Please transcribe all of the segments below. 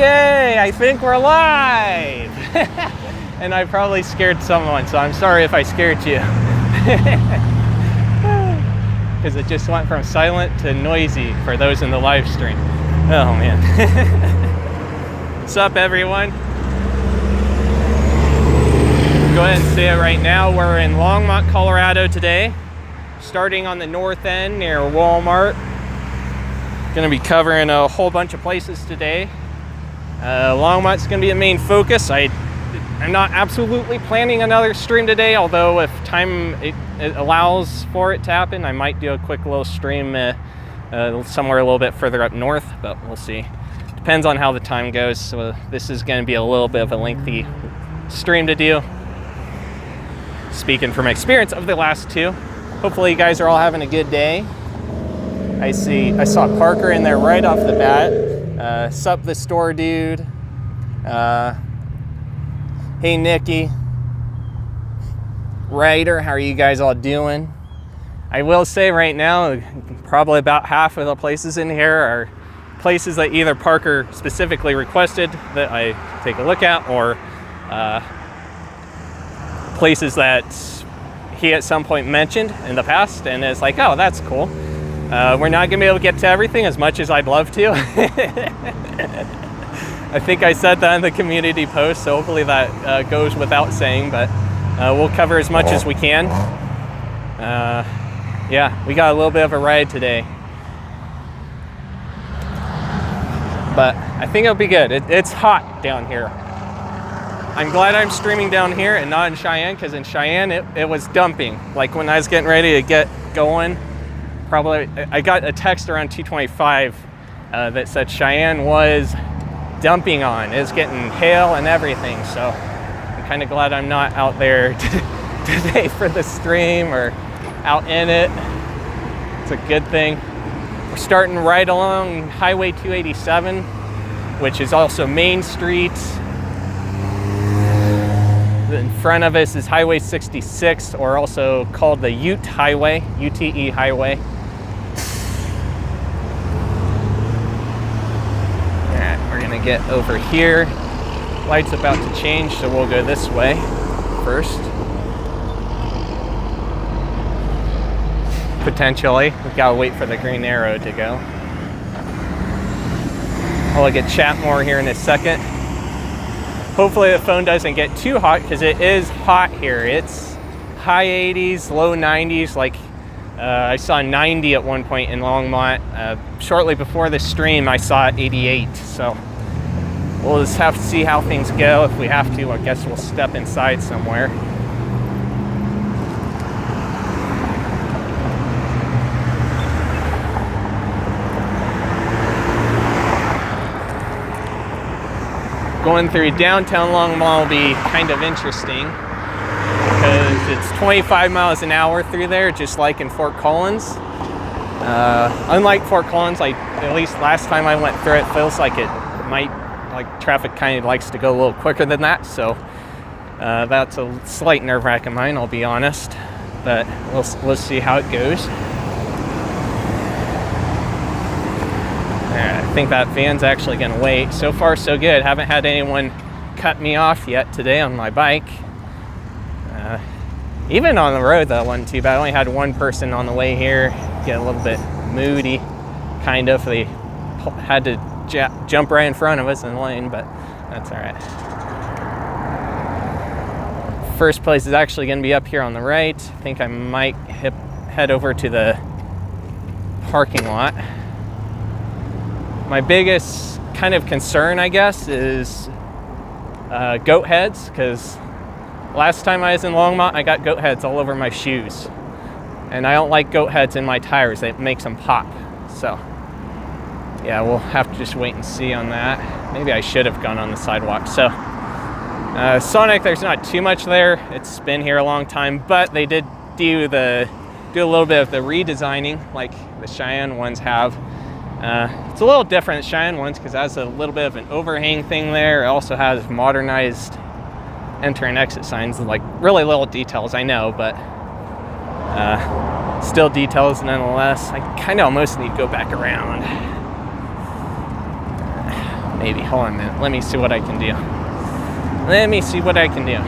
Yay, I think we're live! And I probably scared someone, so I'm sorry if I scared you. Because it just went from silent to noisy for those in the live stream. Oh man. What's up, everyone? Go ahead and say it right now. We're in Longmont, Colorado today, starting on the north end near Walmart. Going to be covering a whole bunch of places today. Longmont's going to be a main focus. I'm not absolutely planning another stream today, although if time it allows for it to happen, I might do a quick little stream somewhere a little bit further up north, but we'll see. Depends on how the time goes. So this is going to be a little bit of a lengthy stream to do. Speaking from experience of the last two, hopefully you guys are all having a good day. I saw Parker in there right off the bat. Sup the store dude. Hey Nikki. Ryder, how are you guys all doing? I will say right now, probably about half of the places in here are places that either Parker specifically requested that I take a look at, or places that he at some point mentioned in the past, and it's like, oh, that's cool. We're not gonna be able to get to everything as much as I'd love to. I think I said that in the community post, so hopefully that goes without saying, but we'll cover as much as we can. Yeah, we got a little bit of a ride today, but I think it'll be good. It's hot down here. I'm glad I'm streaming down here and not in Cheyenne, because in Cheyenne it was dumping. Like when I was getting ready to get going, I got a text around 2:25 that said Cheyenne was dumping on. It's getting hail and everything, so I'm kind of glad I'm not out there today for the stream or out in it. It's a good thing. We're starting right along Highway 287, which is also Main Street. In front of us is Highway 66, or also called the Ute Highway, UTE Highway. We're gonna get over here. Light's about to change, so we'll go this way first. Potentially. We've gotta wait for the green arrow to go. I'll look at chat more here in a second. Hopefully the phone doesn't get too hot, because it is hot here. It's high 80s, low 90s. Like I saw 90 at one point in Longmont. Shortly before the stream, I saw it 88. So we'll just have to see how things go. If we have to, I guess we'll step inside somewhere. Going through downtown Longmont will be kind of interesting, because it's 25 miles an hour through there, just like in Fort Collins. Unlike Fort Collins, at least last time I went through it, feels like traffic kind of likes to go a little quicker than that. So that's a slight nerve wrack of mine, I'll be honest, but we'll see how it goes. I think that van's actually going to wait. So far, so good. Haven't had anyone cut me off yet today on my bike. Even on the road, that wasn't too bad. I only had one person on the way here get a little bit moody, kind of. They had to jump right in front of us in the lane, but that's all right. First place is actually going to be up here on the right. I think I might head over to the parking lot. My biggest kind of concern, I guess, is goat heads, because last time I was in Longmont, I got goat heads all over my shoes. And I don't like goat heads in my tires. It makes them pop. So, yeah, we'll have to just wait and see on that. Maybe I should have gone on the sidewalk. So, Sonic, there's not too much there. It's been here a long time, but they did do a little bit of the redesigning, like the Cheyenne ones have. It's a little different than Cheyenne ones, because it has a little bit of an overhang thing there. It also has modernized enter and exit signs, like really little details, I know, but still details nonetheless. I kind of almost need to go back around. Maybe. Hold on a minute. Let me see what I can do. Let me see what I can do.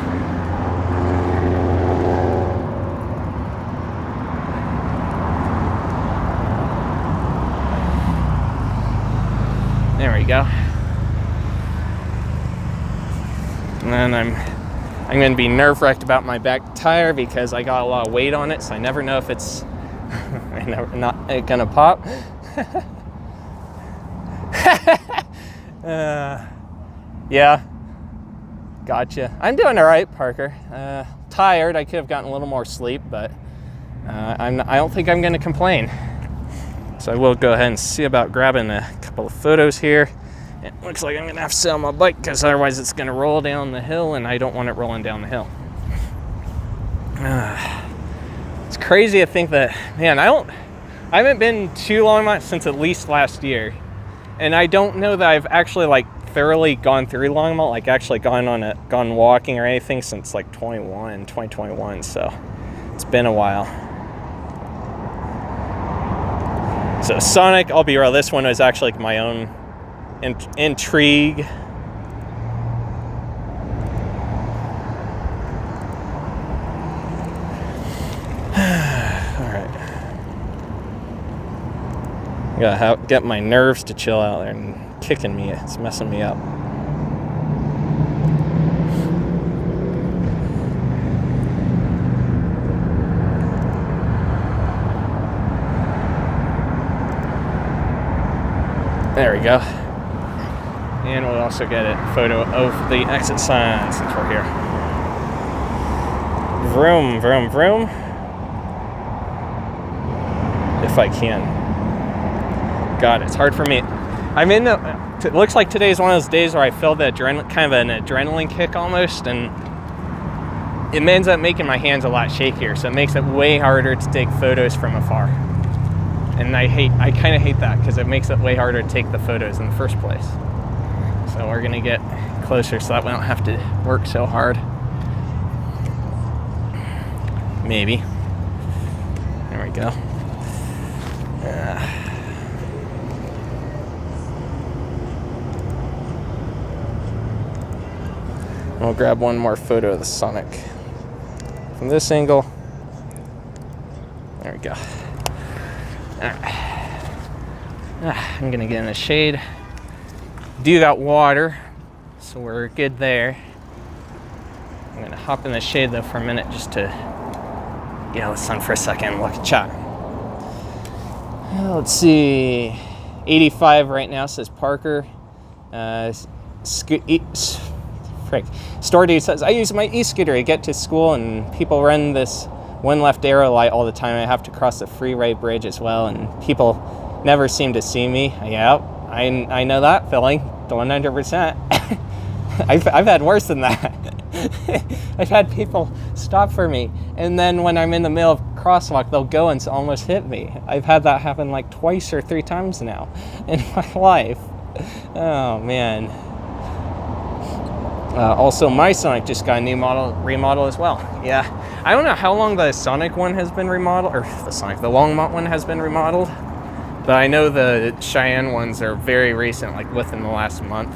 There we go. And then I'm going to be nerve-wracked about my back tire because I got a lot of weight on it, so I never know if it's not going to pop. Yeah, gotcha. I'm doing all right, Parker. Tired. I could have gotten a little more sleep, but I don't think I'm going to complain. So I will go ahead and see about grabbing a couple of photos here. It looks like I'm going to have to sell my bike because otherwise it's going to roll down the hill, and I don't want it rolling down the hill. It's crazy to think that, man, I haven't been to Longmont since at least last year. And I don't know that I've actually like thoroughly gone through Longmont, like actually gone walking or anything since like 2021. So it's been a while. So Sonic, I'll be real, this one was actually like my own intrigue. All right. I gotta get my nerves to chill out there, and kicking me, it's messing me up. There we go. And we'll also get a photo of the exit sign since we're here. Vroom, vroom, vroom. If I can. God, it's hard for me. It looks like today's one of those days where I feel the kind of an adrenaline kick almost, and it ends up making my hands a lot shakier, so it makes it way harder to take photos from afar. And I kind of hate that because it makes it way harder to take the photos in the first place. So we're gonna get closer so that we don't have to work so hard. Maybe. There we go. We'll grab one more photo of the Sonic from this angle. There we go. Alright. I'm gonna get in the shade. Do got water, so we're good there. I'm gonna hop in the shade though for a minute just to get out of the sun for a second and look at chat. Let's see. 85 right now, says Parker. Store dude says, I use my e-scooter to get to school, and people run this one left arrow light all the time. I have to cross the freeway bridge as well, and people never seem to see me. Yeah, I know that feeling, 100%. I've had worse than that. I've had people stop for me, and then when I'm in the middle of crosswalk, they'll go and almost hit me. I've had that happen like twice or 3 times now in my life. Oh man. Also, my Sonic just got a new remodel as well. Yeah, I don't know how long the Sonic one has been remodeled, or the Longmont one has been remodeled, but I know the Cheyenne ones are very recent, like within the last month.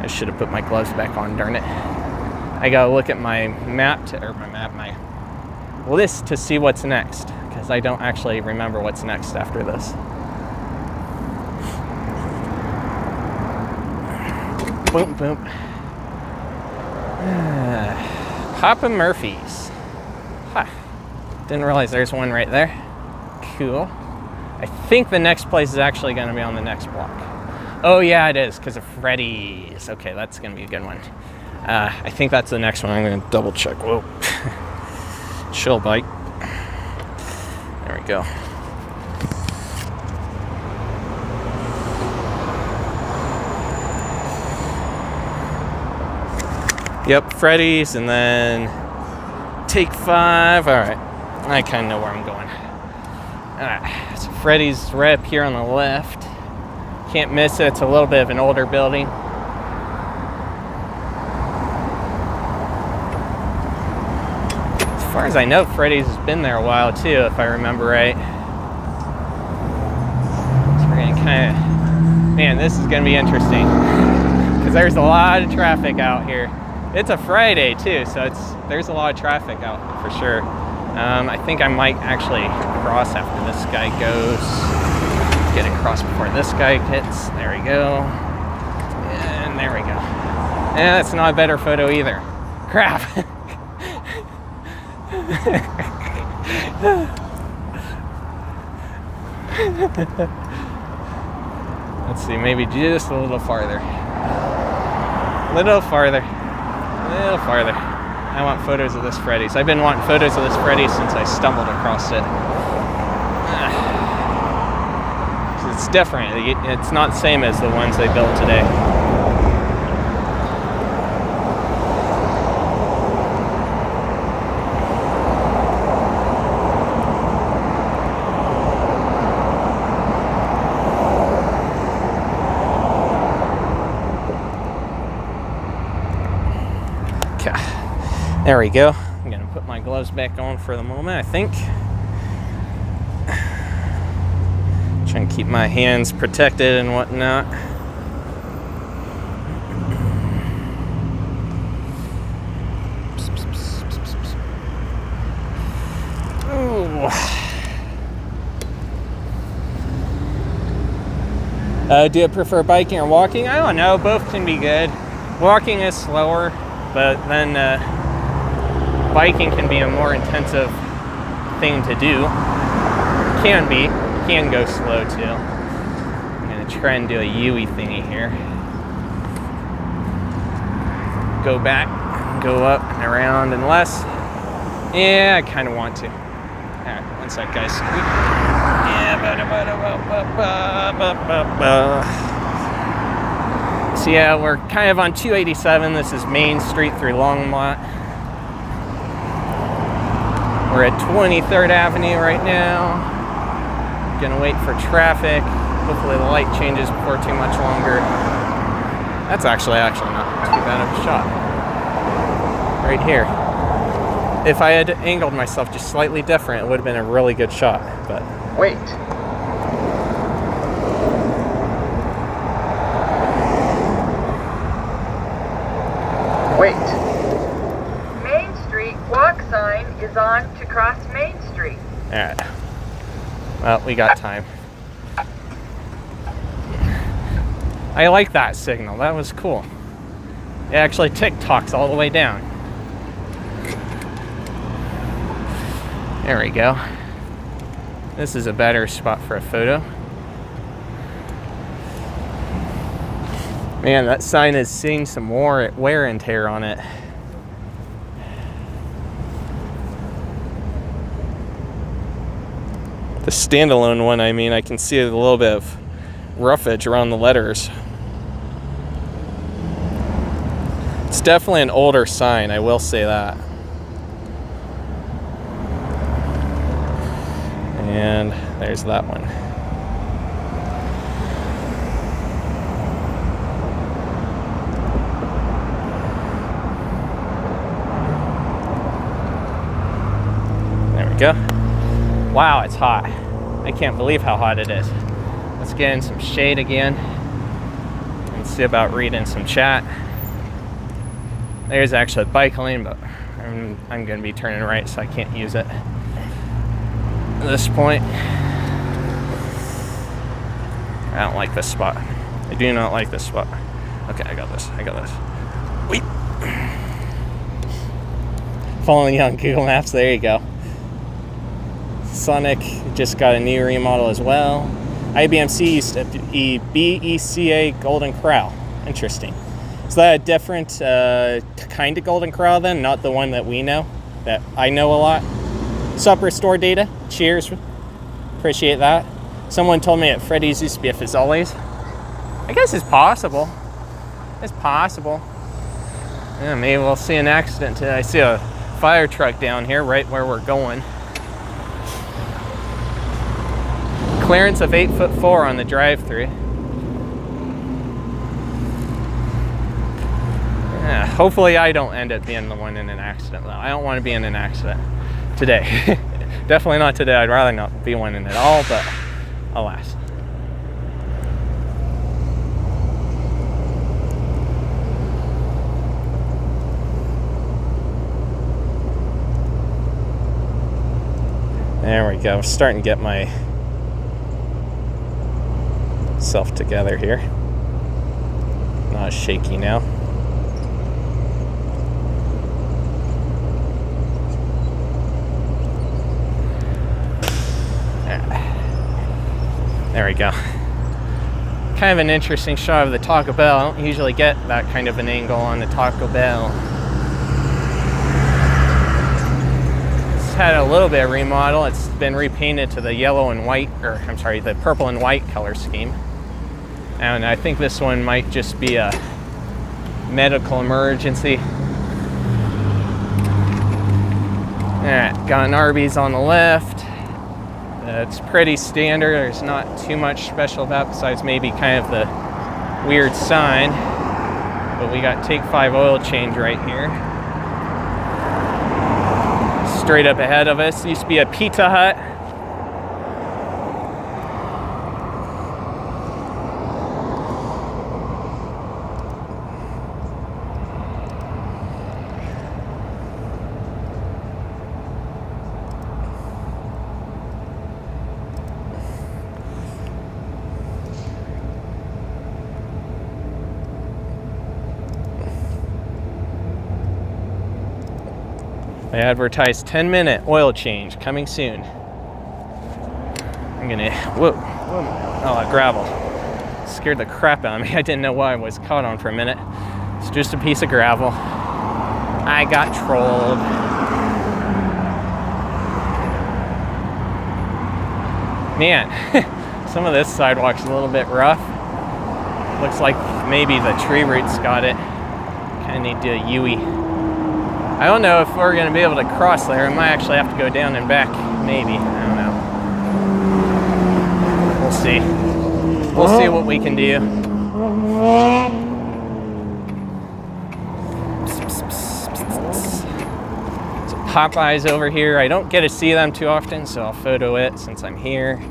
I should have put my gloves back on, darn it. I gotta look at my my list to see what's next, because I don't actually remember what's next after this. Boom, boom. Papa Murphy's. Huh. Didn't realize there's one right there. Cool. I think the next place is actually going to be on the next block. Oh yeah, it is, because of Freddy's. Okay, that's going to be a good one. I think that's the next one. I'm going to double check. Whoa. Chill bike. There we go. Yep, Freddy's, and then take 5. All right, I kind of know where I'm going. All right, so Freddy's right up here on the left. Can't miss it. It's a little bit of an older building. As far as I know, Freddy's has been there a while too, if I remember right. So we're gonna kind of Man, this is gonna be interesting because there's a lot of traffic out here. It's a Friday too, so there's a lot of traffic out for sure. I think I might actually cross after this guy goes. Get across before this guy hits. There we go. And there we go. And that's not a better photo either. Crap. Let's see, maybe just a little farther. A little farther. A little farther. I want photos of this Freddy's. I've been wanting photos of this Freddy's since I stumbled across it. It's different. It's not the same as the ones they built today. There we go. I'm gonna put my gloves back on for the moment, I think. Trying to keep my hands protected and whatnot. Ooh. Do you prefer biking or walking? I don't know, both can be good. Walking is slower, but then biking can be a more intensive thing to do. Can go slow too. I'm gonna try and do a U-y thingy here. Go back, go up and around and less. Yeah, I kind of want to. Alright, one sec guys. So yeah, we're kind of on 287. This is Main Street through Longmont. We're at 23rd Avenue right now. Gonna wait for traffic. Hopefully the light changes before too much longer. That's actually not too bad of a shot. Right here. If I had angled myself just slightly different, it would have been a really good shot, but... Wait. Main Street walk sign is on to cross Main Street. Alright. Well, we got time. I like that signal. That was cool. It actually tick-tocks all the way down. There we go. This is a better spot for a photo. Man, that sign is seeing some more wear and tear on it. The standalone one, I mean, I can see a little bit of roughage around the letters. It's definitely an older sign, I will say that. And there's that one. There we go. Wow, it's hot. I can't believe how hot it is. Let's get in some shade again and see about reading some chat. There's actually a bike lane, but I'm going to be turning right, so I can't use it at this point. I don't like this spot. I do not like this spot. Okay, I got this. Wait. Following you on Google Maps, there you go. Sonic just got a new remodel as well. IBMC used to be BECA Golden Corral. Interesting. Is that a different kind of Golden Corral then? Not the one that we know, that I know a lot? Sup, Restore Data. Cheers. Appreciate that. Someone told me that Freddy's used to be a Fazoli's. I guess it's possible. It's possible. Yeah, maybe we'll see an accident today. I see a fire truck down here right where we're going. Clearance of 8'4" on the drive-through. Yeah, hopefully I don't end up being the one in an accident though. I don't want to be in an accident today. Definitely not today. I'd rather not be one in it all, but alas. we go. I'm starting to get myself together here. Not shaky now. There we go. Kind of an interesting shot of the Taco Bell. I don't usually get that kind of an angle on the Taco Bell. It's had a little bit of remodel. It's been repainted to the yellow and white, or I'm sorry, the purple and white color scheme. And I think this one might just be a medical emergency. Alright, got an Arby's on the left. It's pretty standard. There's not too much special about besides maybe kind of the weird sign. But we got Take 5 oil change right here. Straight up ahead of us used to be a Pizza Hut. They advertised 10-minute oil change coming soon. I'm gonna, whoa, oh, gravel. Scared the crap out of me. I didn't know what I was caught on for a minute. It's just a piece of gravel. I got trolled. Man, some of this sidewalk's a little bit rough. Looks like maybe the tree roots got it. Kinda need to U-ey. I don't know if we're going to be able to cross there. We might actually have to go down and back, maybe. I don't know. We'll see. We'll see what we can do. So Popeye's over here. I don't get to see them too often, so I'll photo it since I'm here.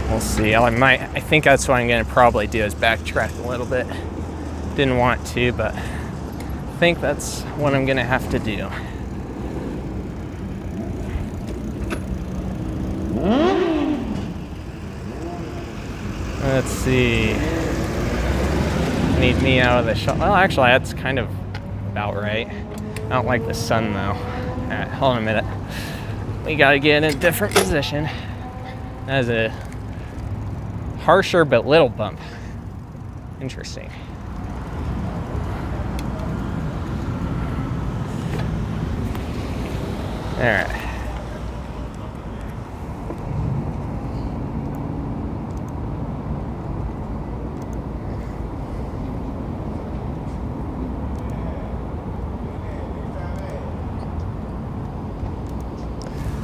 We'll see. I think that's what I'm going to probably do is backtrack a little bit. Didn't want to, but I think that's what I'm going to have to do. Let's see. Need me out of the shot. Well, actually, that's kind of about right. I don't like the sun, though. All right, hold on a minute. We got to get in a different position. That is a harsher but little bump. Interesting. All right.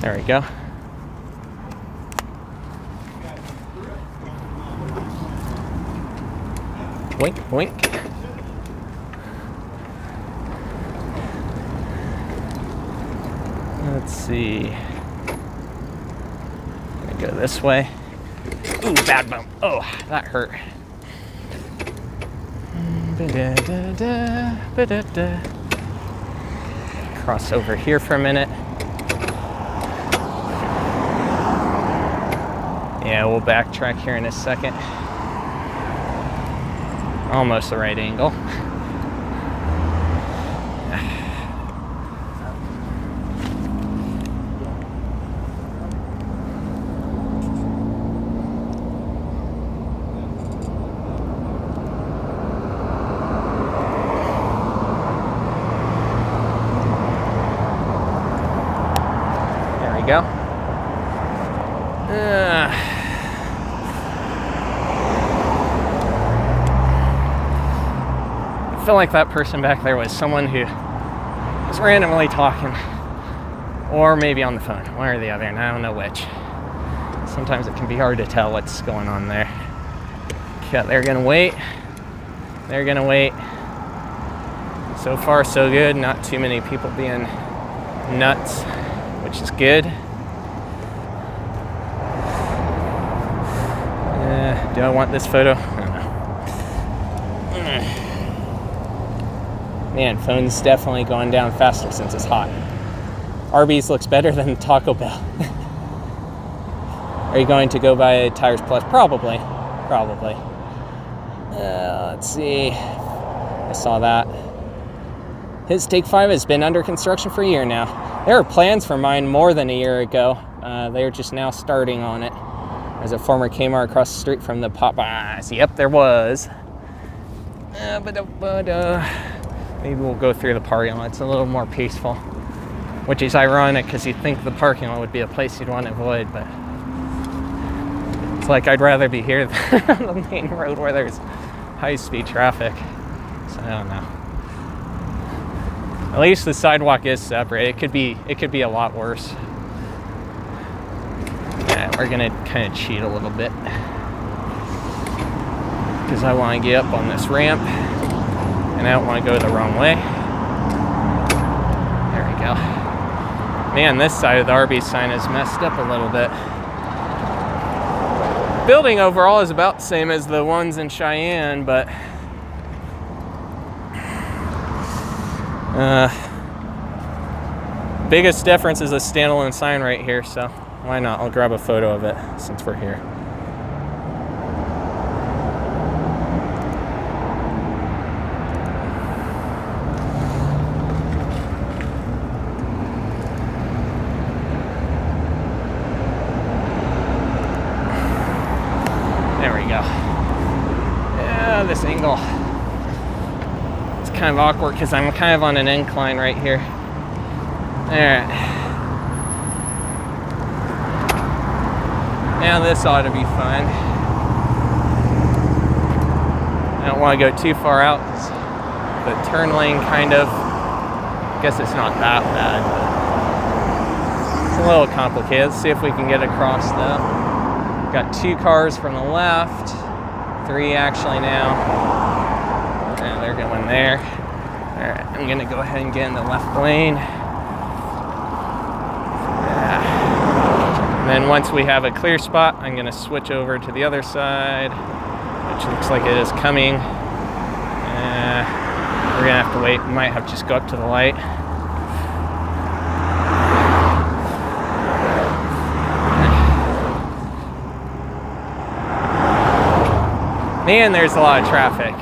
There we go. Boink, boink. Let's see. I'm gonna go this way. Ooh, bad bump. Oh, that hurt. Cross over here for a minute. Yeah, we'll backtrack here in a second. Almost the right angle. There we go. I feel like that person back there was someone who was randomly talking, or maybe on the phone, one or the other, and I don't know which. Sometimes it can be hard to tell what's going on there. Okay, they're gonna wait. They're gonna wait. So far, so good. Not too many people being nuts, which is good. Do I want this photo? I don't know. Man, phone's definitely going down faster since it's hot. Arby's looks better than Taco Bell. Are you going to go buy Tires Plus? Probably. Let's see. I saw that. His Take 5 has been under construction for a year now. There were plans for mine more than a year ago. They're just now starting on it. There's a former Kmart across the street from the Popeyes. Yep, there was. Maybe we'll go through the parking lot. It's a little more peaceful. Which is ironic because you'd think the parking lot would be a place you'd want to avoid, but it's like I'd rather be here than on the main road where there's high-speed traffic. So I don't know. At least the sidewalk is separate. It could be a lot worse. Yeah, we're gonna kind of cheat a little bit because I want to get up on this ramp and I don't want to go the wrong way. There we go. Man, this side of the Arby's sign is messed up a little bit. Building overall is about the same as the ones in Cheyenne, but biggest difference is a standalone sign right here, so why not? I'll grab a photo of it since we're here. There we go. Yeah, this angle. It's kind of awkward because I'm kind of on an incline right here. Alright. Now this ought to be fun. I don't want to go too far out. The turn lane kind of, I guess it's not that bad, but it's a little complicated. Let's see if we can get across though. Got 2 cars from the left, 3 actually now. And they're going there. Alright, I'm gonna go ahead and get in the left lane. And then once we have a clear spot, I'm gonna switch over to the other side, which looks like it is coming. We're gonna have to wait. We might have to just go up to the light. Man, there's a lot of traffic.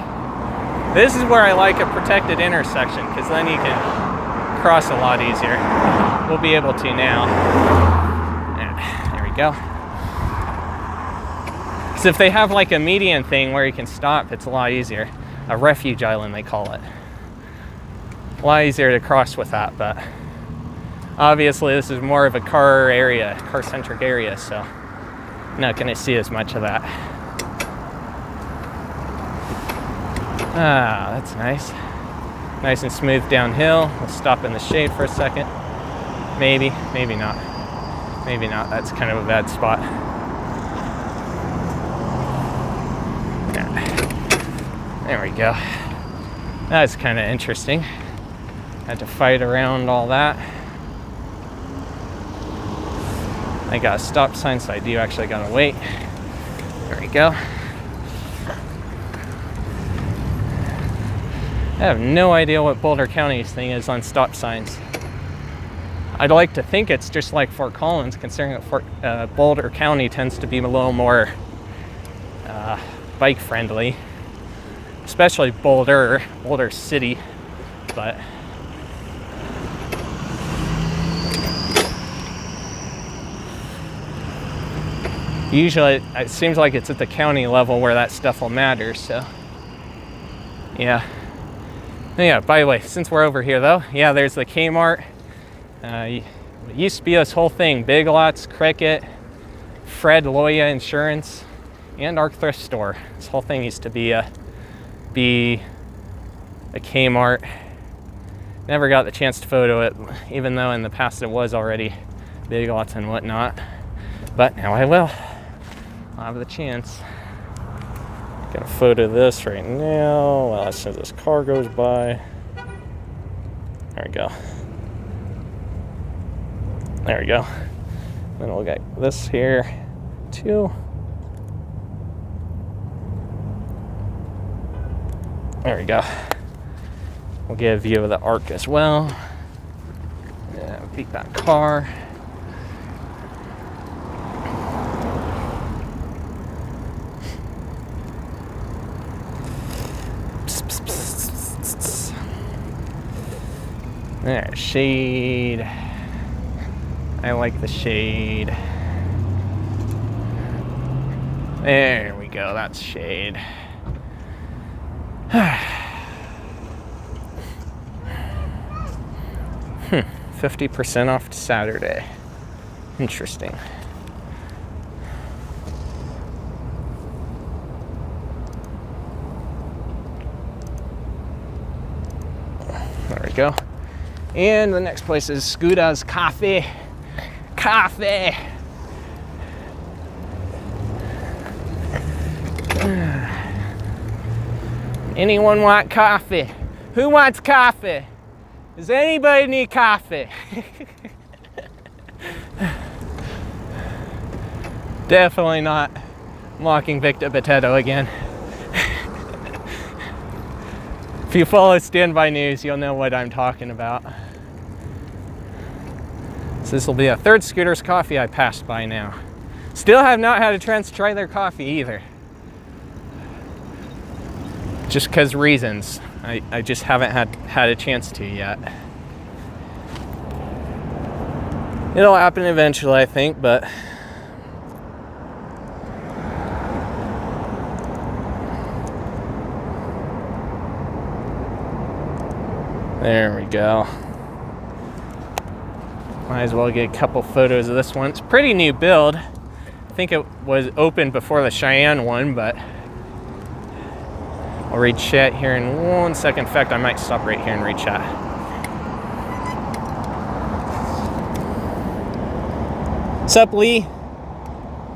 This is where I like a protected intersection, because then you can cross a lot easier. We'll be able to now. There we go. So if they have like a median thing where you can stop, it's a lot easier. A refuge island, they call it. A lot easier to cross with that, but obviously this is more of a car-centric area, so I'm not gonna see as much of that. Ah, that's nice. Nice and smooth downhill. We'll stop in the shade for a second. Maybe not. Maybe not. That's kind of a bad spot. There we go. That's kind of interesting. Had to fight around all that. I got a stop sign, so I do actually gotta wait. There we go. I have no idea what Boulder County's thing is on stop signs. I'd like to think it's just like Fort Collins, considering that Boulder County tends to be a little more bike friendly, especially Boulder City, but usually it seems like it's at the county level where that stuff will matter, so yeah. Yeah, by the way, since we're over here though, yeah, there's the Kmart. It used to be this whole thing: Big Lots, Cricket, Fred Loya Insurance, and Arc Thrift Store. This whole thing used to be a Kmart. Never got the chance to photo it, even though in the past it was already Big Lots and whatnot. But now I will. I'll have the chance. Gonna photo this right now while as soon as this car goes by. There we go. There we go. Then we'll get this here too. There we go. We'll get a view of the arc as well. Yeah, beat that car. There, shade. I like the shade. There we go, that's shade. 50% off Saturday. Interesting. There we go. And the next place is Scuda's Coffee. Coffee! Anyone want coffee? Who wants coffee? Does anybody need coffee? Definitely not mocking Victor Potato again. If you follow Standby News, you'll know what I'm talking about. So this will be a third Scooter's Coffee I passed by now. Still have not had a chance to try their coffee either. Just because reasons. I just haven't had a chance to yet. It'll happen eventually, I think, but there we go. Might as well get a couple photos of this one. It's a pretty new build. I think it was opened before the Cheyenne one, but I'll read chat here in 1 second. In fact, I might stop right here and read chat. What's up, Lee?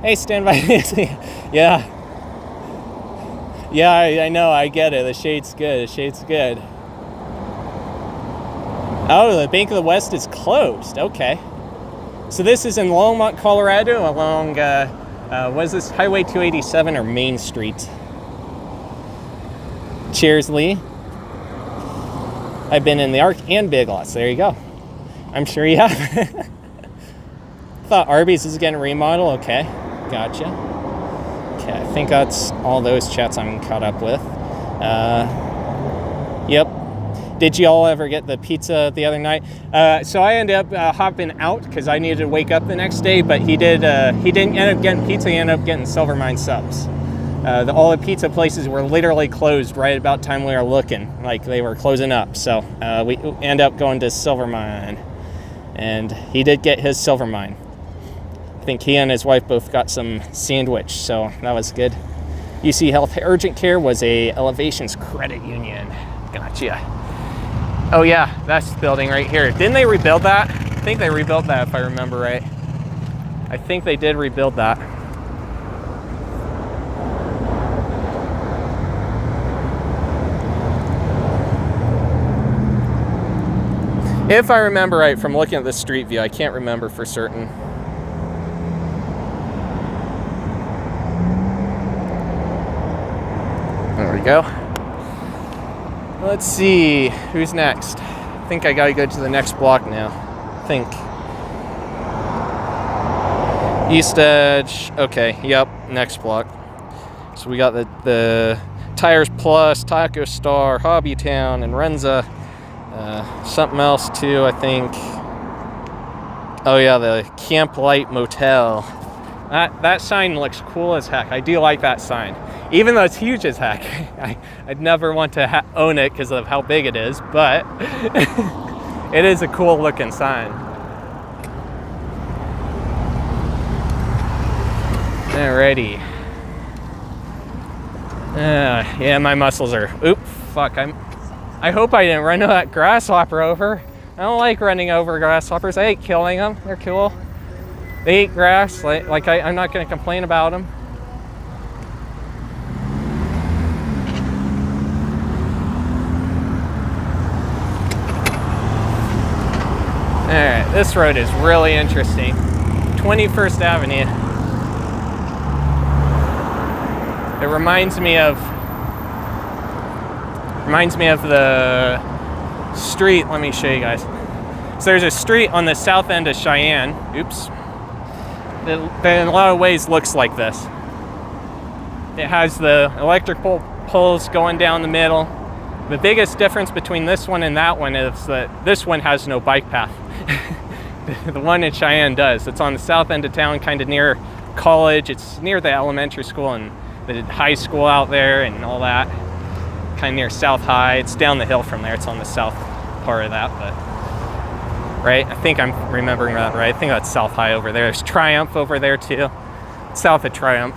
Hey, Standby. Yeah. Yeah, I know. I get it. The shade's good. The shade's good. Oh, the Bank of the West is closed. Okay. So this is in Longmont, Colorado, along, was this Highway 287 or Main Street? Cheers, Lee. I've been in the Arc and Big Lots. There you go. I'm sure you have. Thought Arby's is getting remodeled. Okay, gotcha. Okay, I think that's all those chats I'm caught up with. Yep. Did you all ever get the pizza the other night? So I ended up hopping out because I needed to wake up the next day, but he didn't end up getting pizza. He ended up getting Silvermine subs. All the pizza places were literally closed right about time we were looking, like they were closing up. So we end up going to Silvermine, and he did get his Silvermine. I think he and his wife both got some sandwich, so that was good. UC Health Urgent Care was a Elevations Credit Union. Gotcha. Oh yeah, that's the building right here. Didn't they rebuild that? I think they rebuilt that if I remember right. I think they did rebuild that. If I remember right from looking at the street view, I can't remember for certain. There we go. Let's see, who's next? I think I gotta go to the next block now. I think. East Edge, okay, yep, next block. So we got the Tires Plus, Taco Star, Hobby Town, and Renza. Something else too, I think. Oh yeah, the Camp Light Motel. That sign looks cool as heck. I do like that sign. Even though it's huge as heck. I'd never want to own it because of how big it is, but it is a cool looking sign. Alrighty. Yeah, my muscles are, oop, fuck, I hope I didn't run that grasshopper over. I don't like running over grasshoppers. I hate killing them. They're cool. They eat grass. I'm not going to complain about them. All right, this road is really interesting. 21st Avenue. It reminds me of Reminds me of the street. Let me show you guys. So there's a street on the south end of Cheyenne. Oops. That in a lot of ways looks like this. It has the electrical poles going down the middle. The biggest difference between this one and that one is that this one has no bike path. The one in Cheyenne does. It's on the south end of town, kind of near college. It's near the elementary school and the high school out there and all that. Kind of near South High. It's down the hill from there. It's on the south part of that, but right? I think I'm remembering that right. I think that's South High over there. There's Triumph over there too. South of Triumph.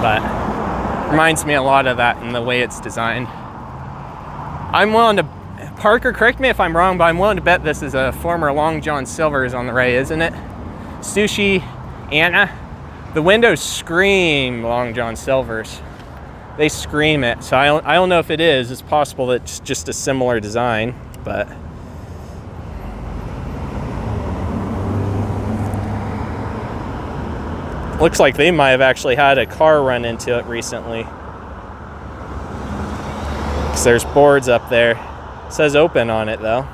But reminds me a lot of that in the way it's designed. I'm willing to, Parker, correct me if I'm wrong, but I'm willing to bet this is a former Long John Silver's on the right, isn't it? Sushi Anna. The windows scream Long John Silver's. They scream it. So I don't know if it is. It's possible that it's just a similar design, but looks like they might have actually had a car run into it recently. Because there's boards up there. It says open on it though.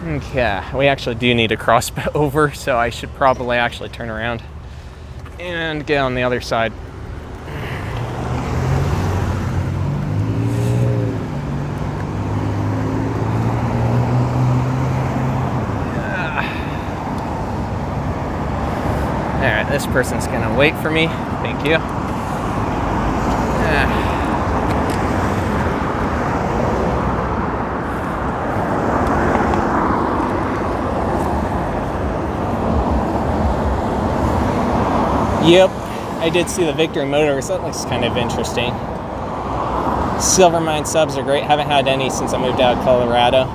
Okay, we actually do need to cross over, so I should probably actually turn around and get on the other side. Alright, this person's gonna wait for me. Thank you. Yep, I did see the Victory Motors. That looks kind of interesting. Silvermine subs are great. Haven't had any since I moved out of Colorado.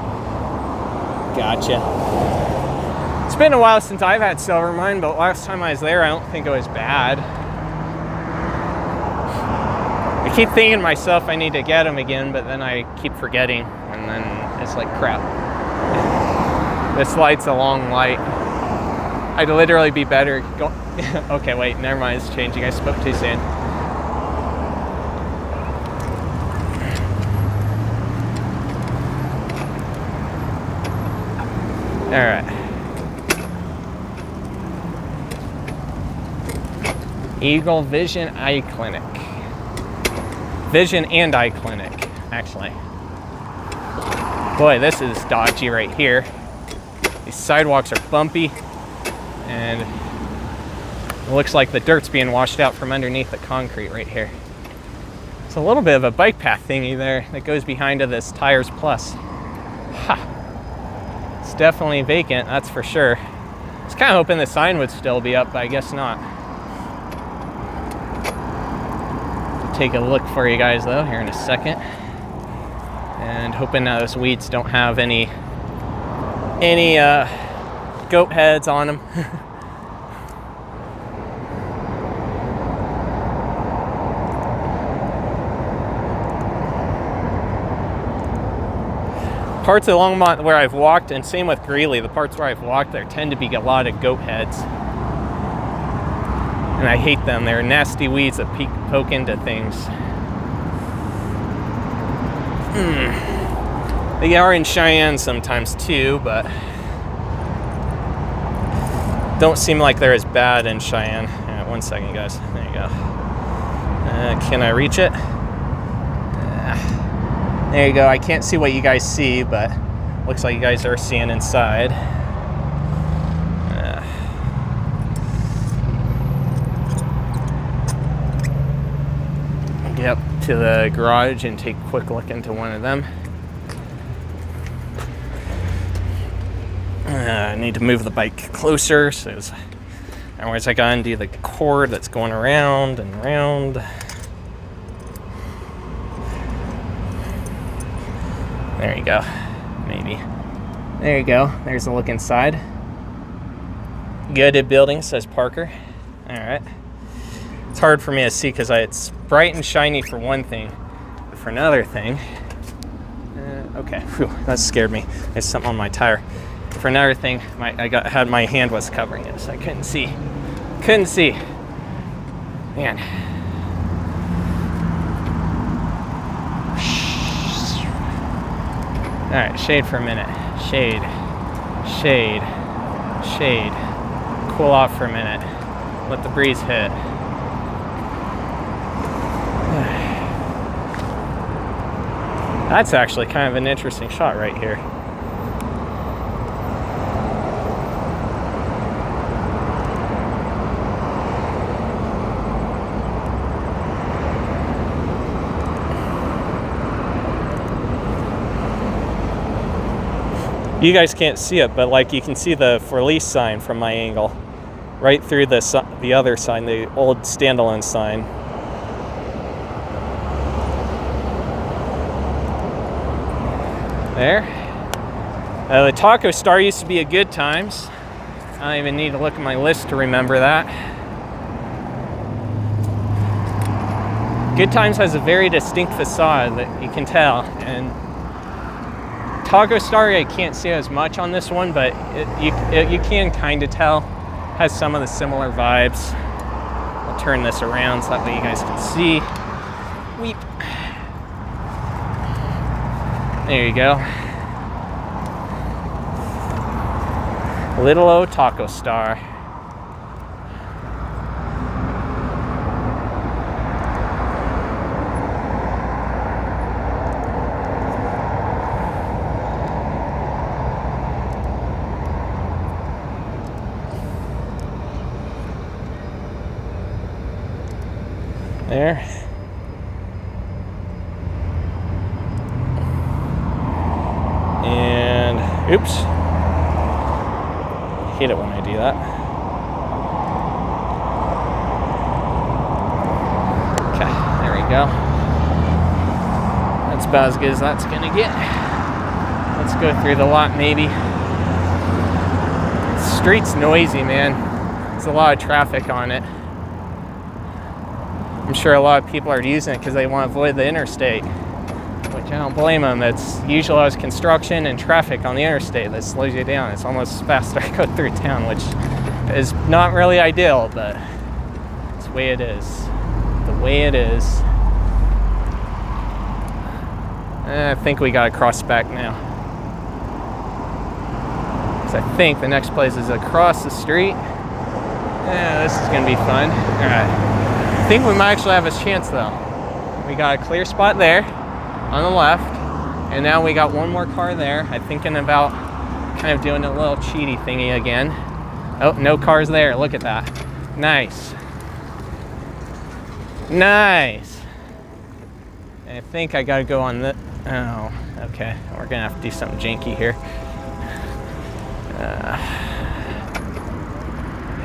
Gotcha. It's been a while since I've had Silvermine, but last time I was there, I don't think it was bad. I keep thinking to myself I need to get them again, but then I keep forgetting, and then it's like crap. This light's a long light. I'd literally be better go. Okay, wait, never mind, it's changing. I spoke too soon. All right. Eagle Vision Eye Clinic. Vision and Eye Clinic, actually. Boy, this is dodgy right here. These sidewalks are bumpy, and it looks like the dirt's being washed out from underneath the concrete right here. It's a little bit of a bike path thingy there that goes behind of this Tires Plus. Ha! It's definitely vacant, that's for sure. I was kind of hoping the sign would still be up, but I guess not. Take a look for you guys though here in a second, and hoping that those weeds don't have any goat heads on them. Parts of Longmont where I've walked, and same with Greeley, the parts where I've walked there tend to be a lot of goat heads. And I hate them. They're nasty weeds that poke into things. They are in Cheyenne sometimes too, but don't seem like they're as bad in Cheyenne. Right, 1 second, guys. There you go. Can I reach it? There you go. I can't see what you guys see, but looks like you guys are seeing inside. Get up to the garage and take a quick look into one of them. I need to move the bike closer, so otherwise I gotta undo the cord that's going around and around. There you go, maybe. There you go, there's a look inside. Gutted building, says Parker. All right. It's hard for me to see because it's bright and shiny for one thing, but for another thing, okay, whew, that scared me. There's something on my tire. For another thing, my hand was covering it, so I couldn't see. Couldn't see. Man. All right, shade for a minute. Shade, shade, shade. Cool off for a minute. Let the breeze hit. That's actually kind of an interesting shot right here. You guys can't see it, but like you can see the for lease sign from my angle, right through the other sign, the old standalone sign. There. The Taco Star used to be a Good Times. I don't even need to look at my list to remember that. Good Times has a very distinct facade that you can tell, and Taco Star, I can't see as much on this one, but you can kind of tell. Has some of the similar vibes. I'll turn this around so that way you guys can see. Weep. There you go. Little old Taco Star. There. And oops. I hate it when I do that. Okay, there we go. That's about as good as that's gonna get. Let's go through the lot maybe. The street's noisy, man. There's a lot of traffic on it. I'm sure a lot of people are using it because they want to avoid the interstate, which I don't blame them. It's usually always construction and traffic on the interstate that slows you down. It's almost faster to go through town, which is not really ideal, but it's the way it is. The way it is. I think we got to cross back now. Because I think the next place is across the street. Yeah, this is going to be fun. All right. I think we might actually have a chance though. We got a clear spot there on the left, and now we got one more car there. I'm thinking about kind of doing a little cheaty thingy again. Oh, no cars there. Look at that. Nice. Nice. I think I gotta go on the, oh, okay. We're gonna have to do something janky here.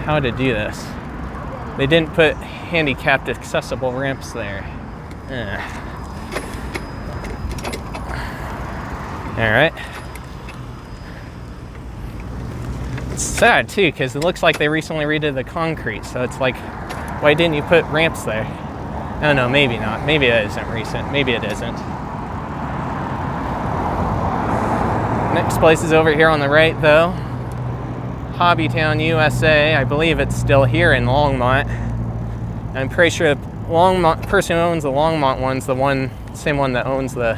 How to do this. They didn't put handicapped accessible ramps there. All right. It's sad too, because it looks like they recently redid the concrete, so it's like, why didn't you put ramps there? I don't know, maybe not. Maybe it isn't recent. Maybe it isn't. Next place is over here on the right though. Hobbytown, USA. I believe it's still here in Longmont. I'm pretty sure the Longmont person who owns the Longmont one's the one, same one that owns the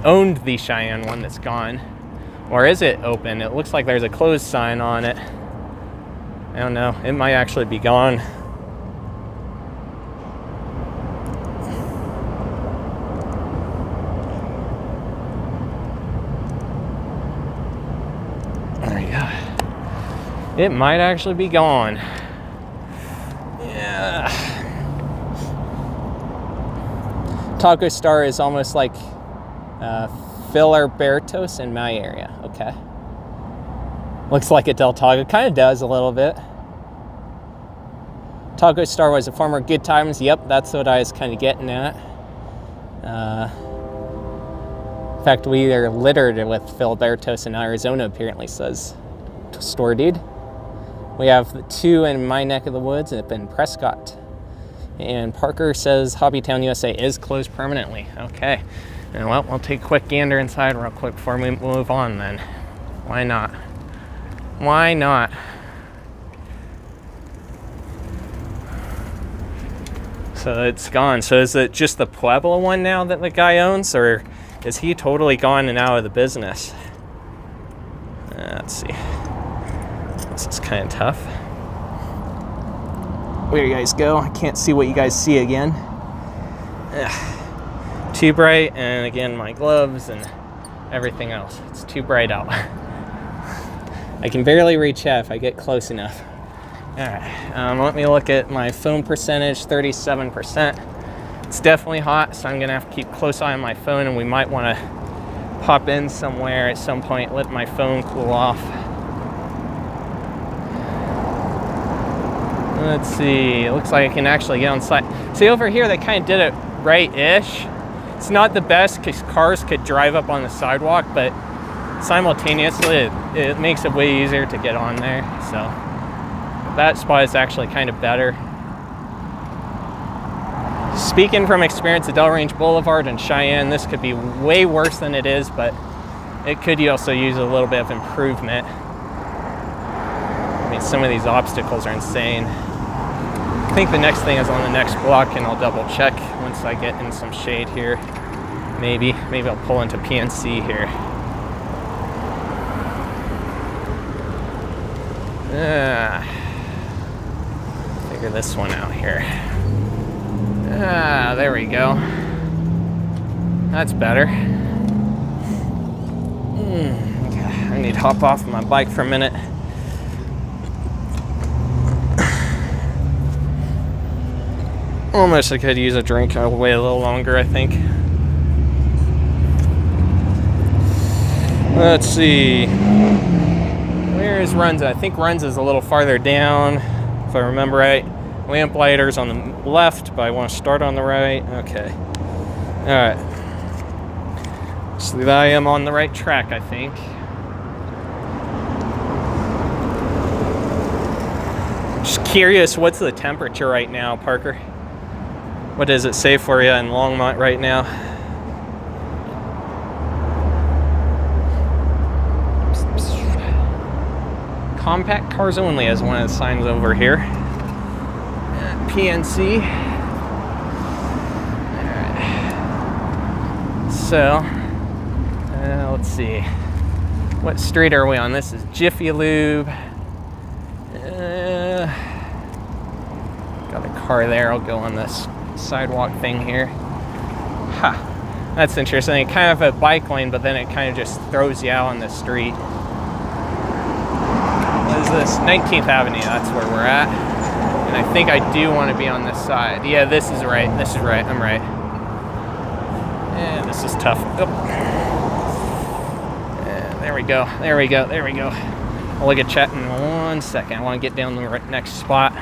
owned the Cheyenne one that's gone. Or is it open? It looks like there's a closed sign on it. I don't know. It might actually be gone. There you go. It might actually be gone. Yeah. Taco Star is almost like Filibertos in my area. Okay. Looks like a Del Taco. Kind of does a little bit. Taco Star was a former Good Times. Yep, that's what I was kind of getting at. In fact, we are littered with Filibertos in Arizona, apparently, says Store Dude. We have 2 in my neck of the woods up in Prescott. And Parker says Hobbytown, USA is closed permanently. Okay. And well, we'll take a quick gander inside real quick before we move on then. Why not? Why not? So it's gone. So is it just the Pueblo one now that the guy owns, or is he totally gone and out of the business? Let's see. This is kind of tough. Where you guys go? I can't see what you guys see again. Too bright, and again, my gloves and everything else. It's too bright out. I can barely reach out if I get close enough. All right, let me look at my phone percentage, 37%. It's definitely hot, so I'm gonna have to keep close eye on my phone, and we might wanna pop in somewhere at some point, let my phone cool off. Let's see, it looks like I can actually get on site. See, over here, they kind of did it right-ish. It's not the best because cars could drive up on the sidewalk, but simultaneously, it makes it way easier to get on there. So that spot is actually kind of better. Speaking from experience at Del Range Boulevard and Cheyenne, this could be way worse than it is, but it could also use a little bit of improvement. I mean, some of these obstacles are insane. I think the next thing is on the next block, and I'll double check once I get in some shade here. Maybe I'll pull into PNC here. Figure this one out here. There we go. That's better. Okay, I need to hop off my bike for a minute. Almost I could use a drink. I'll wait a little longer, I think. Let's see. Where is Runza? I think Runza is a little farther down, if I remember right. Lamplighters on the left, but I want to start on the right. Okay. Alright. So I am on the right track, I think. Just curious, what's the temperature right now, Parker? What does it say for you in Longmont right now? Compact cars only is one of the signs over here. PNC. Alright. So, let's see. What street are we on? This is Jiffy Lube. Got a car there. I'll go on this sidewalk thing here. Ha! That's interesting. It kind of a bike lane, but then it kind of just throws you out on the street. What is this? 19th Avenue. That's where we're at. And I think I do want to be on this side. Yeah, this is right. This is right. I'm right. Yeah, this is tough. Oh. Yeah, there we go. There we go. There we go. I'll look at chat in 1 second. I want to get down the next spot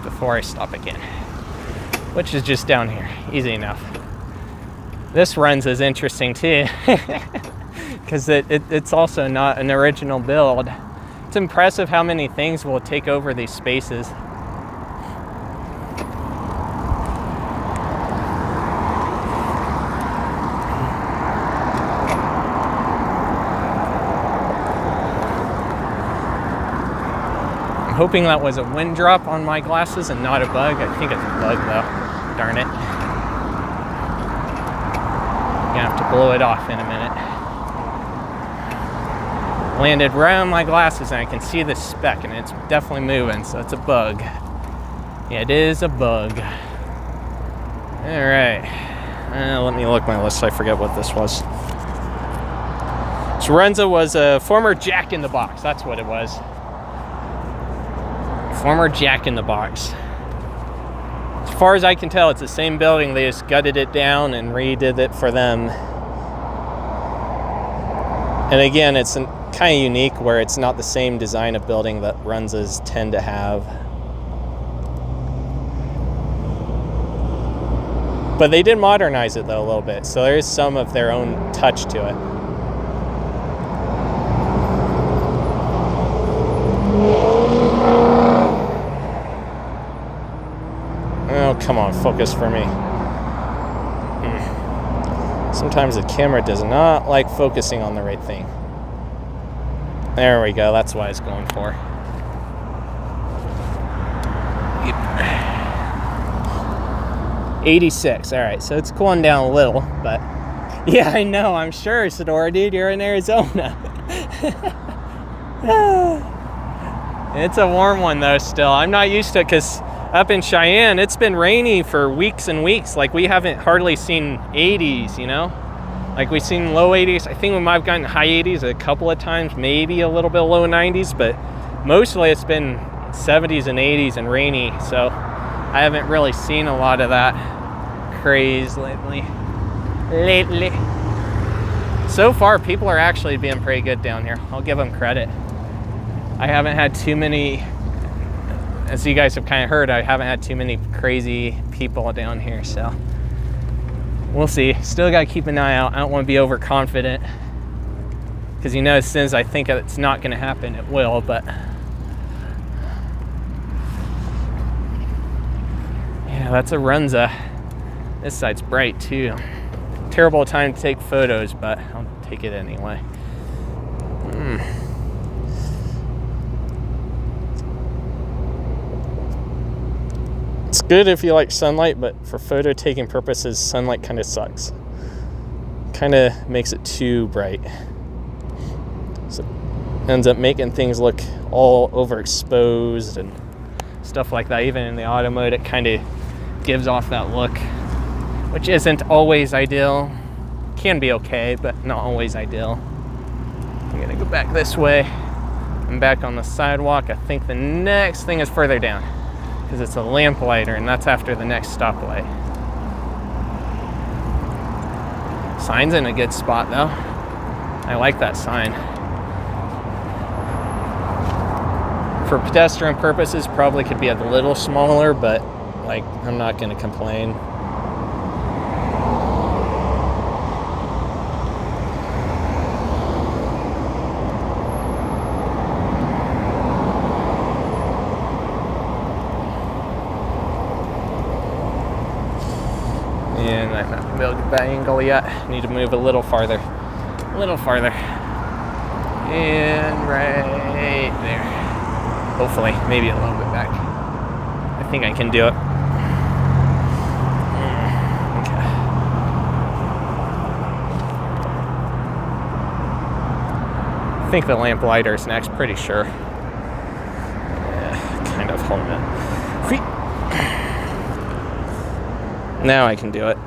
before I stop again, which is just down here. Easy enough. This runs is interesting too, because it's also not an original build. It's impressive how many things will take over these spaces. Hoping that was a wind drop on my glasses and not a bug. I think it's a bug though. Darn it. I'm gonna have to blow it off in a minute. Landed right on my glasses and I can see the speck and it's definitely moving, so it's a bug. Yeah, it is a bug. Alright. Let me look at my list so I forget what this was. So Renza was a former Jack in the Box. That's what it was. Former Jack in the Box. As far as I can tell, it's the same building. They just gutted it down and redid it for them. And again, it's kind of unique where it's not the same design of building that Runzas tend to have. But they did modernize it though a little bit, so there is some of their own touch to it. Oh, come on, focus for me. Sometimes the camera does not like focusing on the right thing. There we go, that's what I was going for. Yep. 86. All right, so it's cooling down a little, but yeah, I know. I'm sure, Sadora, dude. You're in Arizona. It's a warm one though. Still, I'm not used to it because up in Cheyenne, it's been rainy for weeks and weeks. Like we haven't hardly seen 80s, you know. Like we've seen low 80s. I think we might have gotten high 80s a couple of times, maybe a little bit low 90s, but mostly it's been 70s and 80s and rainy. So I haven't really seen a lot of that craze lately. So far, people are actually being pretty good down here. I'll give them credit. I haven't had too many, as you guys have kind of heard, I haven't had too many crazy people down here, so we'll see. Still got to keep an eye out. I don't want to be overconfident because, you know, as soon as I think it's not going to happen, it will, but yeah, that's a Runza. This side's bright too. Terrible time to take photos, but I'll take it anyway. It's good if you like sunlight, but for photo taking purposes, sunlight kind of sucks. Kind of makes it too bright. So it ends up making things look all overexposed and stuff like that. Even in the auto mode, it kind of gives off that look, which isn't always ideal. Can be okay, but not always ideal. I'm gonna go back this way. I'm back on the sidewalk. I think the next thing is further down because it's a lamplighter, and that's after the next stoplight. Sign's in a good spot though. I like that sign. For pedestrian purposes, probably could be a little smaller, but like, I'm not gonna complain. And I'm not gonna be able to get that angle yet. Need to move a little farther. A little farther. And right there. Hopefully, maybe a little bit back. I think I can do it. Okay. I think the lamplighter is next, pretty sure. Yeah, kind of holding it. Now I can do it.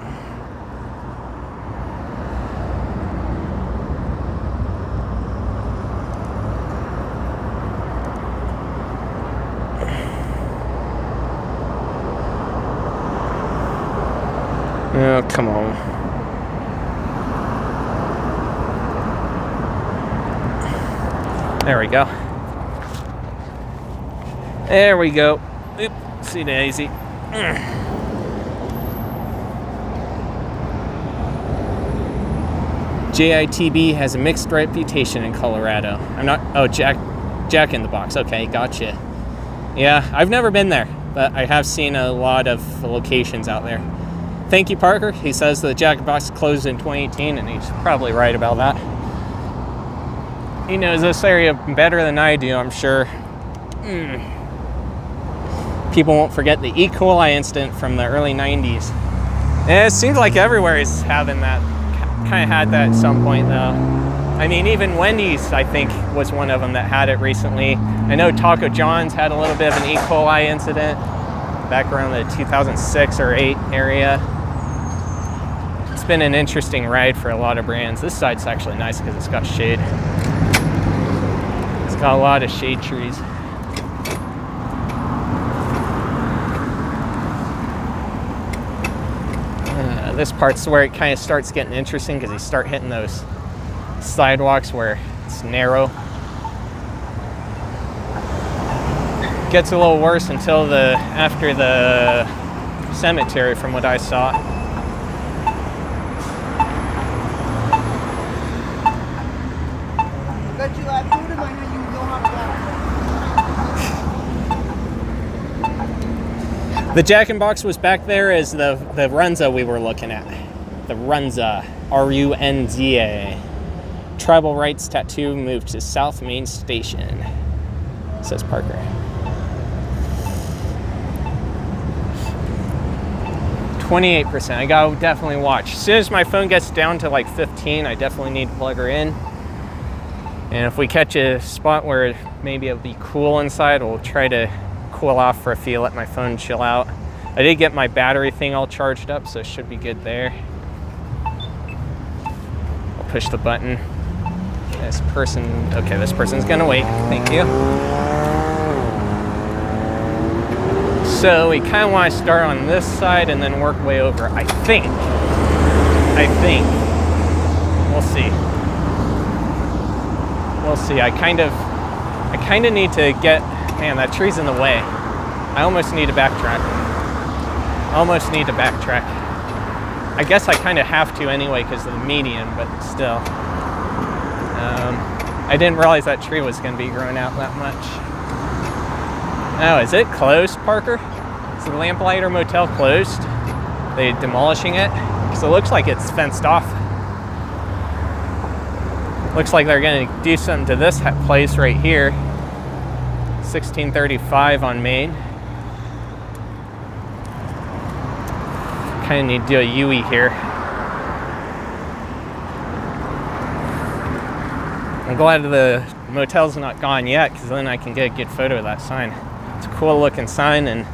Oh, come on. There we go. There we go. Oopsie daisy. JITB has a mixed reputation in Colorado. I'm not, oh, Jack in the Box. Okay, gotcha. Yeah, I've never been there, but I have seen a lot of locations out there. Thank you, Parker. He says the Jack in the Box closed in 2018, and he's probably right about that. He knows this area better than I do, I'm sure. People won't forget the E. coli incident from the early 90s. And it seems like everywhere is having that. Kind of had that at some point though. I mean, even Wendy's, I think, was one of them that had it recently. I know Taco John's had a little bit of an E. coli incident back around the 2006 or 8 area. It's been an interesting ride for a lot of brands. This side's actually nice because it's got shade. It's got a lot of shade trees. This part's where it kind of starts getting interesting because you start hitting those sidewalks where it's narrow. Gets a little worse until after the cemetery, from what I saw. The Jack in the Box was back there as the Runza we were looking at. The Runza, R-U-N-Z-A. Tribal rights tattoo moved to South Main Station, says Parker. 28%. I gotta definitely watch. As soon as my phone gets down to like 15, I definitely need to plug her in. And if we catch a spot where maybe it'll be cool inside, we'll try to cool off for a few, let my phone chill out. I did get my battery thing all charged up, so it should be good there. I'll push the button. This person's gonna wait. Thank you. So we kind of want to start on this side and then work way over. I think. We'll see. We'll see. I kind of need to get. Man, that tree's in the way. I almost need to backtrack. I guess I kind of have to anyway because of the median, but still. I didn't realize that tree was going to be growing out that much. Oh, is it closed, Parker? Is the Lamplighter Motel closed? They demolishing it? Because it looks like it's fenced off. Looks like they're going to do something to this place right here. 1635 on Main. Kind of need to do a U-E here. I'm glad the motel's not gone yet, because then I can get a good photo of that sign. It's a cool looking sign, and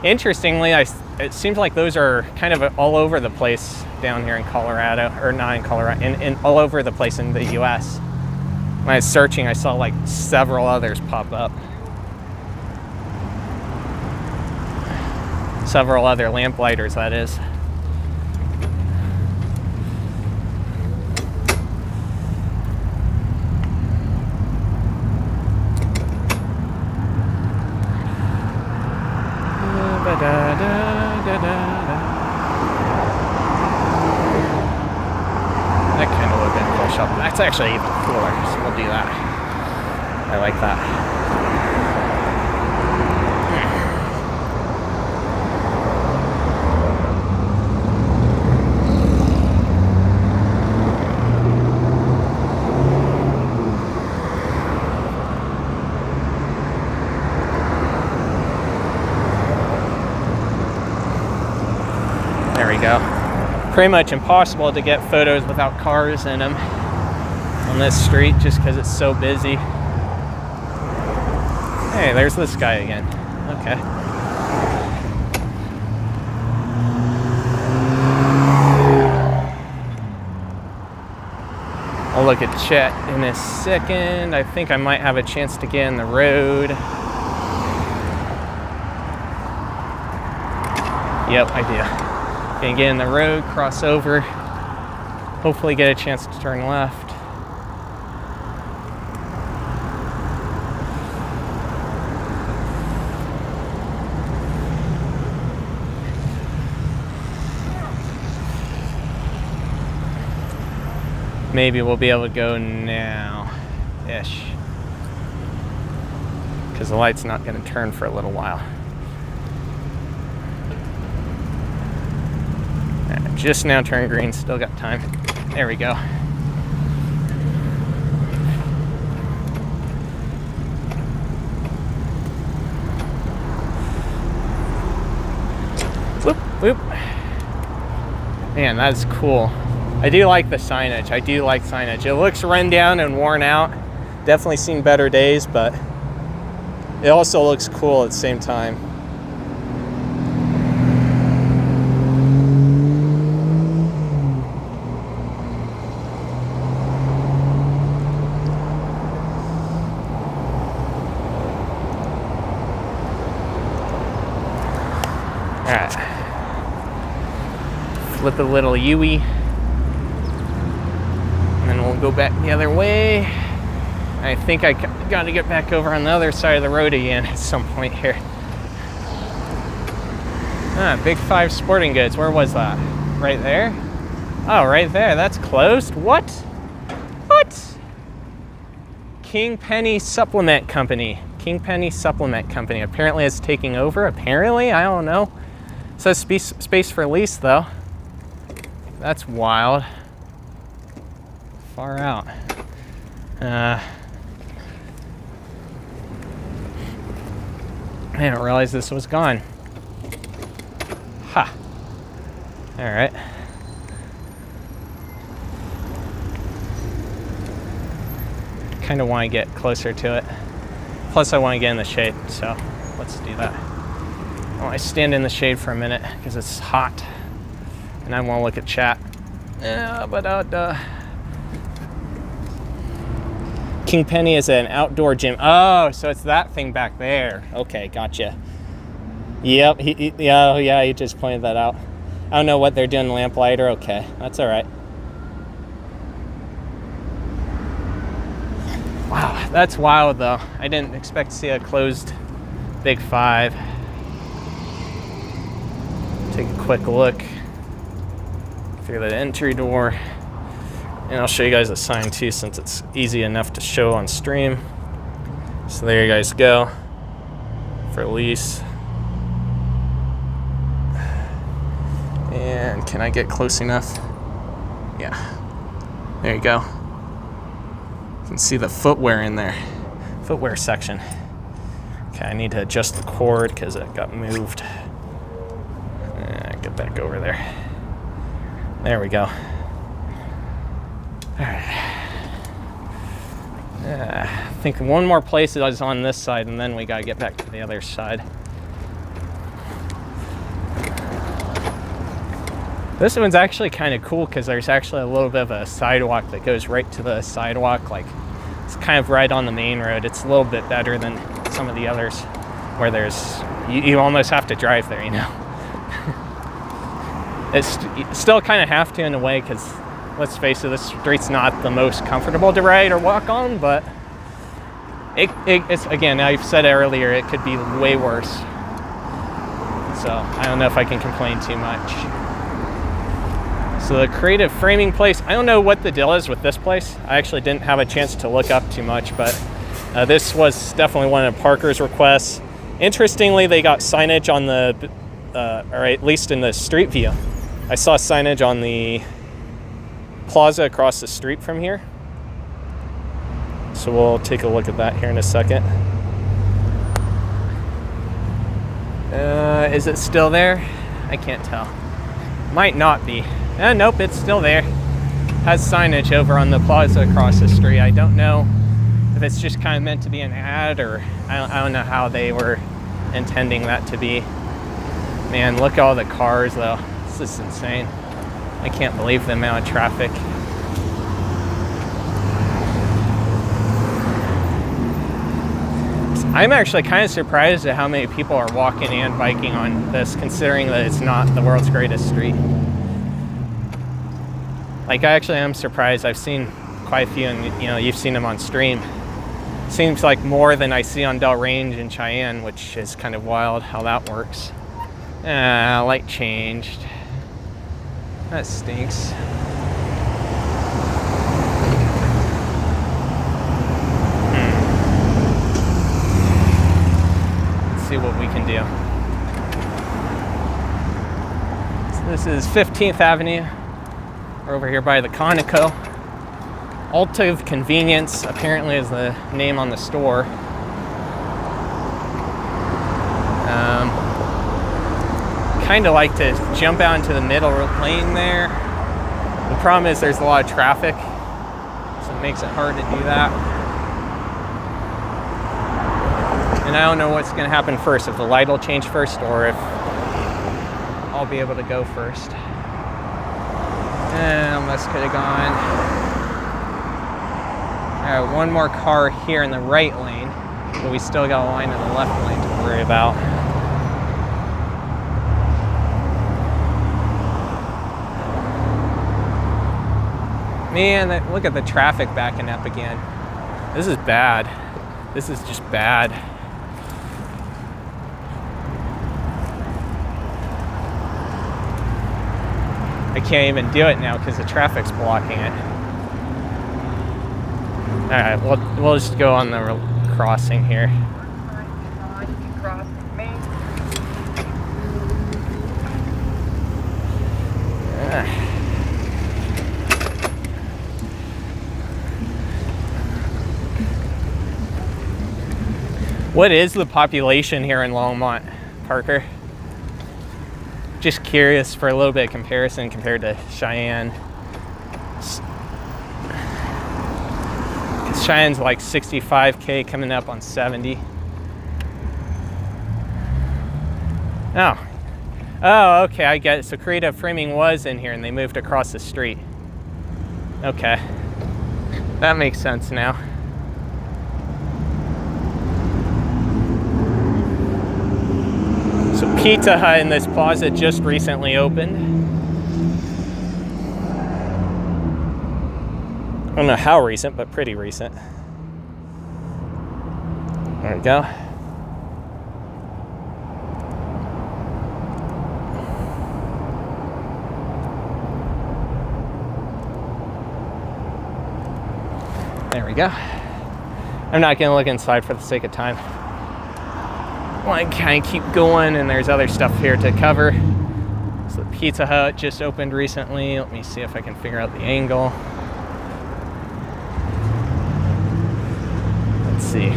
interestingly, it seems like those are kind of all over the place down here in Colorado, or not in Colorado, in all over the place in the US. When I was searching, I saw like several others pop up. Several other lamplighters, that is. That kind of would have been cool shot. That's actually even cooler, so we'll do that. I like that. There we go. Pretty much impossible to get photos without cars in them on this street just because it's so busy. Hey, there's this guy again. Okay. I'll look at Chet in a second. I think I might have a chance to get in the road. Yep, I do. Gonna get in the road, cross over, hopefully get a chance to turn left. Maybe we'll be able to go now-ish, because the light's not gonna turn for a little while. Just now turned green, still got time. There we go. Whoop, whoop. Man, that's cool. I do like the signage. It looks run down and worn out. Definitely seen better days, but it also looks cool at the same time. Flip a little U-E, and then we'll go back the other way. I think I got to get back over on the other side of the road again at some point here. Big 5 Sporting Goods. Where was that? Right there? Oh, right there. That's closed. What? Kingpenny Supplement Company. Kingpenny Supplement Company. Apparently it's taking over. Apparently, I don't know. It says space for lease though. That's wild. Far out. I didn't realize this was gone. Ha. All right. Kind of want to get closer to it. Plus I want to get in the shade, so let's do that. I want to stand in the shade for a minute because it's hot and I want to look at chat. King Penny is an outdoor gym. Oh, so it's that thing back there. Okay, gotcha. Yep, yeah, he just pointed that out. I don't know what they're doing, lamplighter. Okay, that's all right. Wow, that's wild though. I didn't expect to see a closed Big 5. Take a quick look through the entry door. And I'll show you guys the sign too, since it's easy enough to show on stream. So there you guys go. For lease. And can I get close enough? Yeah. There you go. You can see the footwear in there. Footwear section. Okay, I need to adjust the cord because it got moved. Get back over there. There we go. I think one more place is on this side, and then we gotta get back to the other side. This one's actually kind of cool because there's actually a little bit of a sidewalk that goes right to the sidewalk. Like, it's kind of right on the main road. It's a little bit better than some of the others where there's, you almost have to drive there, you know. It's still kind of have to in a way because, let's face it, this street's not the most comfortable to ride or walk on, but it's, again, I've said earlier, it could be way worse. So I don't know if I can complain too much. So the creative framing place, I don't know what the deal is with this place. I actually didn't have a chance to look up too much, but this was definitely one of Parker's requests. Interestingly, they got signage on the, or at least in the street view. I saw signage on the plaza across the street from here. So we'll take a look at that here in a second. Is it still there? I can't tell. Might not be. Nope, it's still there. Has signage over on the plaza across the street. I don't know if it's just kind of meant to be an ad, or I don't know how they were intending that to be. Man, look at all the cars though. This is insane. I can't believe the amount of traffic. I'm actually kind of surprised at how many people are walking and biking on this, considering that it's not the world's greatest street. Like, I actually am surprised. I've seen quite a few, and you know, you've seen them on stream. Seems like more than I see on Del Range and Cheyenne, which is kind of wild how that works. Light changed. That stinks. Let's see what we can do. So this is 15th Avenue. We're over here by the Conoco. Ulta Convenience apparently is the name on the store. Kind of like to jump out into the middle lane there. The problem is there's a lot of traffic, so it makes it hard to do that. And I don't know what's going to happen first, if the light will change first or if I'll be able to go first. And this could have gone. All right, one more car here in the right lane, but we still got a line in the left lane to worry about. Man, look at the traffic backing up again. This is bad. This is just bad. I can't even do it now because the traffic's blocking it. All right, we'll just go on the crossing here. What is the population here in Longmont, Parker? Just curious for a little bit of comparison compared to Cheyenne. Cheyenne's like 65K, coming up on 70. Oh, okay, I get it. So Creative Framing was in here and they moved across the street. Okay, that makes sense now. So Pizza Hut in this plaza just recently opened. I don't know how recent, but pretty recent. There we go. There we go. I'm not gonna look inside for the sake of time. I kind of keep going, and there's other stuff here to cover. So the Pizza Hut just opened recently. Let me see if I can figure out the angle. Let's see.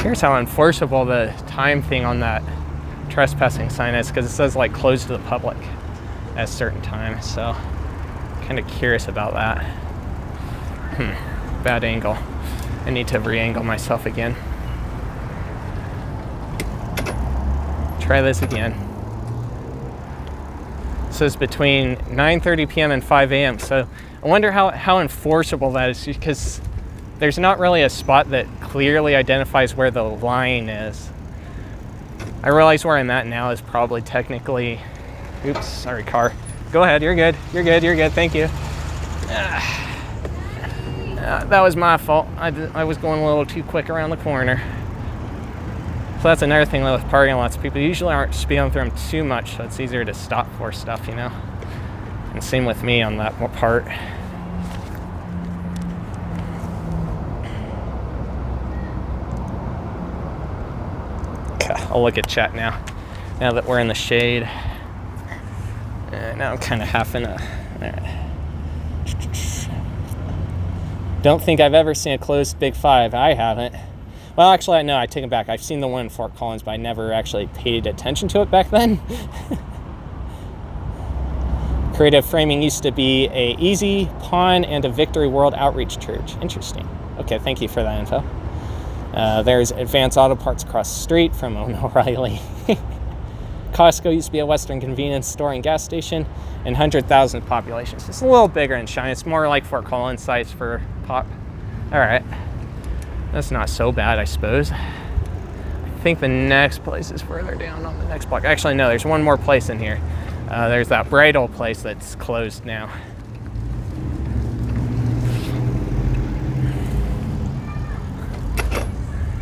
Curious how enforceable the time thing on that trespassing sign is, because it says like closed to the public at a certain time. So kind of curious about that. Bad angle. I need to re-angle myself again. Try this again. It says between 9:30 p.m. and 5 a.m. So I wonder how enforceable that is, because there's not really a spot that clearly identifies where the line is. I realize where I'm at now is probably technically, oops, sorry car. Go ahead, you're good, you're good, you're good, thank you. That was my fault. I was going a little too quick around the corner. So that's another thing with parking lots. People usually aren't speeding through them too much, so it's easier to stop for stuff, you know? And same with me on that part. Okay, I'll look at chat now that we're in the shade. Now I'm kind of half in a... Don't think I've ever seen a closed Big Five. I haven't. Well, actually, no, I take it back. I've seen the one in Fort Collins, but I never actually paid attention to it back then. Creative Framing used to be a Easy, Pawn, and a Victory World Outreach Church. Interesting. Okay, thank you for that info. There's Advanced Auto Parts across the street from Owen O'Reilly. Costco used to be a Western convenience store and gas station, and 100,000 population. So it's a little bigger in China. It's more like Fort Collins size for pop. All right, that's not so bad, I suppose. I think the next place is further down on the next block. Actually, no, there's one more place in here. There's that bridal place that's closed now.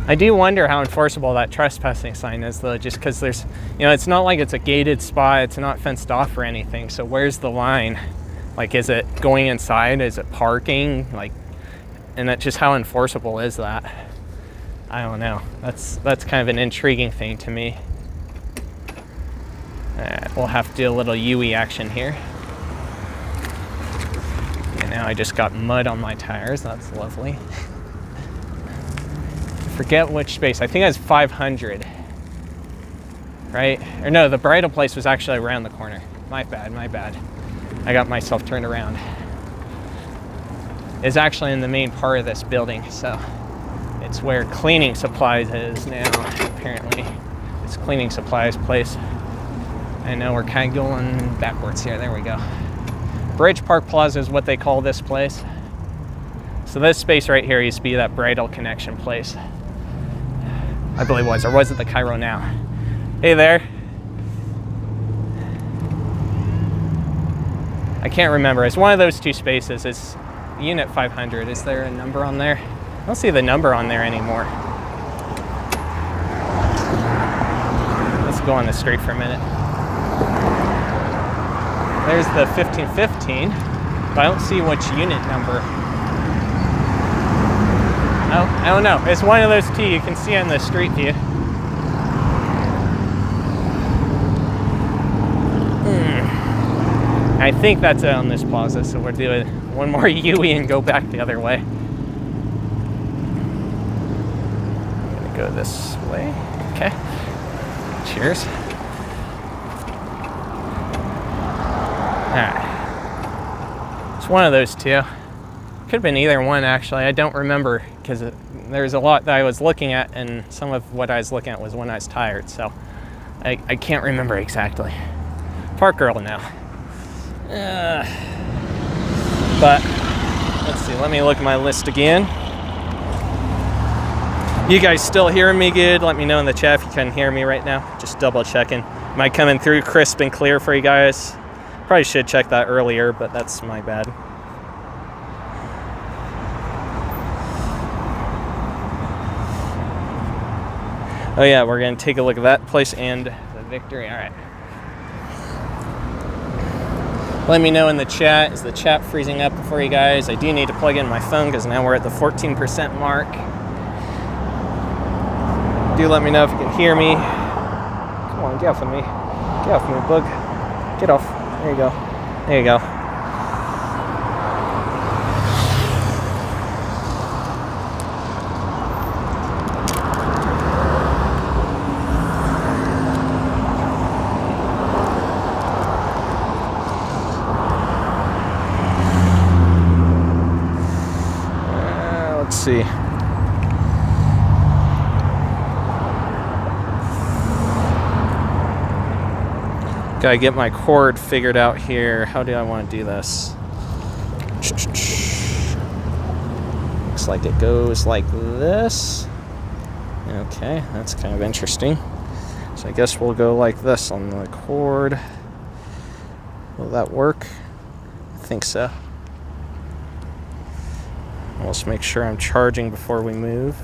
I do wonder how enforceable that trespassing sign is, though, just because there's, you know, it's not like it's a gated spot, it's not fenced off or anything, so where's the line? Like, is it going inside, is it parking, like, and that's just how enforceable is that? I don't know, that's kind of an intriguing thing to me. We'll have to do a little UE action here. And now I just got mud on my tires, that's lovely. Forget which space. I think that's 500, right? Or no, the bridal place was actually around the corner. My bad. I got myself turned around. It's actually in the main part of this building, so it's where cleaning supplies is now, apparently. It's cleaning supplies place. I know we're kind of going backwards here. There we go. Bridge Park Plaza is what they call this place. So this space right here used to be that bridal connection place. I believe it was, or was it the Cairo now? Hey there. I can't remember. It's one of those two spaces. It's Unit 500. Is there a number on there? I don't see the number on there anymore. Let's go on the street for a minute. There's the 1515, but I don't see which unit number. Oh, I don't know. It's one of those two you can see on the street view. I think that's it on this plaza, so we're doing one more UE and go back the other way. go this way. Okay. Cheers. Alright. It's one of those two. Could have been either one, actually. I don't remember, because there's a lot that I was looking at, and some of what I was looking at was when I was tired, so I can't remember exactly. Park girl now. But let's see, let me look at my list again. You guys still hearing me good? Let me know in the chat if you can hear me right now. Just double checking. Am I coming through crisp and clear for you guys? Probably should check that earlier, but that's my bad. Oh yeah, we're gonna take a look at that place and the Victory. All right. Let me know in the chat. Is the chat freezing up for you guys? I do need to plug in my phone because now we're at the 14% mark. Do let me know if you can hear me. Come on, get off of me. Get off of me, bug. Get off. There you go. There you go. Let's see. Gotta get my cord figured out here. How do I want to do this? Looks like it goes like this. Okay, that's kind of interesting. So I guess we'll go like this on the cord. Will that work? I think so. Let's make sure I'm charging before we move.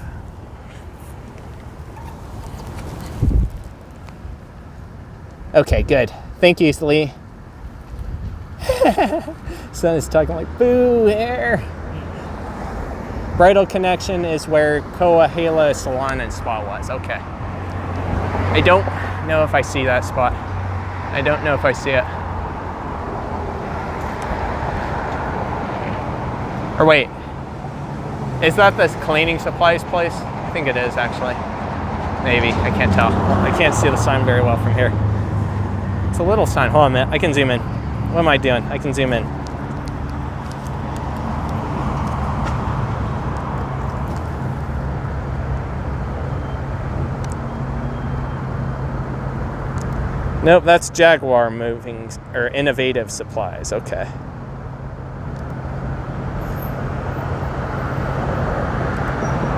Okay, good. Thank you, Lee. Son is talking like, boo, hair. Bridal Connection is where Koahela Salon and Spa was. Okay. I don't know if I see that spot. I don't know if I see it. Or wait. Is that this cleaning supplies place? I think it is, actually. Maybe. I can't tell. I can't see the sign very well from here. It's a little sign. Hold on a minute. I can zoom in. What am I doing? I can zoom in. Nope, that's Jaguar Moving or Innovative Supplies. Okay.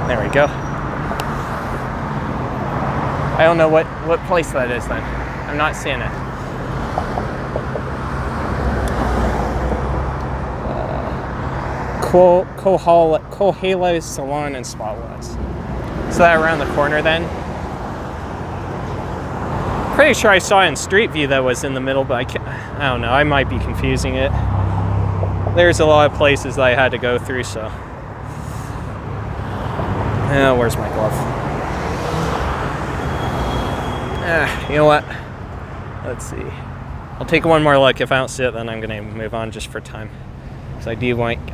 There we go. I don't know what place that is then. I'm not seeing it. Koahela Salon and Spa was. Is that around the corner then? Pretty sure I saw it in Street View that was in the middle, but I don't know. I might be confusing it. There's a lot of places that I had to go through, so. Where's my glove? You know what? Let's see. I'll take one more look. If I don't see it, then I'm gonna move on just for time. Because I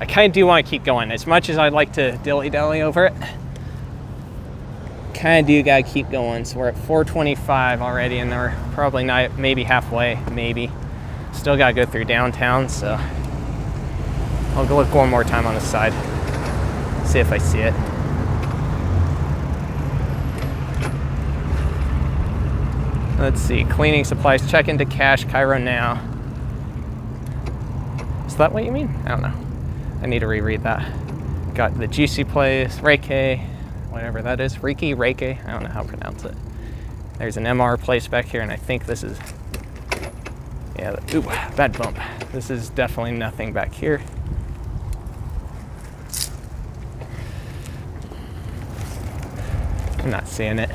kind of do want to keep going. As much as I'd like to dilly-dally over it, kind of do gotta keep going. So we're at 425 already, and we're probably not, maybe halfway, maybe. Still gotta go through downtown, so I'll go look one more time on the side. See if I see it. Let's see, cleaning supplies, check into cash, Cairo now. Is that what you mean? I don't know. I need to reread that. Got the Juicy Place, Reiki, whatever that is. Reiki, I don't know how to pronounce it. There's an MR place back here, and I think this is, yeah, ooh, bad bump. This is definitely nothing back here. I'm not seeing it.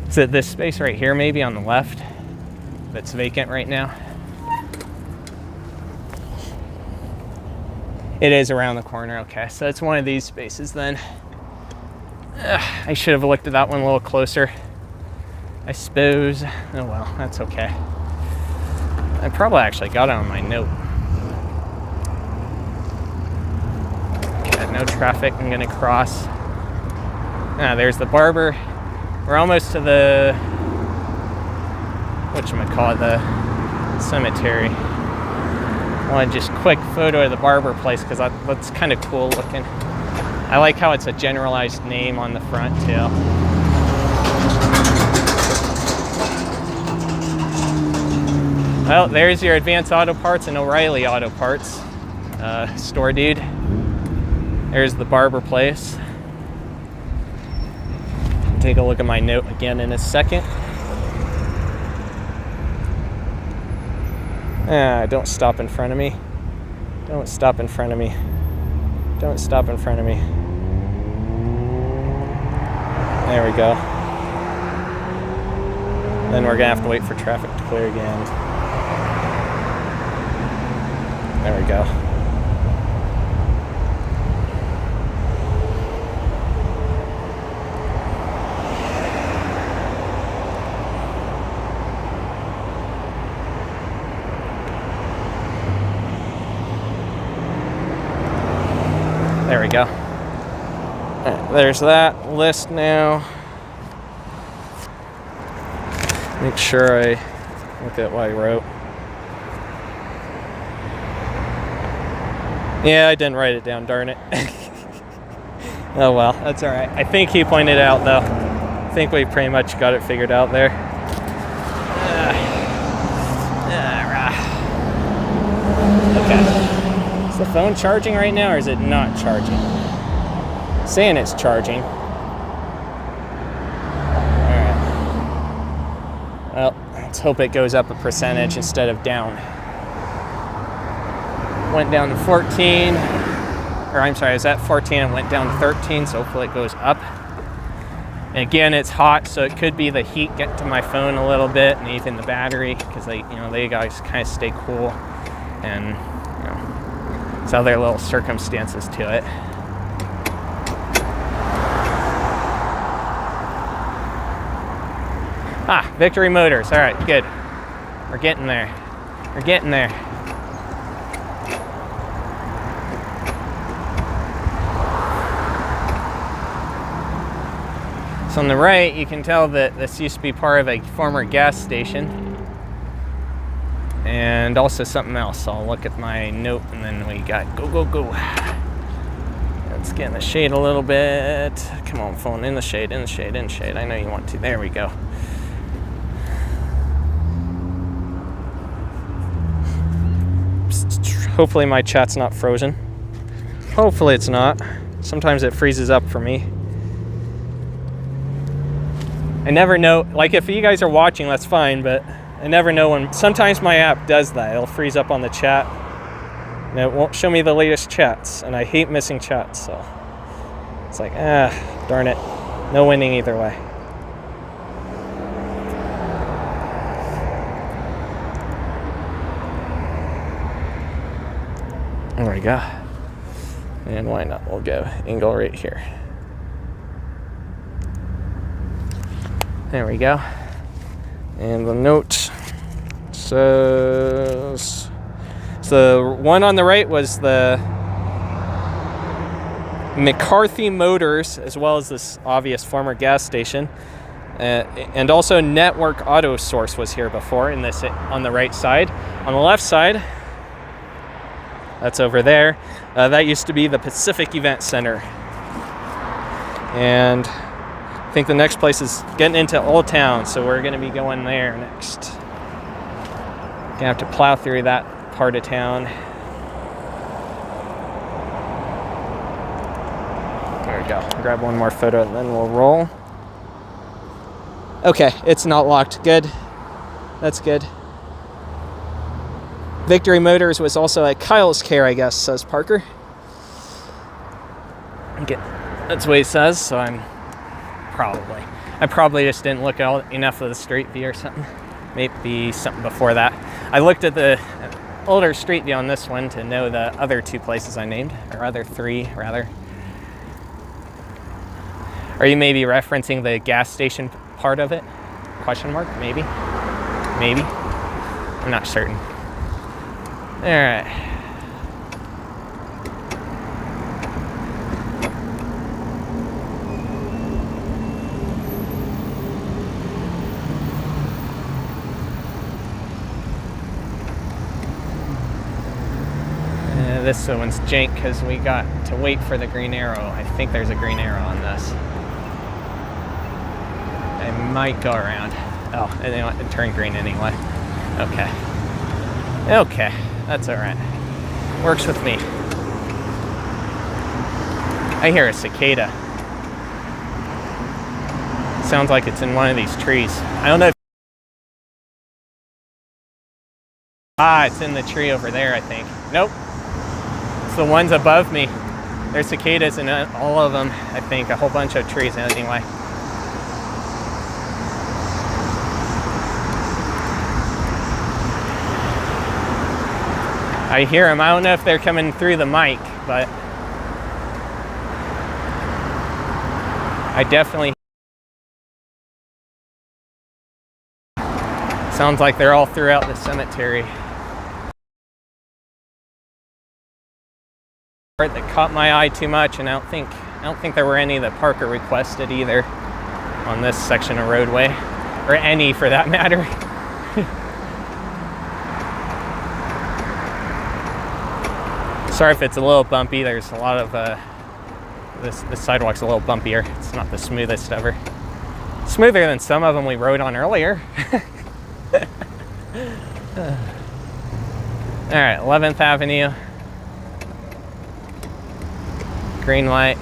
Is it this space right here, maybe on the left, that's vacant right now? It is around the corner. Okay, so it's one of these spaces then. I should have looked at that one a little closer, I suppose. Oh well, that's okay. I probably actually got it on my note. Okay, no traffic. I'm gonna cross. There's the barber. We're almost to the, whatchamacallit, the cemetery. I want just quick photo of the barber place because that's kind of cool looking. I like how it's a generalized name on the front too. Well, there's your Advanced Auto Parts and O'Reilly Auto Parts store, dude. There's the barber place. Take a look at my note again in a second. Don't stop in front of me. Don't stop in front of me. Don't stop in front of me. There we go. Then we're gonna have to wait for traffic to clear again. There we go. There we go. Right, there's that list now. Make sure I look at what I wrote. Yeah, I didn't write it down, darn it. Oh well, that's all right. I think he pointed out though. I think we pretty much got it figured out there. Okay. Is the phone charging right now, or is it not charging? It's saying it's charging. Alright. Well, let's hope it goes up a percentage instead of down. Went down to 14. Or I'm sorry, I was at 14 and went down to 13, so hopefully it goes up. And again, it's hot, so it could be the heat getting to my phone a little bit, and even the battery, because they guys kind of stay cool, and it's other little circumstances to it. Victory Motors. All right, good. We're getting there. We're getting there. So on the right, you can tell that this used to be part of a former gas station. And also something else. I'll look at my note and then we got go, go, go. Let's get in the shade a little bit. Come on, phone, in the shade, in the shade, in the shade. I know you want to. There we go. Hopefully my chat's not frozen. Hopefully it's not. Sometimes it freezes up for me. I never know, like if you guys are watching, that's fine, but I never know when. Sometimes my app does that. It'll freeze up on the chat and it won't show me the latest chats, and I hate missing chats, so it's like, darn it. No winning either way. There we go. And why not? We'll go angle right here. There we go. And the note says, so the one on the right was the McCarthy Motors, as well as this obvious former gas station. And also Network Auto Source was here before in this on the right side. On the left side, that's over there. That used to be the Pacific Event Center. And I think the next place is getting into Old Town, so we're going to be going there next. Gonna have to plow through that part of town. There we go. Grab one more photo and then we'll roll. Okay, it's not locked. Good. That's good. Victory Motors was also at Kyle's Care, I guess, says Parker. Okay, that's what he says, so I probably just didn't look at enough of the street view or something. Maybe something before that. I looked at the older street view on this one to know the other two places I named, or other three, rather. Are you maybe referencing the gas station part of it? Question mark? Maybe. Maybe. I'm not certain. All right. this one's jank because we got to wait for the green arrow. I think there's a green arrow on this. I might go around. Oh, and then it turned green anyway. Okay. Okay, that's all right. Works with me. I hear a cicada. Sounds like it's in one of these trees. I don't know if... Ah, it's in the tree over there, I think. Nope. It's the ones above me. There's cicadas in all of them, I think. A whole bunch of trees anyway. I hear them. I don't know if they're coming through the mic, but I definitely... Sounds like they're all throughout the cemetery. Part that caught my eye too much, and I don't think there were any that Parker requested either on this section of roadway, or any for that matter. Sorry if it's a little bumpy. There's a lot of this sidewalk's a little bumpier. It's not the smoothest ever. Smoother than some of them we rode on earlier. All right, 11th Avenue. Green light.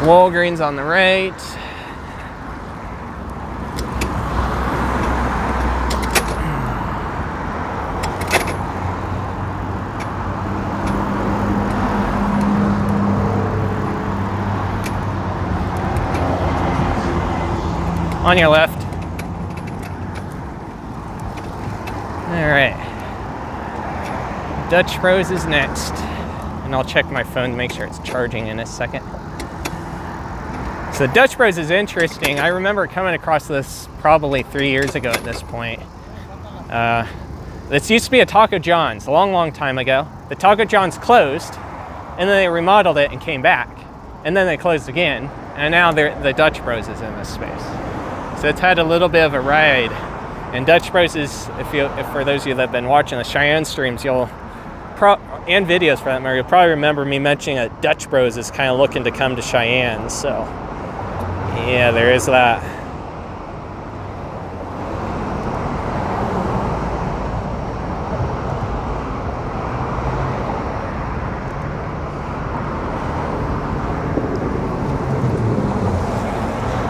Walgreens on the right. On your left. All right. Dutch Bros is next. And I'll check my phone to make sure it's charging in a second. So Dutch Bros is interesting. I remember coming across this probably 3 years ago at this point. This used to be a Taco John's a long, long time ago. The Taco John's closed, and then they remodeled it and came back. And then they closed again, and now the Dutch Bros is in this space. So it's had a little bit of a ride. And Dutch Bros is, if for those of you that have been watching the Cheyenne streams, and videos for that matter, you'll probably remember me mentioning that Dutch Bros is kind of looking to come to Cheyenne. So yeah, there is that.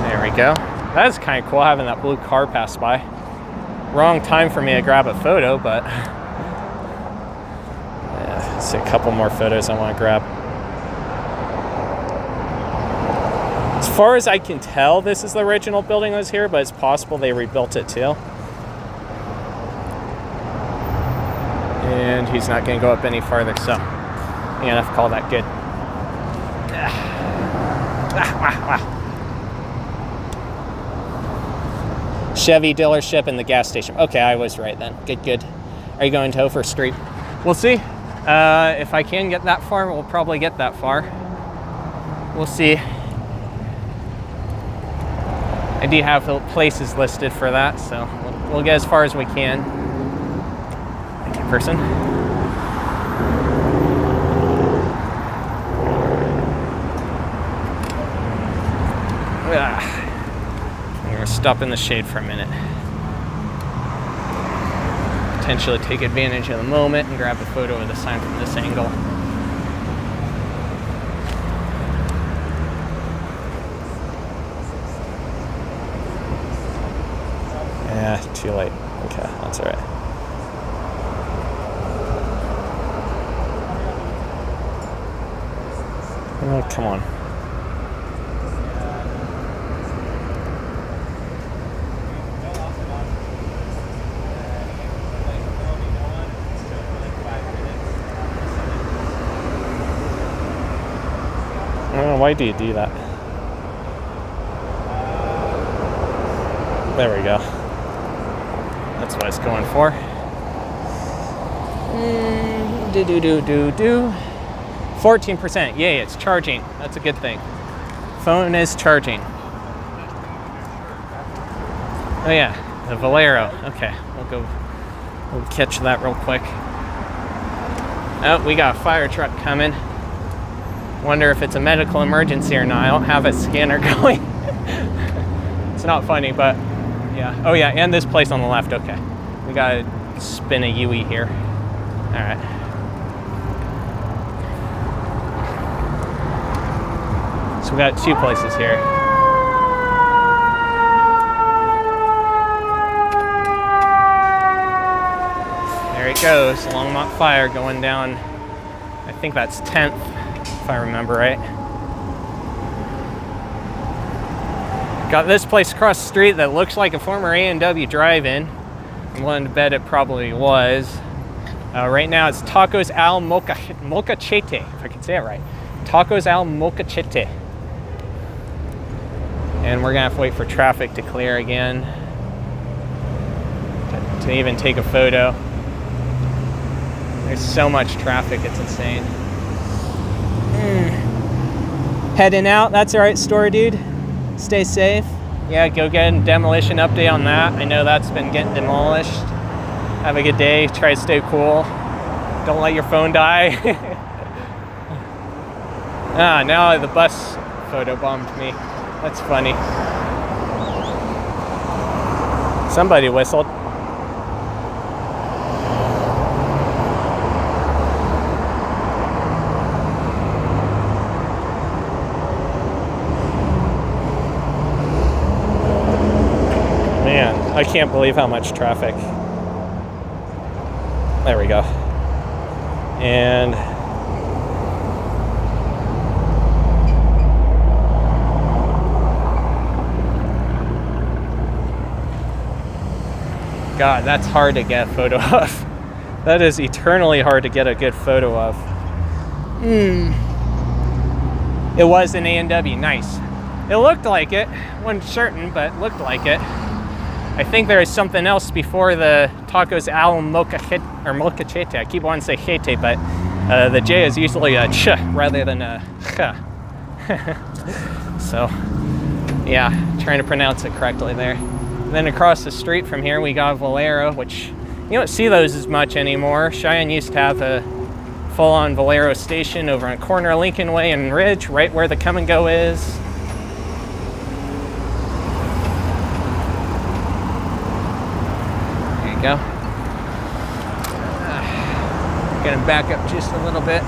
There we go. That's kind of cool having that blue car pass by. Wrong time for me to grab a photo, but yeah, let's see a couple more photos I want to grab. As far as I can tell, this is the original building that was here, but it's possible they rebuilt it too. And he's not going to go up any farther, so yeah, I'll call that good. Chevy dealership and the gas station. Okay, I was right then. Good. Are you going to Hofer Street? We'll see. If I can get that far, we'll probably get that far. We'll see. I do have places listed for that, so we'll get as far as we can. Thank you, person. I'm gonna stop in the shade for a minute. Potentially take advantage of the moment and grab a photo of the sign from this angle. Yeah, too late. Okay, that's all right. Oh, come on. I don't know, why do you do that? There we go. That's what I was going for. 14%. Yay, it's charging. That's a good thing. Phone is charging. Oh yeah, the Valero. Okay, we'll catch that real quick. Oh, we got a fire truck coming. Wonder if it's a medical emergency or not. I don't have a scanner going. It's not funny, but yeah. Oh yeah, and this place on the left. Okay, we gotta spin a UE here. All right. So we got 2 places here. There it goes, Longmont Fire going down. I think that's 10th, if I remember right. Got this place across the street that looks like a former A&W drive-in. I'm willing to bet it probably was. Right now it's Tacos al Molcachete, if I can say it right. Tacos al Molcachete. And we're gonna have to wait for traffic to clear again to even take a photo. There's so much traffic, it's insane. Heading out, that's all right, store dude. Stay safe. Yeah, go get a demolition update on that. I know that's been getting demolished. Have a good day, try to stay cool. Don't let your phone die. Now the bus photobombed me. That's funny. Somebody whistled. Man, I can't believe how much traffic. There we go. And God, that's hard to get a photo of. That is eternally hard to get a good photo of. It was an A&W, nice. It looked like it, wasn't certain, but looked like it. I think there is something else before the Tacos al Molcachete. I keep wanting to say chete, but the J is usually a ch rather than a ch. So, yeah, trying to pronounce it correctly there. And then across the street from here, we got Valero, which you don't see those as much anymore. Cheyenne used to have a full-on Valero station over on corner Lincoln Way and Ridge, right where the Come and Go is. There you go. Gonna back up just a little bit.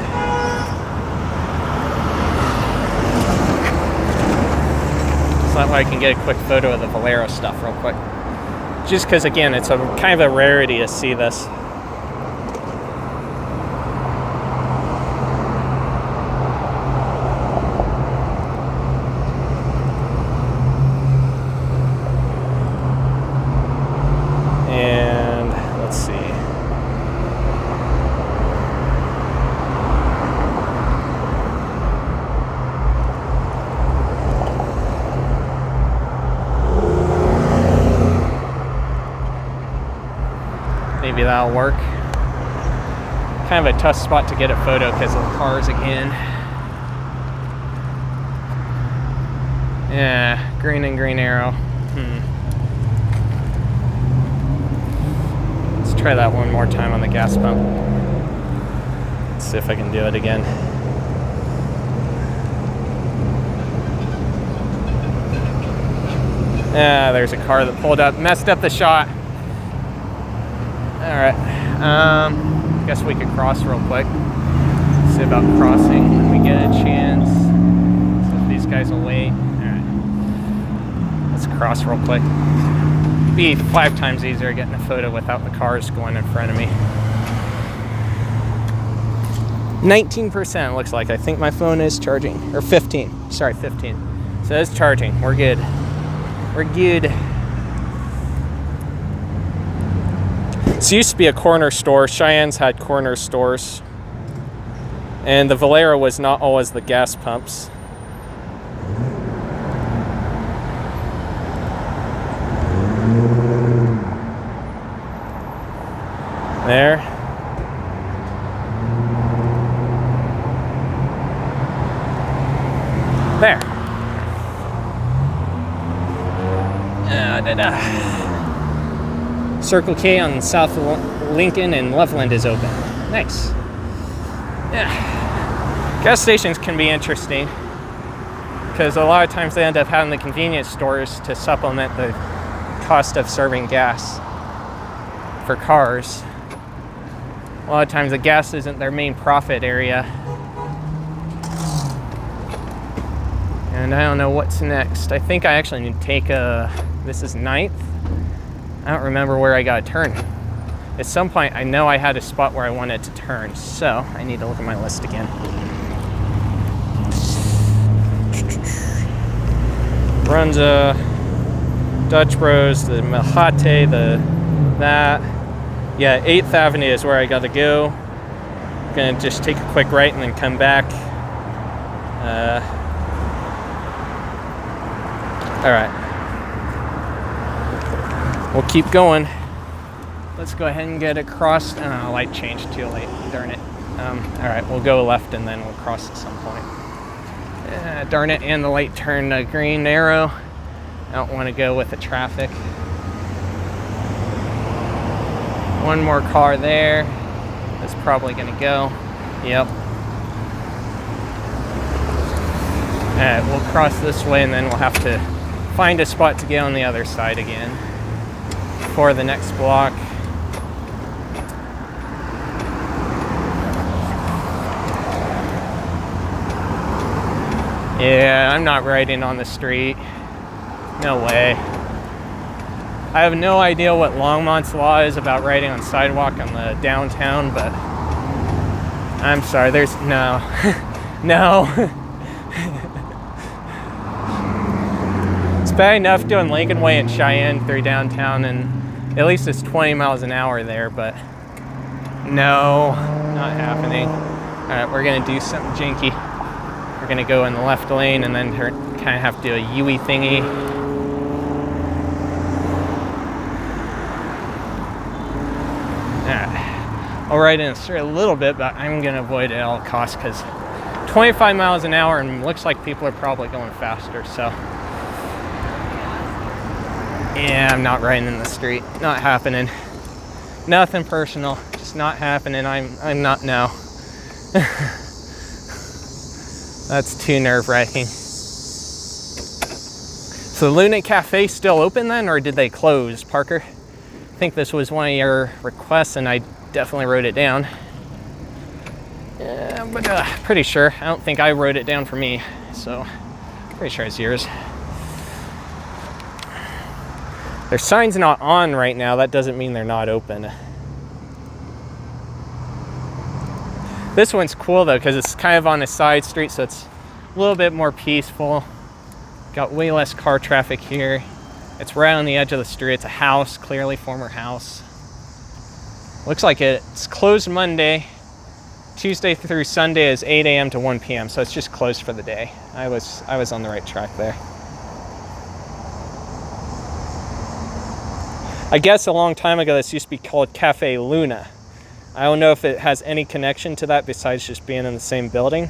So that way I can get a quick photo of the Valero stuff real quick. Just because, again, it's a kind of a rarity to see this. And let's see. Maybe that'll work. Kind of a tough spot to get a photo because of the cars again. Yeah, green and green arrow. Let's try that one more time on the gas pump. Let's see if I can do it again. Ah, there's a car that pulled up, messed up the shot. All right, I guess we could cross real quick. See about crossing when we get a chance. So if these guys will wait. All right, let's cross real quick. Be 5 times easier getting a photo without the cars going in front of me. 19% looks like. I think my phone is charging, or 15. Sorry, 15. So it's charging. We're good. We're good. This used to be a corner store. Cheyenne's had corner stores. And the Valero was not always the gas pumps. There. Circle K on South Lincoln and Loveland is open. Nice. Yeah. Gas stations can be interesting because a lot of times they end up having the convenience stores to supplement the cost of serving gas for cars. A lot of times the gas isn't their main profit area. And I don't know what's next. I think I actually need to take this is 9th. I don't remember where I got to turn. At some point, I know I had a spot where I wanted to turn, so I need to look at my list again. Runza, Dutch Bros, the Mahate, that. Yeah, 8th Avenue is where I got to go. I'm gonna just take a quick right and then come back. All right. We'll keep going. Let's go ahead and get across. Light changed too late. Darn it. All right, we'll go left and then we'll cross at some point. Darn it, and the light turned a green arrow. I don't want to go with the traffic. One more car there. That's probably gonna go. Yep. All right, we'll cross this way and then we'll have to find a spot to get on the other side again for the next block. Yeah, I'm not riding on the street. No way. I have no idea what Longmont's law is about riding on sidewalk on the downtown, but I'm sorry, there's no. No. It's bad enough doing Lincoln Way and Cheyenne through downtown, and at least it's 20 miles an hour there, but no, not happening. All right, we're gonna do something janky. We're gonna go in the left lane and then kind of have to do a U-ey thingy. I'll ride in straight a little bit, but I'm gonna avoid it at all costs because 25 miles an hour and looks like people are probably going faster, so. Yeah, I'm not riding in the street. Not happening. Nothing personal, just not happening. I'm not now. That's too nerve-wracking. So the Luna Cafe still open then, or did they close, Parker? I think this was one of your requests and I definitely wrote it down. Yeah, but pretty sure. I don't think I wrote it down for me, so pretty sure it's yours. Their sign's not on right now. That doesn't mean they're not open. This one's cool though because it's kind of on a side street, so it's a little bit more peaceful. Got way less car traffic here. It's right on the edge of the street. It's a house, clearly former house. Looks like it's closed Monday. Tuesday through Sunday is 8 a.m. to 1 p.m. So it's just closed for the day. I was on the right track there. I guess a long time ago this used to be called Cafe Luna. I don't know if it has any connection to that besides just being in the same building.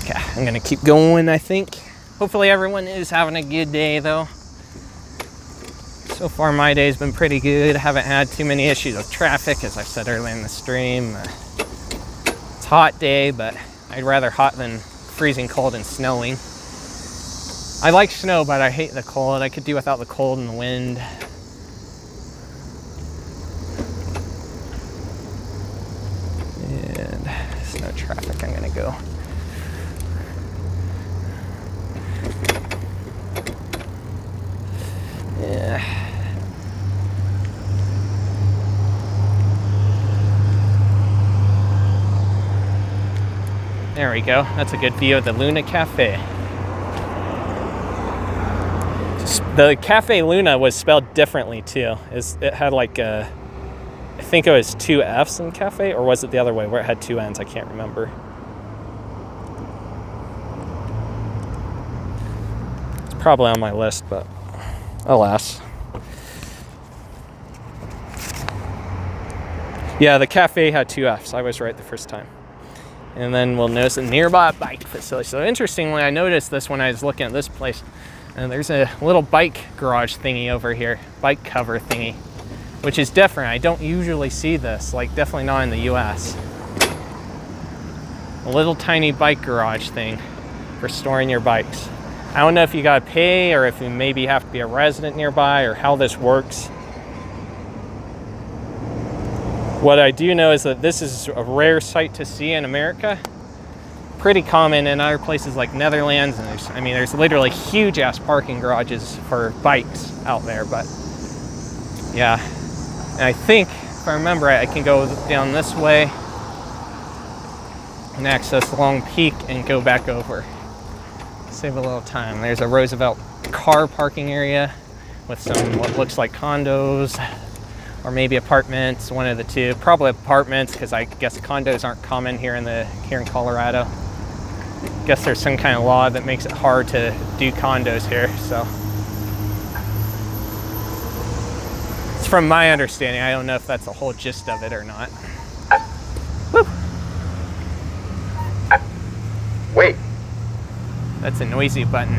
Okay, I'm gonna keep going, I think. Hopefully everyone is having a good day though. So far my day's been pretty good. I haven't had too many issues with traffic, as I said earlier in the stream. It's a hot day, but I'd rather hot than freezing cold and snowing. I like snow, but I hate the cold. I could do without the cold and the wind. And there's no traffic, I'm gonna go. Yeah. There we go. That's a good view of the Luna Cafe. The Cafe Luna was spelled differently too. It had like I think it was 2 F's in cafe, or was it the other way where it had 2 N's? I can't remember. Probably on my list, but alas. Yeah, the cafe had 2 Fs. I was right the first time. And then we'll notice a nearby bike facility. So interestingly, I noticed this when I was looking at this place. And there's a little bike garage thingy over here, bike cover thingy, which is different. I don't usually see this, like definitely not in the US. A little tiny bike garage thing for storing your bikes. I don't know if you gotta pay or if you maybe have to be a resident nearby or how this works. What I do know is that this is a rare sight to see in America. Pretty common in other places like Netherlands, and there's literally huge ass parking garages for bikes out there, but yeah. And I think, if I remember right, I can go down this way and access Long Peak and go back over. Save a little time. There's a Roosevelt car parking area with some what looks like condos or maybe apartments, one of the two. Probably apartments, because I guess condos aren't common here in Colorado. Guess there's some kind of law that makes it hard to do condos here, so. It's from my understanding. I don't know if that's the whole gist of it or not. Woo. Wait. That's a noisy button.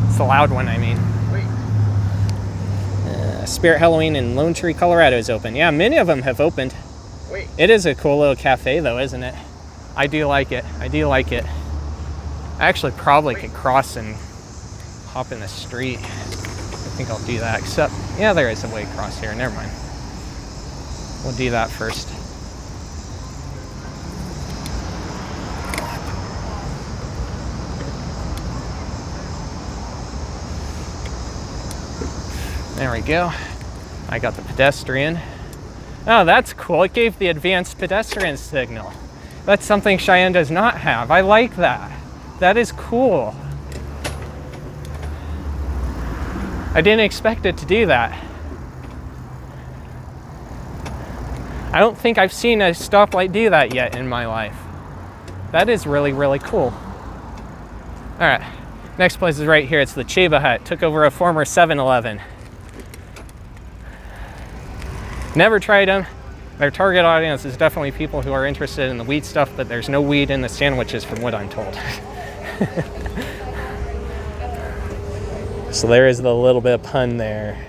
It's a loud one, I mean. Wait. Spirit Halloween in Lone Tree, Colorado is open. Yeah, many of them have opened. Wait. It is a cool little cafe though, isn't it? I do like it. I do like it. I actually probably could cross and hop in the street. I think I'll do that, except, yeah, there is a way across here. Never mind. We'll do that first. There we go. I got the pedestrian. Oh, that's cool. It gave the advanced pedestrian signal. That's something Cheyenne does not have. I like that. That is cool. I didn't expect it to do that. I don't think I've seen a stoplight do that yet in my life. That is really, really cool. All right, next place is right here. It's the Cheba Hut. Took over a former 7-Eleven. Never tried them. Their target audience is definitely people who are interested in the weed stuff, but there's no weed in the sandwiches from what I'm told. So there is the little bit of pun there.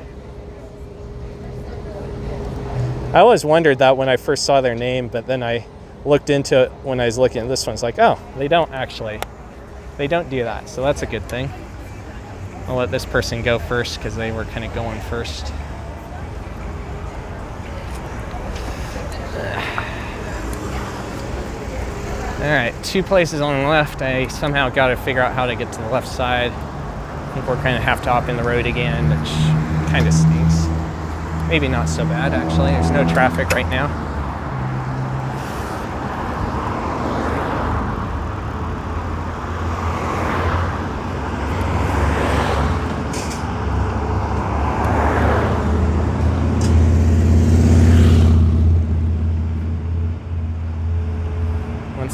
I always wondered that when I first saw their name, but then I looked into it when I was looking at this one. It's like, oh, they don't do that. So that's a good thing. I'll let this person go first because they were kind of going first. All right, 2 places on the left. I somehow got to figure out how to get to the left side. I think we're kind of have to hop in the road again, which kind of stinks. Maybe not so bad, actually. There's no traffic right now.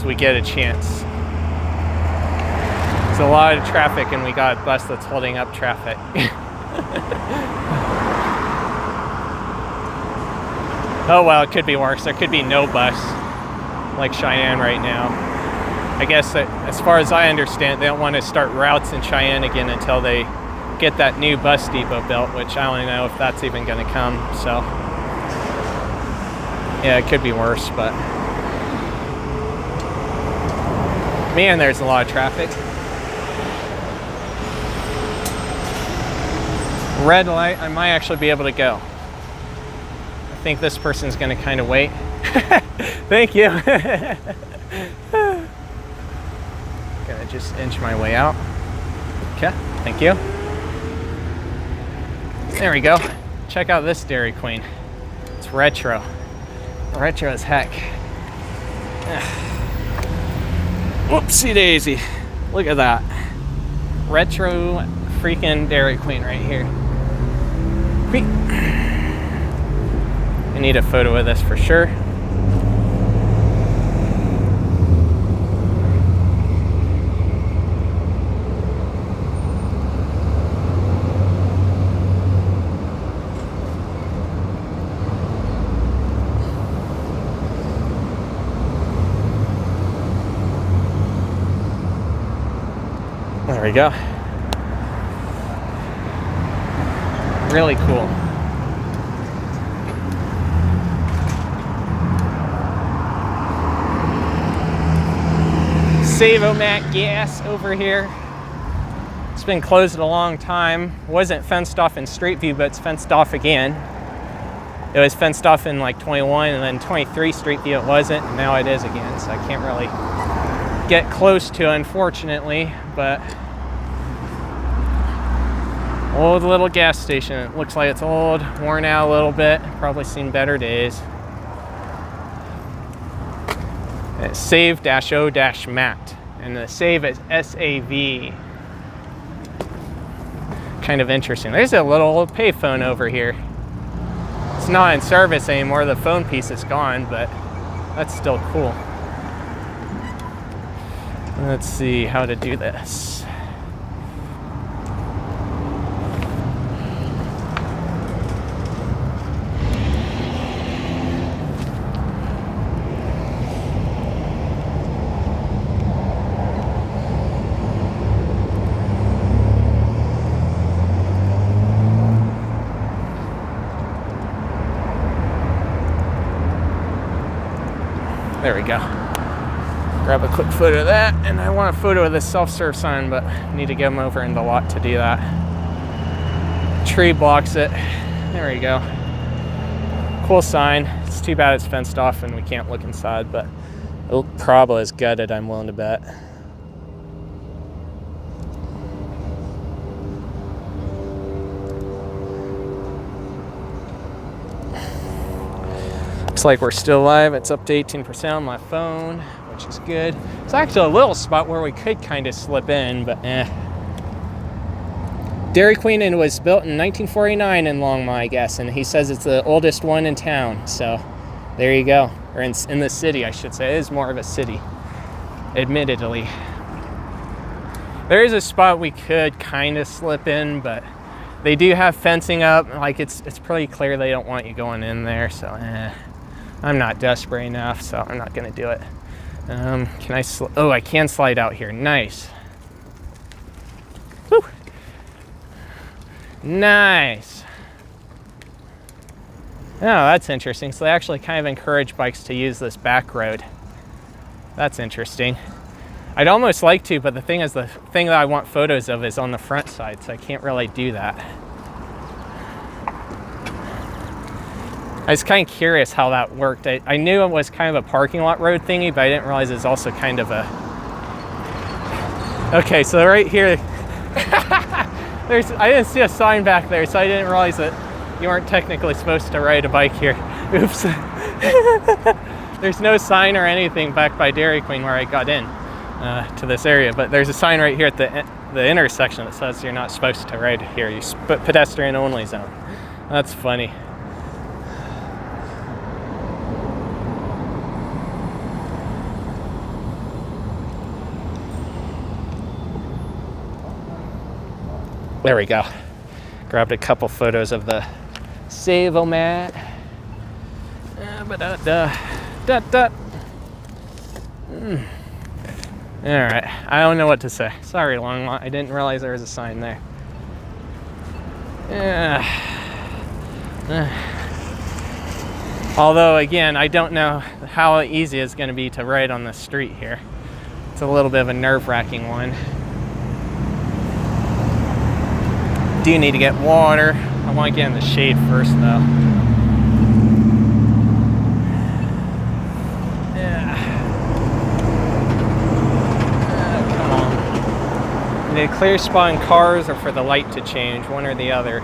We get a chance. There's a lot of traffic and we got a bus that's holding up traffic. Oh well, it could be worse. There could be no bus like Cheyenne right now. I guess that, as far as I understand, they don't want to start routes in Cheyenne again until they get that new bus depot built, which I don't know if that's even going to come. So yeah, it could be worse, but man, there's a lot of traffic. Red light, I might actually be able to go. I think this person's gonna kind of wait. Thank you. Gonna just inch my way out. Okay, thank you. There we go. Check out this Dairy Queen. It's retro. Retro as heck. Whoopsie daisy. Look at that. Retro freaking Dairy Queen right here. I need a photo of this for sure. There we go. Really cool. Save-O-Mat gas over here. It's been closed a long time. Wasn't fenced off in Street View, but it's fenced off again. It was fenced off in like 21 and then 23 Street View it wasn't, and now it is again, so I can't really get close to it, unfortunately, but old little gas station. It looks like it's old, worn out a little bit, probably seen better days. It's save-o-mat, and the save is S-A-V. Kind of interesting. There's a little old payphone over here. It's not in service anymore, the phone piece is gone, but that's still cool. Let's see how to do this. There we go. Grab a quick photo of that, and I want a photo of this self-serve sign, but I need to get them over in the lot to do that. Tree blocks it. There we go. Cool sign. It's too bad it's fenced off and we can't look inside, but it probably is gutted, I'm willing to bet. Looks like we're still live. It's up to 18% on my phone, which is good. It's actually a little spot where we could kind of slip in, but Dairy Queen, and was built in 1949 in Longmont, I guess, and he says it's the oldest one in town. So there you go. Or in the city, I should say. It is more of a city, admittedly. There is a spot we could kind of slip in, but they do have fencing up. Like it's pretty clear they don't want you going in there, so I'm not desperate enough, so I'm not gonna do it. Can I oh, I can slide out here. Nice. Woo. Nice. Oh, that's interesting. So they actually kind of encourage bikes to use this back road. That's interesting. I'd almost like to, but the thing is, the thing that I want photos of is on the front side, so I can't really do that. I was kind of curious how that worked. I knew it was kind of a parking lot road thingy, but I didn't realize it's also kind of a... Okay, so right here, I didn't see a sign back there, so I didn't realize that you weren't technically supposed to ride a bike here. Oops. There's no sign or anything back by Dairy Queen where I got in to this area, but there's a sign right here at the intersection that says you're not supposed to ride here. You pedestrian only zone. That's funny. There we go. Grabbed a couple photos of the Save-O-Mat. Alright, I don't know what to say. Sorry, Longmont, I didn't realize there was a sign there. Although, again, I don't know how easy it's going to be to ride on the street here. It's a little bit of a nerve-wracking one. Do need to get water. I want to get in the shade first, though. Come on. Need a clear spot in cars or for the light to change, one or the other.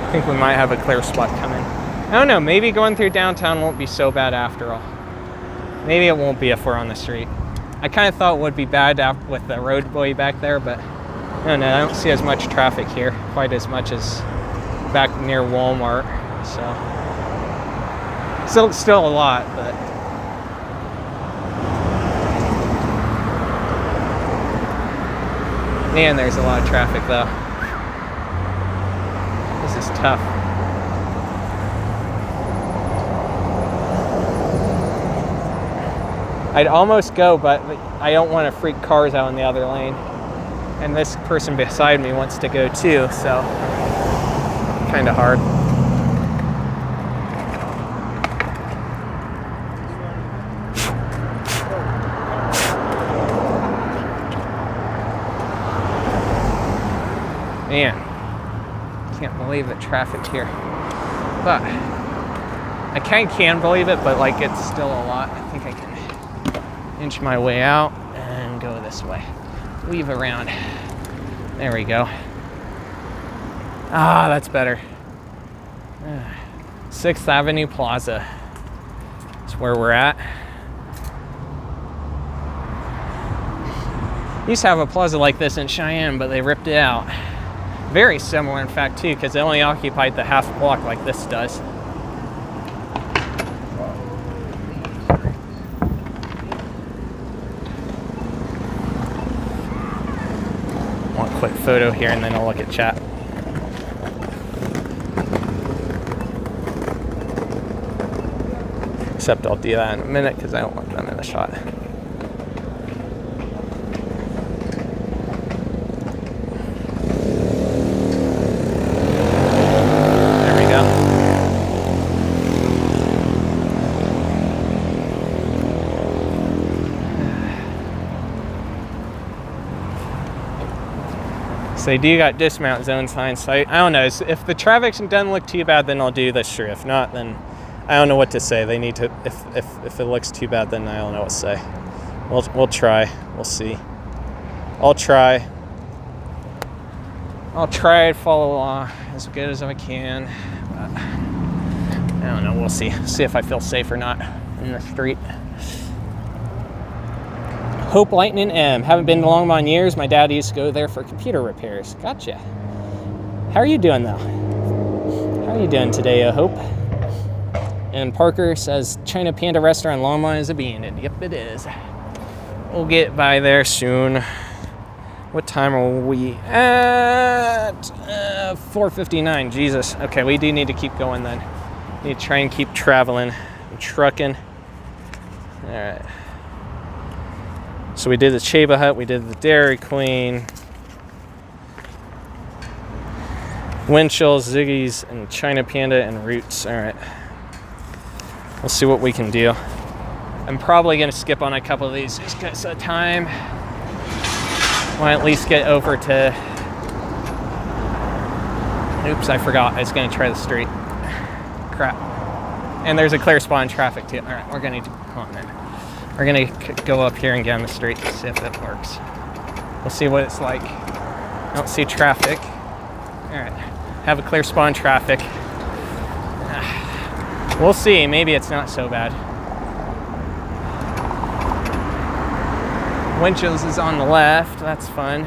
I think we might have a clear spot coming. I don't know, maybe going through downtown won't be so bad after all. Maybe it won't be if we're on the street. I kind of thought it would be bad with the roadway back there, but I don't know, I don't see as much traffic here, quite as much as back near Walmart, so. Still a lot, but. Man, there's a lot of traffic though. This is tough. I'd almost go, but I don't want to freak cars out in the other lane. And this person beside me wants to go too, so kind of hard. Man, can't believe the traffic here. But I can believe it, but like it's still a lot. I think I can inch my way out and go this way. Weave around. There we go. Ah, that's better. 6th Avenue Plaza. That's where we're at. Used to have a plaza like this in Cheyenne, but they ripped it out. Very similar, in fact, too, because it only occupied the half block like this does. One quick photo here, and then I'll look at chat. Except I'll do that in a minute because I don't want them in the shot. They do got dismount zone signs, so I don't know. If the traffic doesn't look too bad, then I'll do this. Sure. If not, then I don't know what to say. They need to. If it looks too bad, then I don't know what to say. We'll try. We'll see. I'll try. I'll try to follow along as good as I can. But I don't know. We'll see. See if I feel safe or not in the street. Hope Lightning M. Haven't been to Longmont in years. My dad used to go there for computer repairs. Gotcha. How are you doing, though? How are you doing today, Hope? And Parker says, China Panda Restaurant in Longmont is abandoned. Yep, it is. We'll get by there soon. What time are we at? 4:59. Jesus. Okay, we do need to keep going then. Need to try and keep traveling and trucking. All right. So we did the Cheba Hut, we did the Dairy Queen, Winchell's, Ziggy's, and China Panda, and Roots. All right. We'll see what we can do. I'm probably going to skip on a couple of these just because of time. Want to at least get over to... Oops, I forgot. I was going to try the street. Crap. And there's a clear spot in traffic, too. All right, we're going to... Come on, then. We're gonna go up here and get on the street and see if it works. We'll see what it's like. I don't see traffic. All right, have a clear spot in traffic. We'll see, maybe it's not so bad. Winchell's is on the left, that's fun.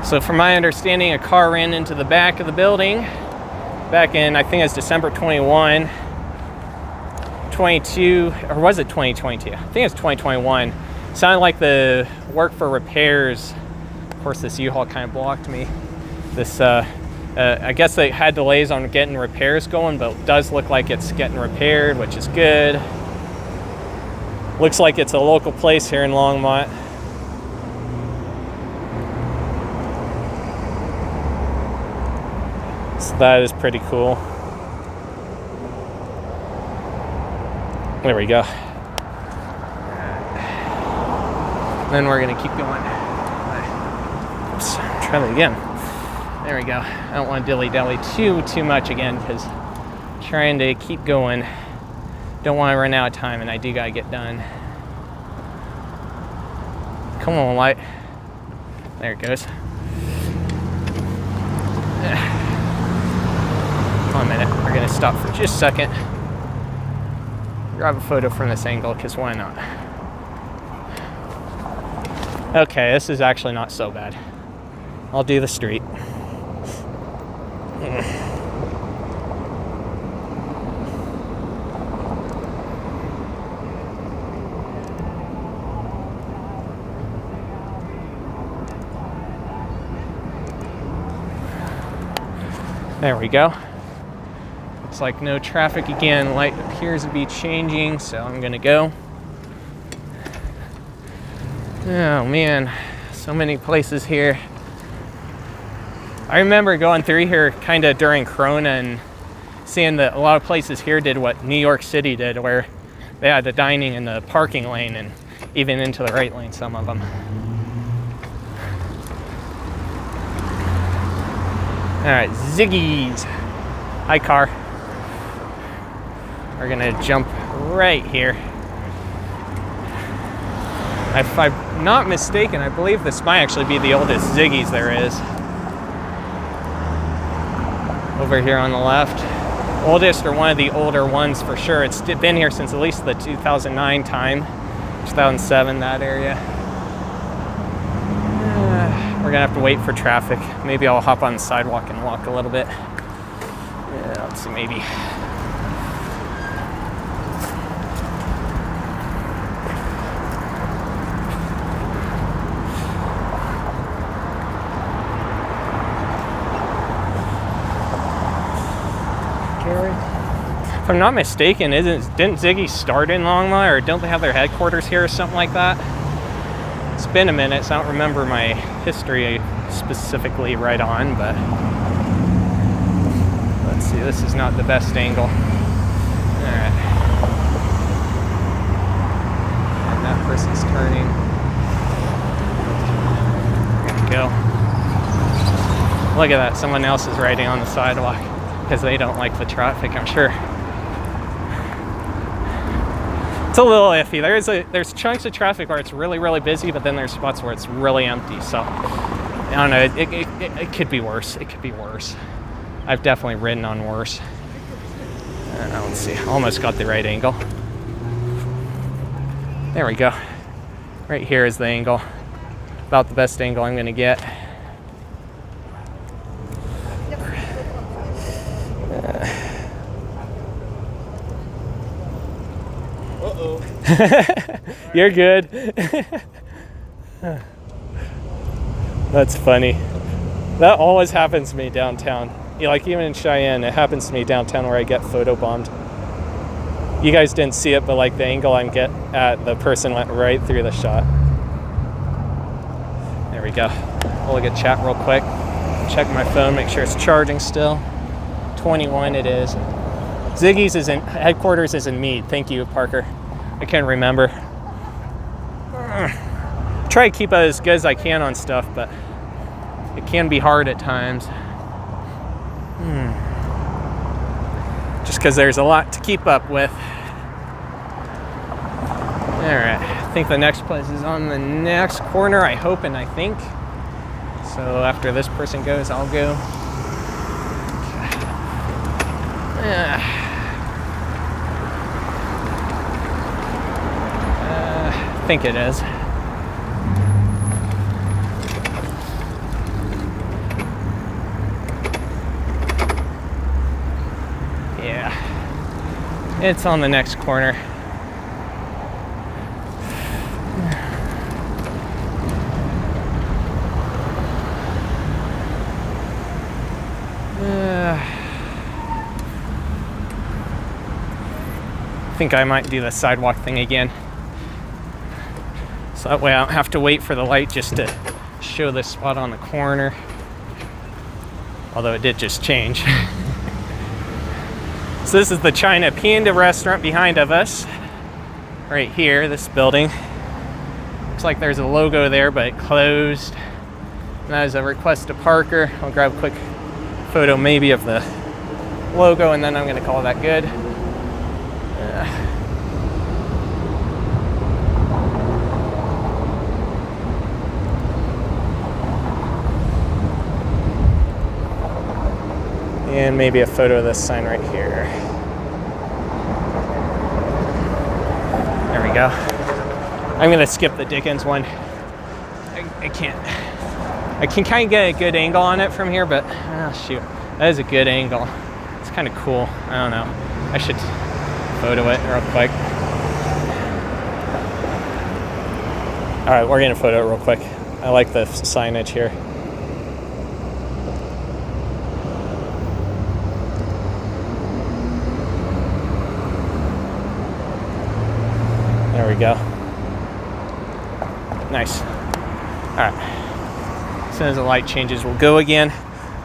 So from my understanding, a car ran into the back of the building back in, I think it was December 21. 22, or was it 2022? I think it's 2021. Sounded like the work for repairs. Of course, this U-Haul kind of blocked me. This, I guess they had delays on getting repairs going, but it does look like it's getting repaired, which is good. Looks like it's a local place here in Longmont. So that is pretty cool. There we go. Then we're gonna keep going. Oops, try that again. There we go. I don't want to dilly-dally too much again because I'm trying to keep going. Don't want to run out of time, and I do gotta get done. Come on, light. There it goes. Hold on a minute. We're gonna stop for just a second. Grab a photo from this angle, because why not? Okay, this is actually not so bad. I'll do the street. There we go. Looks like no traffic again. Light appears to be changing, so I'm gonna go. Oh man, so many places here. I remember going through here kind of during Corona and seeing that a lot of places here did what New York City did, where they had the dining in the parking lane and even into the right lane, some of them. All right, Ziggy's. Hi, car. We're gonna jump right here. If I'm not mistaken, I believe this might actually be the oldest Ziggy's there is. Over here on the left. Oldest or one of the older ones for sure. It's been here since at least the 2009 time. 2007, that area. We're gonna have to wait for traffic. Maybe I'll hop on the sidewalk and walk a little bit. Yeah, let's see, maybe. If I'm not mistaken, didn't Ziggy start in Longmont, or don't they have their headquarters here or something like that? It's been a minute, so I don't remember my history specifically right on, but let's see, this is not the best angle. All right. And that person's turning. There we go. Look at that, someone else is riding on the sidewalk because they don't like the traffic, I'm sure. It's a little iffy. There's chunks of traffic where it's really, really busy, but then there's spots where it's really empty. So I don't know. It could be worse. It could be worse. I've definitely ridden on worse. Let's see. Almost got the right angle. There we go. Right here is the angle. About the best angle I'm going to get. You're good. That's funny. That always happens to me downtown. Like even in Cheyenne, it happens to me downtown where I get photobombed. You guys didn't see it, but like the angle I'm at, the person went right through the shot. There we go. I'll look at chat real quick. Check my phone, make sure it's charging still. 21 it is. Ziggy's headquarters is in Meade. Thank you, Parker. I can't remember. Try to keep it as good as I can on stuff, but it can be hard at times. Just because there's a lot to keep up with. Alright, I think the next place is on the next corner, I hope and I think. So after this person goes, I'll go. Okay. I think it is. Yeah, it's on the next corner. I think I might do the sidewalk thing again. So that way I don't have to wait for the light just to show this spot on the corner. Although it did just change. So this is the China Panda restaurant behind of us. Right here, this building. Looks like there's a logo there, but it closed. And that is a request to Parker. I'll grab a quick photo maybe of the logo and then I'm gonna call that good. And maybe a photo of this sign right here. There we go. I'm gonna skip the Dickens one. I can kind of get a good angle on it from here, but oh shoot, that is a good angle. It's kind of cool. I don't know. I should photo it real quick. All right, we're gonna photo it real quick. I like the signage here. There we go. Nice. All right. As soon as the light changes, we'll go again.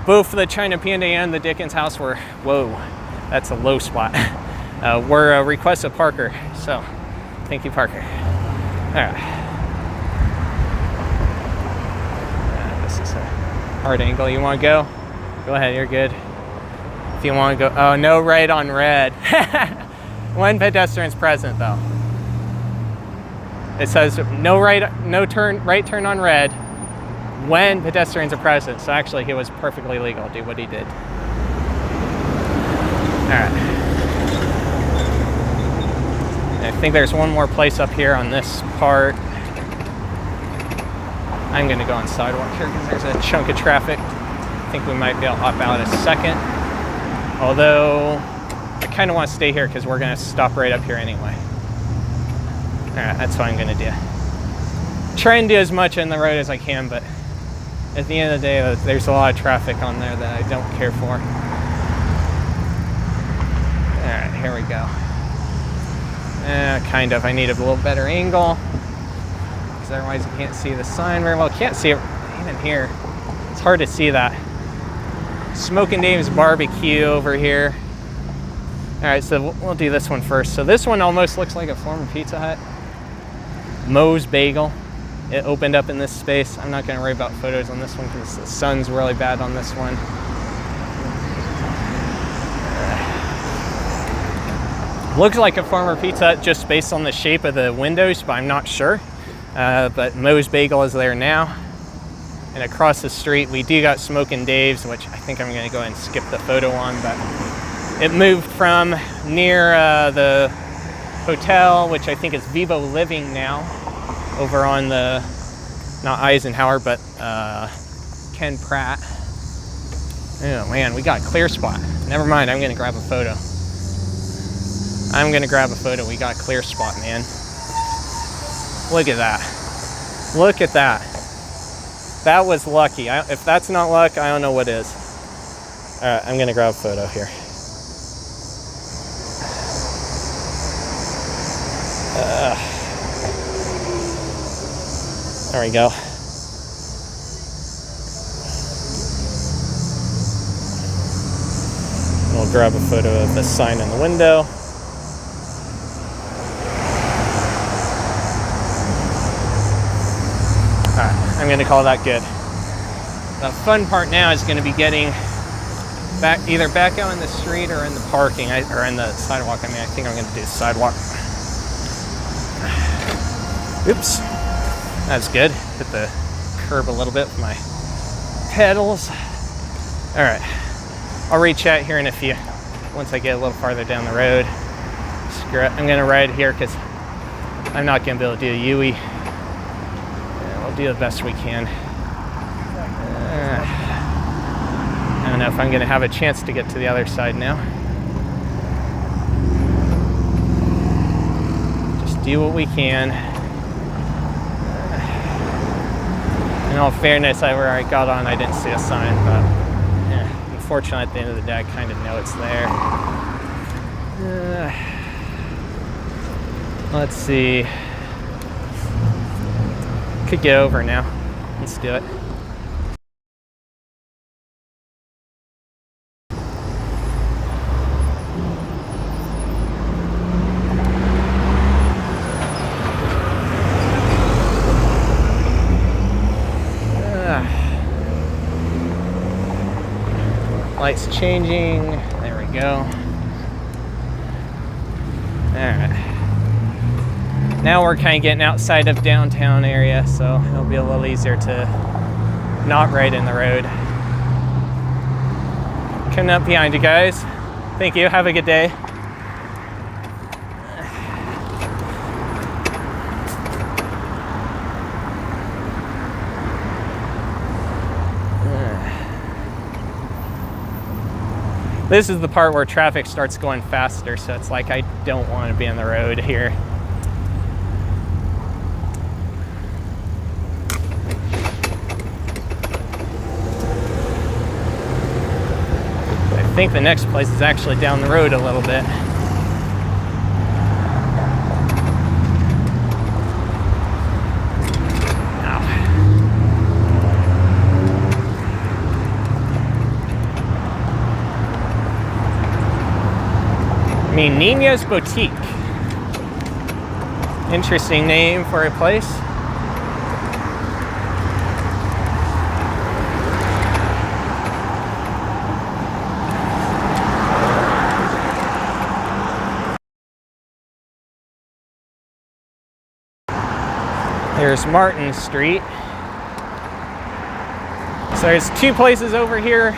Both the China Panda and the Dickens house were, whoa, that's a low spot. Were a request of Parker. So, thank you, Parker. All right. This is a hard angle. You want to go? Go ahead, you're good. If you want to go, oh, no right on red. When pedestrians present, though. It says no right turn on red when pedestrians are present. So actually, he was perfectly legal to do what he did. All right. I think there's one more place up here on this part. I'm going to go on sidewalk here because there's a chunk of traffic. I think we might be able to hop out a second. Although, I kind of want to stay here because we're going to stop right up here anyway. Alright, that's what I'm going to do. Try and do as much in the road as I can, but at the end of the day, there's a lot of traffic on there that I don't care for. Alright, here we go. Kind of. I need a little better angle, because otherwise you can't see the sign very well. Can't see it even here. It's hard to see that. Smoking Dave's Barbecue over here. Alright, so we'll do this one first. So this one almost looks like a former Pizza Hut. Moe's Bagel. It opened up in this space. I'm not going to worry about photos on this one because the sun's really bad on this one. Looks like a former Pizza Hut just based on the shape of the windows, but I'm not sure. But Moe's Bagel is there now. And across the street, we do got Smokin' Dave's, which I think I'm going to go ahead and skip the photo on, but it moved from near the hotel, which I think is Vivo Living now, over on the, not Eisenhower, but Ken Pratt. Oh man, we got a clear spot. Never mind, I'm gonna grab a photo. We got a clear spot, man. Look at that. Look at that. That was lucky. If that's not luck, I don't know what is. All right, I'm gonna grab a photo here. There we go. We'll grab a photo of the sign in the window. Alright, I'm going to call that good. The fun part now is going to be getting back, either back out in the street or in the parking, or in the sidewalk. I mean, I think I'm going to do the sidewalk. Oops. That's good. Hit the curb a little bit with my pedals. All right. I'll re-chat here in a few. Once I get a little farther down the road. Screw it. I'm going to ride here because I'm not going to be able to do a Yui. Yeah, we'll do the best we can. I don't know if I'm going to have a chance to get to the other side now. Just do what we can. In all fairness, where I got on, I didn't see a sign, but yeah, unfortunately, at the end of the day, I kind of know it's there. Let's see. Could get over now. Let's do it. Lights changing. There we go. Alright. Now we're kind of getting outside of downtown area, so it'll be a little easier to not ride in the road. Coming up behind you guys. Thank you. Have a good day. This is the part where traffic starts going faster, so it's like I don't want to be on the road here. I think the next place is actually down the road a little bit. Mi Niña's Boutique. Interesting name for a place. There's Martin Street. So there's two places over here.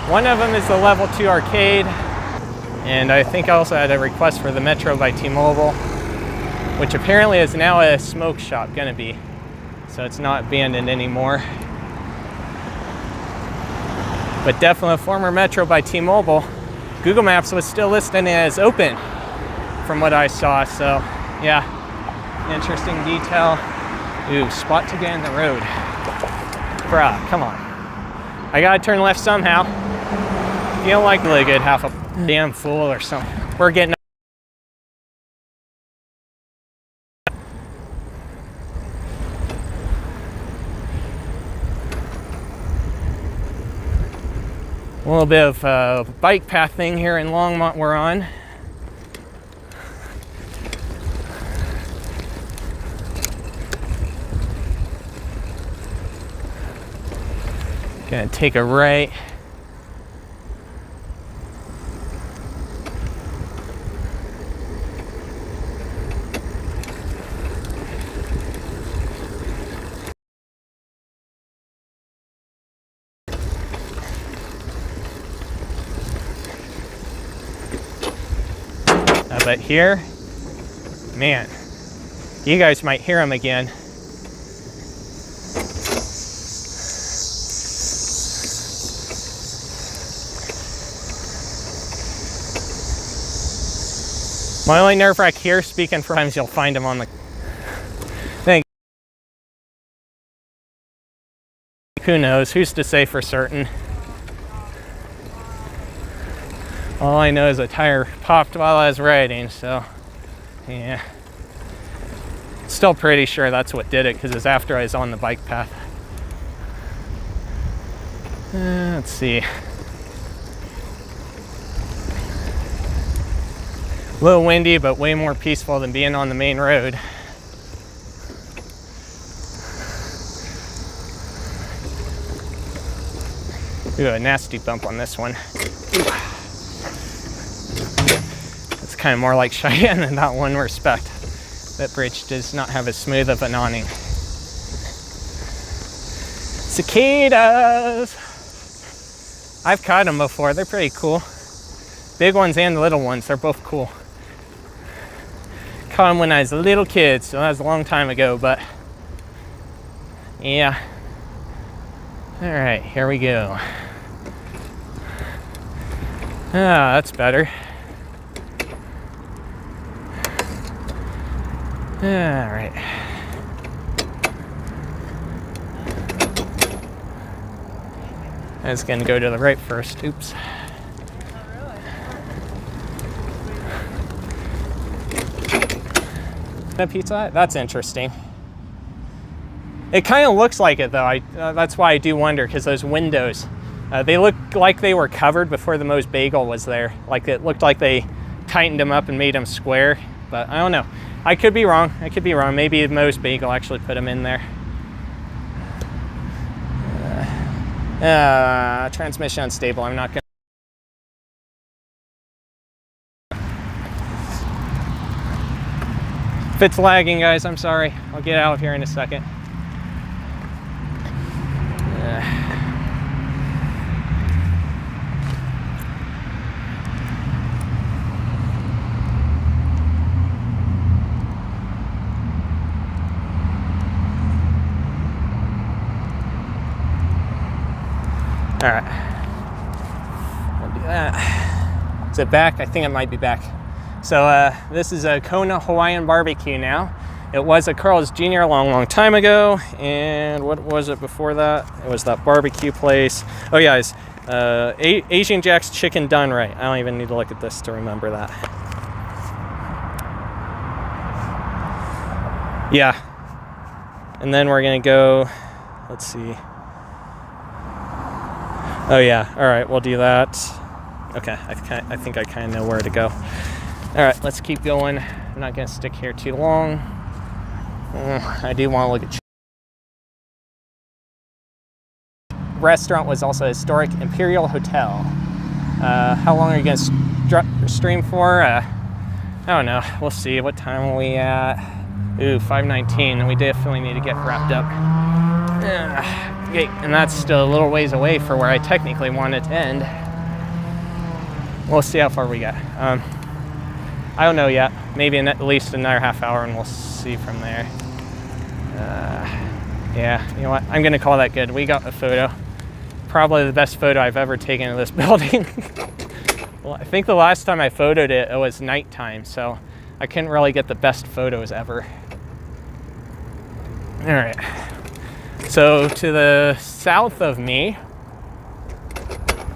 One of them is the level 2 arcade. And I think I also had a request for the Metro by T-Mobile, which apparently is now a smoke shop, gonna be. So it's not abandoned anymore. But definitely a former Metro by T-Mobile. Google Maps was still listed as open from what I saw. So yeah, interesting detail. Ooh, spot to get in the road. Bruh, come on. I gotta turn left somehow. Feel like really good, half a damn fool or something. We're getting a little bit of a bike path thing here in Longmont we're on. Gonna take a right. But here, man, you guys might hear them again. My only nerve wrack here, speaking for times you'll find them on the thing. Who knows? Who's to say for certain? All I know is a tire popped while I was riding, so yeah. Still pretty sure that's what did it because it was after I was on the bike path. Let's see. A little windy, but way more peaceful than being on the main road. Ooh, a nasty bump on this one. Ooh. It's kind of more like Cheyenne in that one respect. That bridge does not have as smooth of an awning. Cicadas! I've caught them before, they're pretty cool. Big ones and the little ones, they're both cool. Caught them when I was a little kid, so that was a long time ago, but yeah. All right, here we go. Ah, that's better. All right. I was gonna go to the right first, oops. A Pizza Hut? That's interesting. It kind of looks like it though. That's why I do wonder, because those windows, they look like they were covered before the Moe's Bagel was there. Like it looked like they tightened them up and made them square, but I don't know. I could be wrong. I could be wrong. Maybe the Moe's Bagel actually put them in there. Transmission unstable. I'm not gonna. If it's lagging, guys, I'm sorry. I'll get out of here in a second. All right, I'll do that. Is it back? I think it might be back. So this is a Kona Hawaiian barbecue now. It was a Carl's Jr. a long, long time ago. And what was it before that? It was that barbecue place. Oh yeah, it's Asian Jack's Chicken Done Right. I don't even need to look at this to remember that. Yeah. And then we're gonna go, let's see. Oh yeah, all right, we'll do that. Okay, I think I kind of know where to go. All right, let's keep going. I'm not gonna stick here too long. I do want to look at. Restaurant was also a historic Imperial Hotel. How long are you gonna stream for? I don't know. We'll see. What time are we at? Ooh, 5:19. We definitely need to get wrapped up. Okay, and that's still a little ways away for where I technically want it to end. We'll see how far we get. I don't know yet. Maybe at least another half hour, and we'll see from there. Yeah, you know what? I'm gonna call that good. We got a photo. Probably the best photo I've ever taken of this building. Well, I think the last time I photoed it, it was nighttime, so I couldn't really get the best photos ever. All right. So to the south of me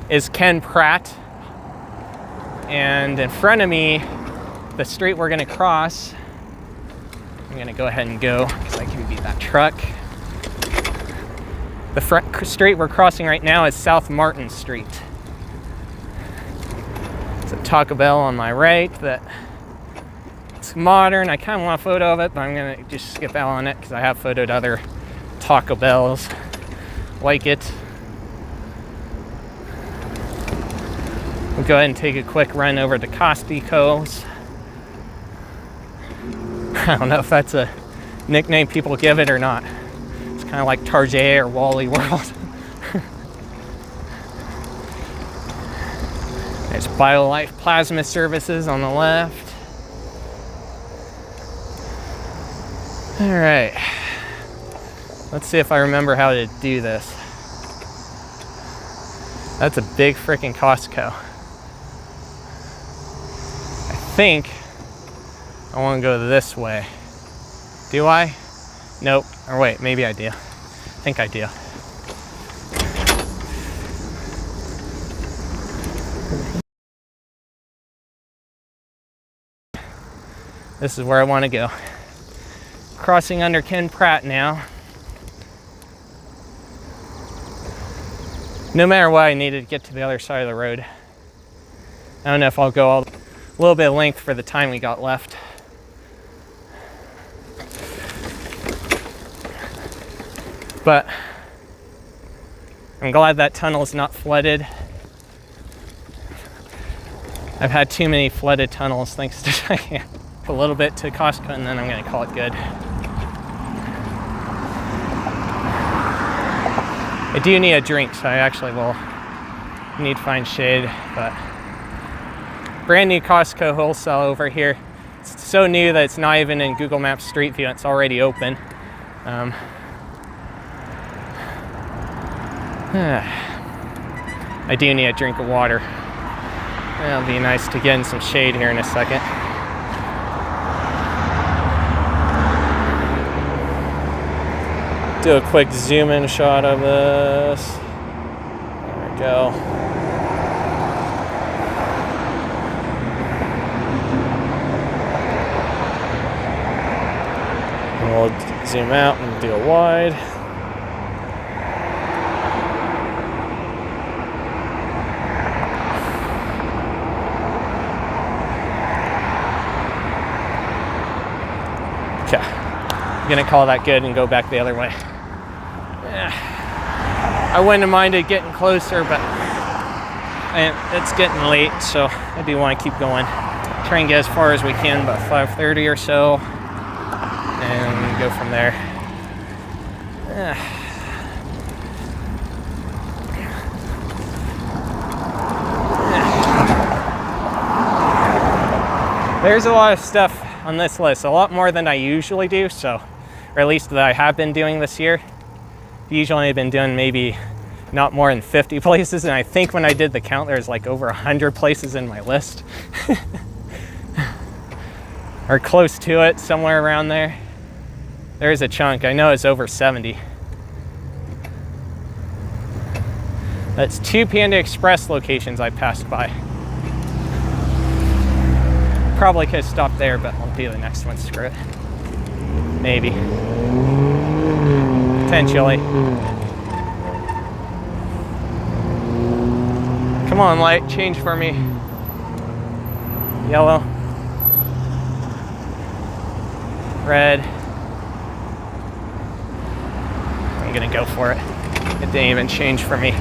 is Ken Pratt, and in front of me, the street we're gonna cross, I'm gonna go ahead and go because I can beat that truck. The front street we're crossing right now is South Martin Street. It's a Taco Bell on my right that it's modern. I kind of want a photo of it, but I'm gonna just skip out on it because I have photoed other Taco Bells like it. We'll go ahead and take a quick run over to Costco's. I don't know if that's a nickname people give it or not. It's kind of like Target or Wally World. There's BioLife Plasma Services on the left. All right. Let's see if I remember how to do this. That's a big freaking Costco. I think I want to go this way. Do I? Nope. Or wait, maybe I do. I think I do. This is where I want to go. Crossing under Ken Pratt now. No matter what, I needed to get to the other side of the road. I don't know if I'll go a little bit of length for the time we got left. But I'm glad that tunnel is not flooded. I've had too many flooded tunnels thanks to Diane. A little bit to Costco and then I'm gonna call it good. I do need a drink, so I actually will need to find shade, but brand new Costco wholesale over here. It's so new that it's not even in Google Maps Street View, it's already open. I do need a drink of water. It'll be nice to get in some shade here in a second. Do a quick zoom in shot of this. There we go. And we'll zoom out and do a wide. Okay, I'm gonna call that good and go back the other way. I wouldn't have minded getting closer, but it's getting late, so I do want to keep going. Try and get as far as we can, about 5:30 or so, and go from there. There's a lot of stuff on this list, a lot more than I usually do, so, or at least that I have been doing this year. Usually I've been doing maybe not more than 50 places, and I think when I did the count there's like over 100 places in my list. Or close to it, somewhere around there. There's a chunk, I know it's over 70. That's 2 Panda Express locations I passed by. Probably could have stopped there, but I'll do the next one, screw it. Maybe. Potentially. Come on, light, change for me. Yellow. red. I'm gonna go for it. It didn't even change for me.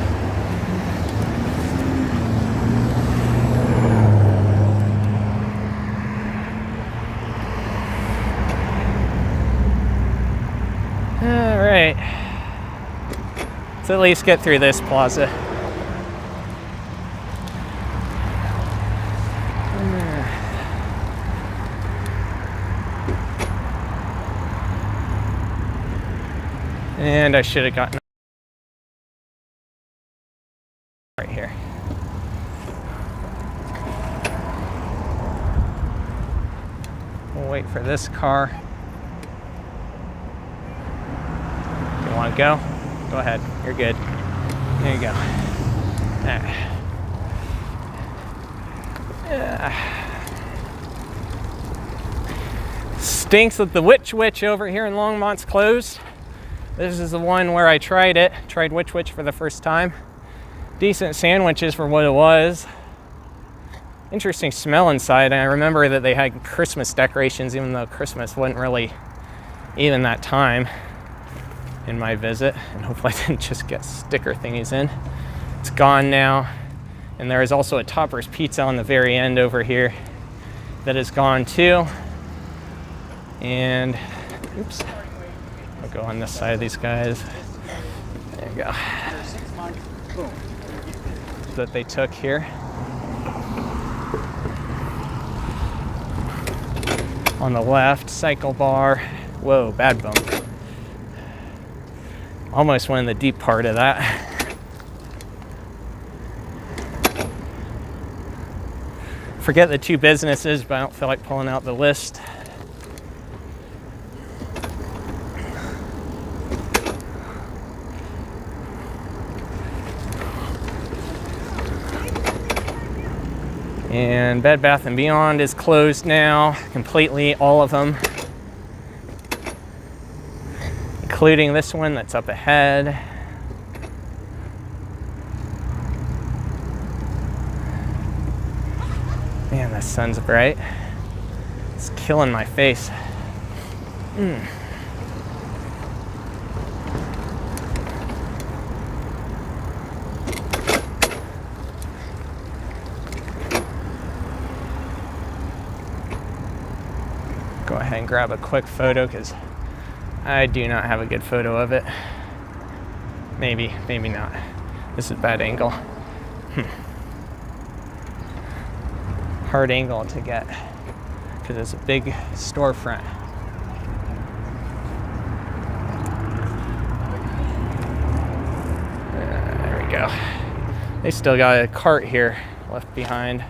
All right. Let's at least get through this plaza. And I should have gotten right here. We'll wait for this car. You want to go? Go ahead. You're good. There you go. Stinks that the Witch over here in Longmont's closed. This is the one where I tried it. Tried Witch for the first time. Decent sandwiches for what it was. Interesting smell inside. And I remember that they had Christmas decorations, even though Christmas wasn't really even that time in my visit. And hopefully I didn't just get sticker thingies in. It's gone now. And there is also a Topper's Pizza on the very end over here that is gone too. And, oops. I'll go on this side of these guys. There you go. That they took here. On the left, cycle bar. Whoa, bad bump. Almost went in the deep part of that. Forget the two businesses, but I don't feel like pulling out the list. And Bed Bath & Beyond is closed now, completely, all of them. Including this one that's up ahead. Man, the sun's bright. It's killing my face. Go ahead and grab a quick photo because I do not have a good photo of it. Maybe, maybe not. This is a bad angle. Hard angle to get because it's a big storefront. There we go. They still got a cart here left behind.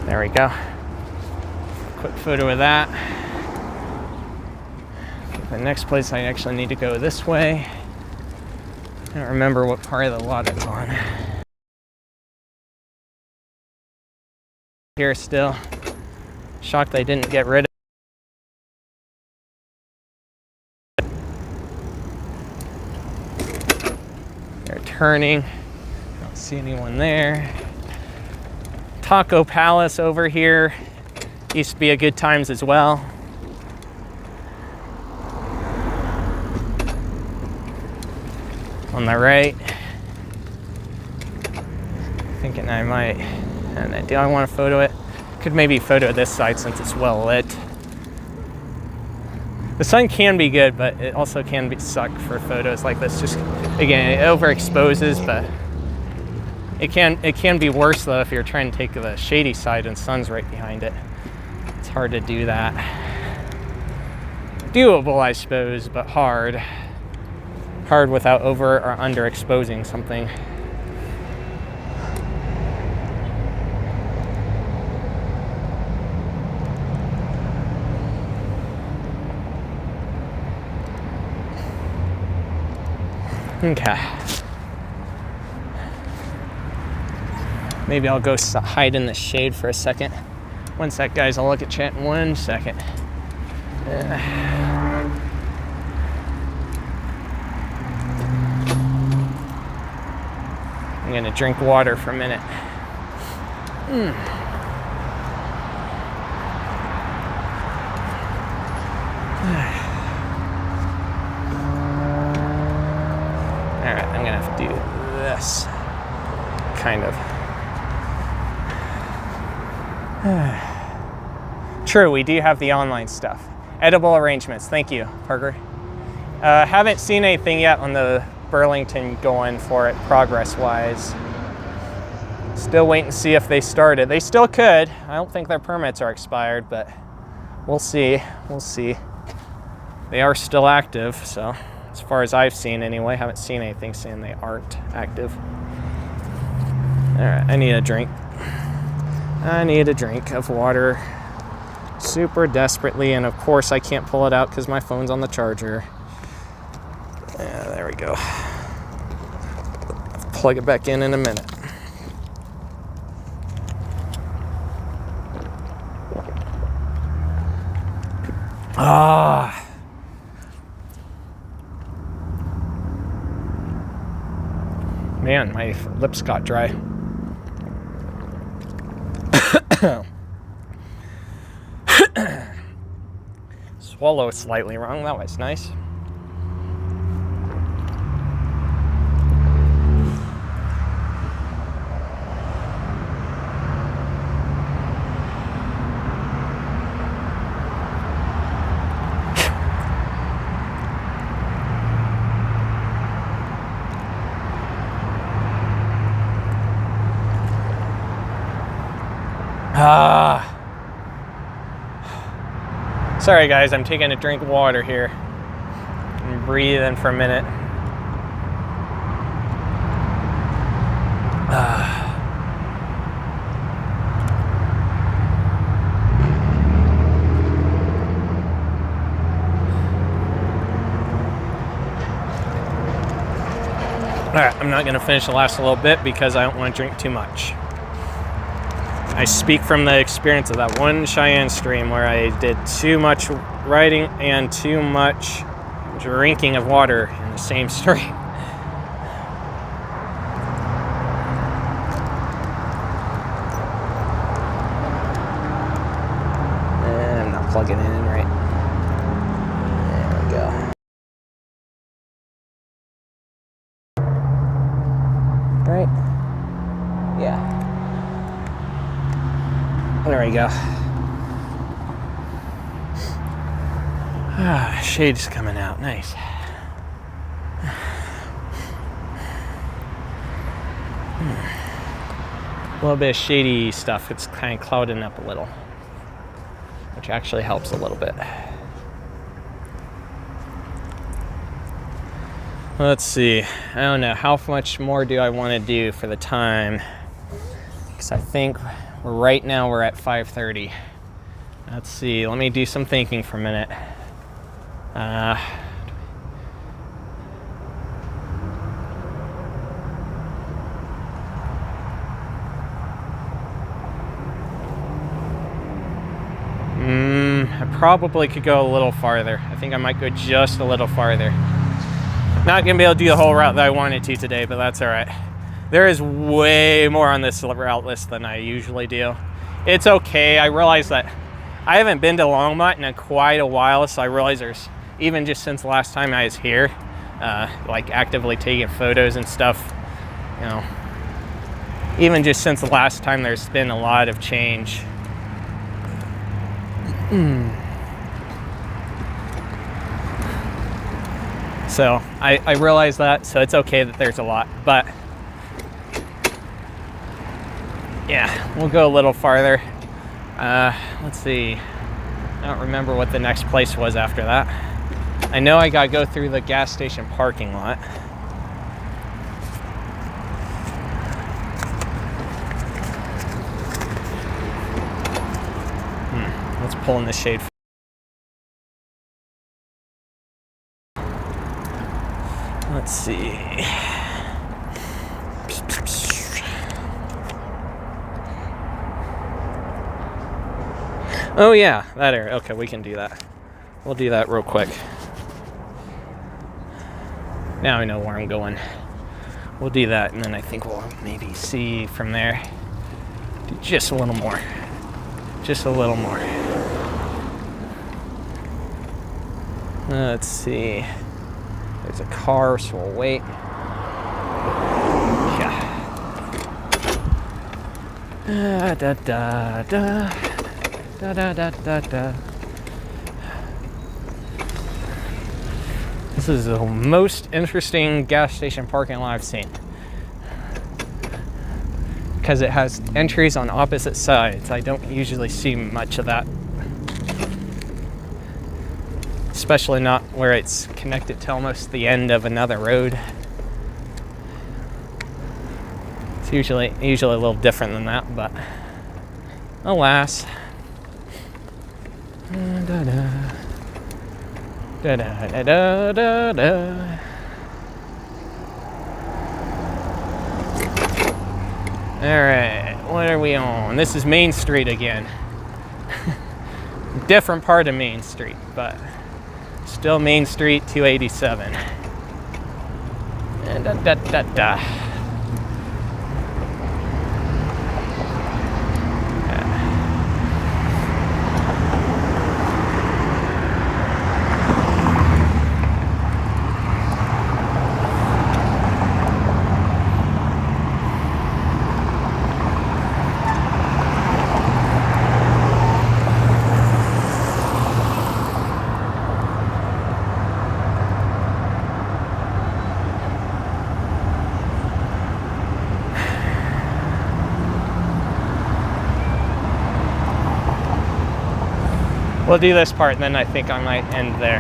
There we go. Quick photo of that. The next place I actually need to go this way. I don't remember what part of the lot it's on. Here still. Shocked they didn't get rid of it. They're turning. Don't see anyone there. Taco Palace over here. Used to be a Good Times as well. On the right. Thinking I might, and do I want to photo it? Could maybe photo this side since it's well lit. The sun can be good, but it also can suck for photos like this. Just, again, it overexposes, but it can be worse though if you're trying to take the shady side and sun's right behind it. It's hard to do that. Doable, I suppose, but hard. Hard without over or underexposing something. Okay. Maybe I'll go hide in the shade for a second. One sec, guys. I'll look at chat in 1 second. I'm gonna drink water for a minute. Alright, I'm gonna have to do this. Kind of. True, we do have the online stuff. Edible arrangements, thank you, Parker. Haven't seen anything yet on the Burlington going for it progress-wise. Still waiting to see if they started. They still could. I don't think their permits are expired, but we'll see. We'll see. They are still active, so as far as I've seen anyway, haven't seen anything saying they aren't active. All right, I need a drink. I need a drink of water super desperately, and of course I can't pull it out because my phone's on the charger. Yeah, there we go. Plug it back in a minute. Ah. Man, my lips got dry. Swallow slightly wrong. That was nice. Sorry guys, I'm taking a drink of water here. I'm breathing for a minute. Alright, I'm not going to finish the last little bit because I don't want to drink too much. I speak from the experience of that one Cheyenne stream where I did too much riding and too much drinking of water in the same stream. And I'm not plugging it in right. There we go. Right? Yeah. There we go. Shade's coming out. Nice. A little bit of shady stuff. It's kind of clouding up a little, which actually helps a little bit. Let's see. I don't know. How much more do I want to do for the time? Because I think right now we're at 5:30. Let's see. Let me do some thinking for a minute. I probably could go a little farther. I think I might go just a little farther. Not gonna be able to do the whole route that I wanted to today, but that's all right. There is way more on this route list than I usually do. It's okay. I realize that I haven't been to Longmont in quite a while, so I realize there's, even just since the last time I was here, like actively taking photos and stuff, you know, even just since the last time there's been a lot of change. So I realize that, so it's okay that there's a lot, but yeah, we'll go a little farther. Let's see. I don't remember what the next place was after that. I know I gotta go through the gas station parking lot. Let's pull in the shade. Let's see. Oh yeah, that area. Okay, we can do that. We'll do that real quick. Now I know where I'm going. We'll do that, and then I think we'll maybe see from there. just a little more. Just a little more. Let's see. There's a car, so we'll wait. Yeah. Da da da da da da da da. This is the most interesting gas station parking lot I've seen, because it has entries on opposite sides. I don't usually see much of that, especially not where it's connected to almost the end of another road. It's usually a little different than that, but alas. Da, da. Da, da, da, da, da, da. All right, what are we on? This is Main Street again. Different part of Main Street, but still Main Street 287. And da da da da. We'll do this part, and then I think I might end there.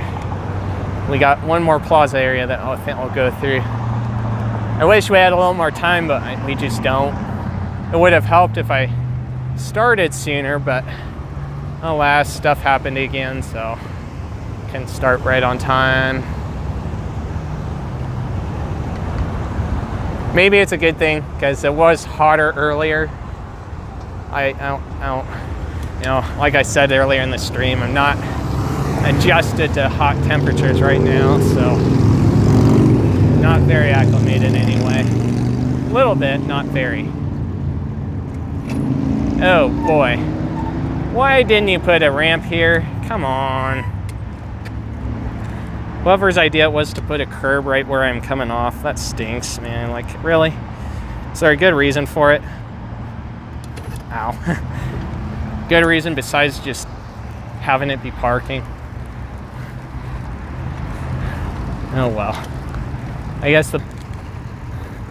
We got one more plaza area that I think we'll go through. I wish we had a little more time, but we just don't. It would have helped if I started sooner, but alas, stuff happened again, so can start right on time. Maybe it's a good thing, because it was hotter earlier. I don't, you know, like I said earlier in the stream, I'm not adjusted to hot temperatures right now, so not very acclimated anyway. A little bit, not very. Oh boy. Why didn't you put a ramp here? Come on. Whoever's idea it was to put a curb right where I'm coming off, that stinks, man. Like, really? Is there a good reason for it? Ow. Good reason besides just having it be parking? Oh well. I guess a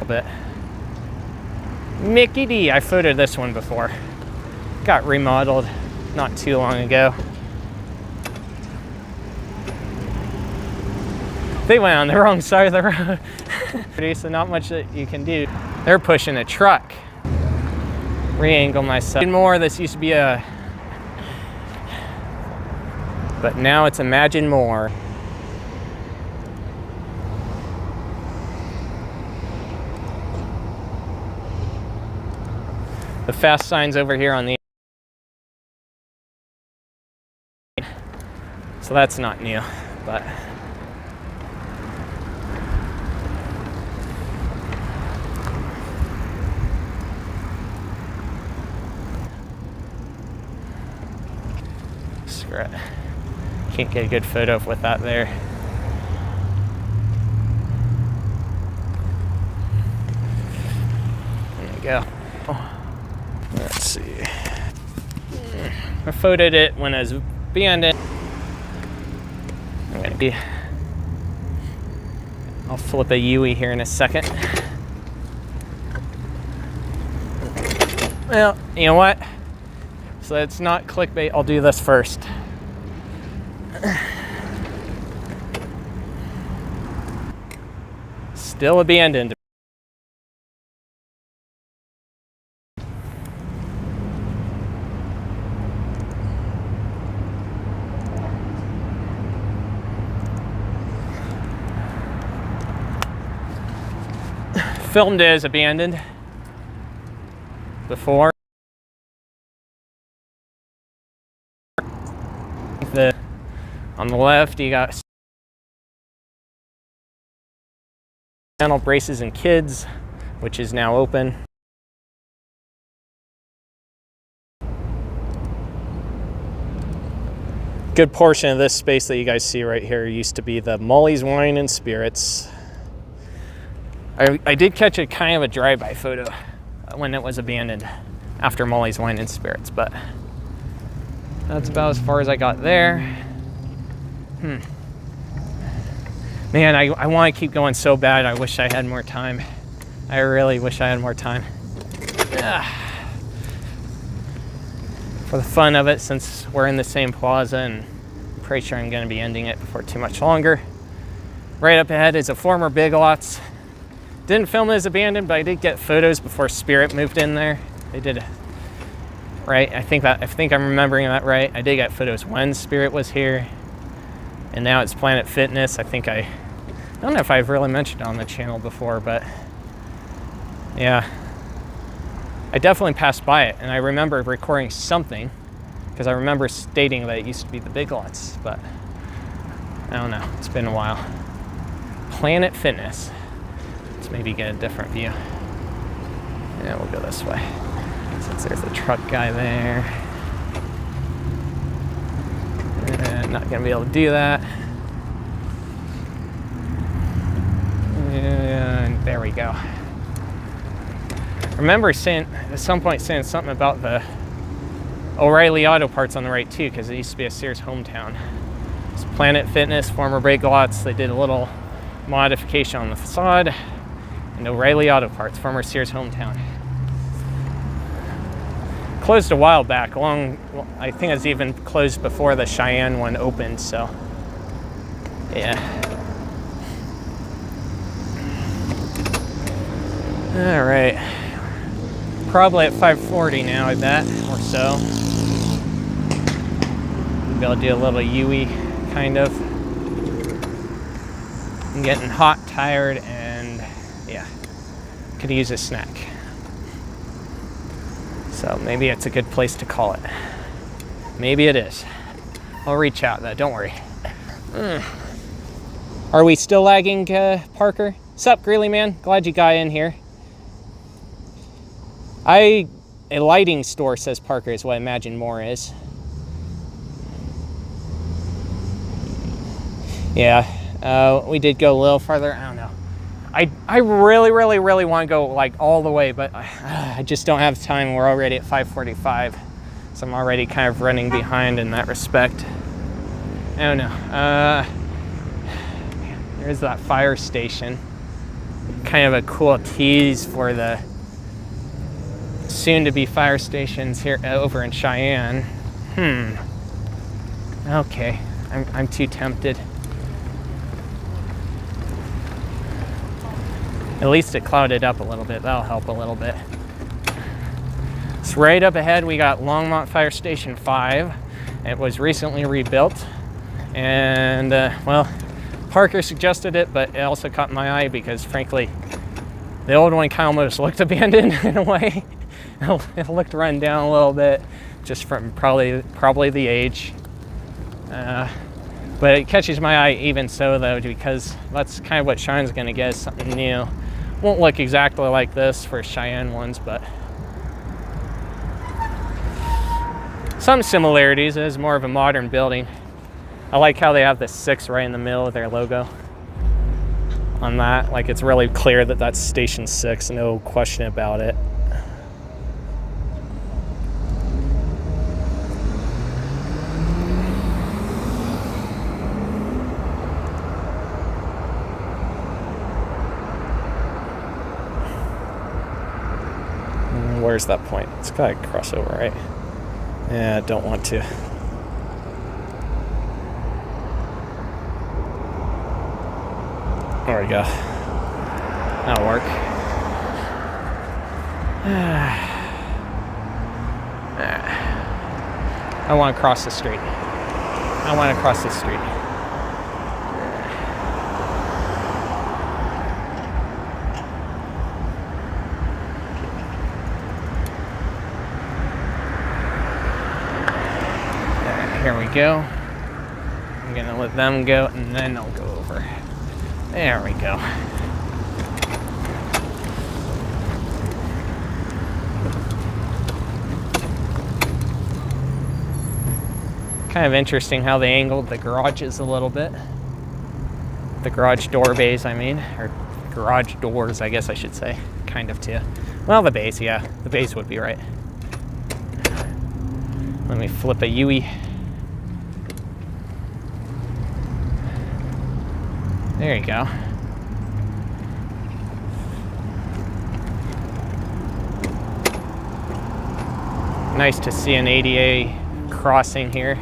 bit. Mickey D. I photoed this one before. Got remodeled not too long ago. They went on the wrong side of the road. So not much that you can do. They're pushing a truck. Re-angle myself more. This used to be a, but now it's Imagine More. The fast sign's over here on the, so that's not new, but screw it. Can't get a good photo with that there. There you go. Oh. Let's see. I photoed it when I was beyond it. I'll flip a Yui here in a second. Well, you know what? So it's not clickbait. I'll do this first. Still abandoned. Filmed as abandoned before. On the left, you got Channel Braces and Kids, which is now open. Good portion of this space that you guys see right here used to be the Molly's Wine and Spirits. I did catch a kind of a drive-by photo when it was abandoned after Molly's Wine and Spirits, but that's about as far as I got there. Man, I want to keep going so bad. I wish I had more time. I really wish I had more time. For the fun of it, since we're in the same plaza, and I'm pretty sure I'm going to be ending it before too much longer. Right up ahead is a former Big Lots. Didn't film it as abandoned, but I did get photos before Spirit moved in there. They did, right? I think I'm remembering that right. I did get photos when Spirit was here, and now it's Planet Fitness. I don't know if I've really mentioned it on the channel before, but yeah, I definitely passed by it, and I remember recording something because I remember stating that it used to be the Big Lots, but I don't know. It's been a while. Planet Fitness. Let's maybe get a different view. Yeah, we'll go this way since there's a truck guy there. Not gonna be able to do that. And there we go. I remember at some point saying something about the O'Reilly Auto Parts on the right too, because it used to be a Sears hometown. It's Planet Fitness, former Big Lots. They did a little modification on the facade. And O'Reilly Auto Parts, former Sears hometown. Closed a while back. I think it was even closed before the Cheyenne one opened. So, yeah. All right. Probably at 5:40 now, I bet, or so. Maybe I'll do a little Yui, kind of. I'm getting hot, tired, and yeah, could use a snack. So maybe it's a good place to call it. Maybe it is. I'll reach out though, don't worry. Are we still lagging, Parker? Sup, Greeley man? Glad you got in here. A lighting store, says Parker, is what I imagine more is. Yeah, we did go a little farther. I don't know. I really want to go like all the way, but I just don't have time. We're already at 5:45, so I'm already kind of running behind in that respect. I don't know. There's that fire station. Kind of a cool tease for the soon-to-be fire stations here over in Cheyenne. Okay, I'm too tempted. At least it clouded up a little bit. That'll help a little bit. So right up ahead, we got Longmont Fire Station 5. It was recently rebuilt. And, well, Parker suggested it, but it also caught my eye because, frankly, the old one kind of almost looked abandoned in a way. It looked run down a little bit, just from probably the age. But it catches my eye even so, though, because that's kind of what Cheyenne's going to get, is something new. Won't look exactly like this for Cheyenne ones, but some similarities. It is more of a modern building. I like how they have the 6 right in the middle of their logo on that. Like, it's really clear that that's Station 6, no question about it. Where's that point? It's got to cross over, right? Yeah, I don't want to. There we go. That'll work. I want to cross the street. I want to cross the street. Here we go. I'm gonna let them go and then I'll go over. There we go. Kind of interesting how they angled the garages a little bit. The garage door bays, I mean, or garage doors, I guess I should say. Kind of too. Well, the bays, yeah. The bays would be right. Let me flip a Yui. There you go. Nice to see an ADA crossing here.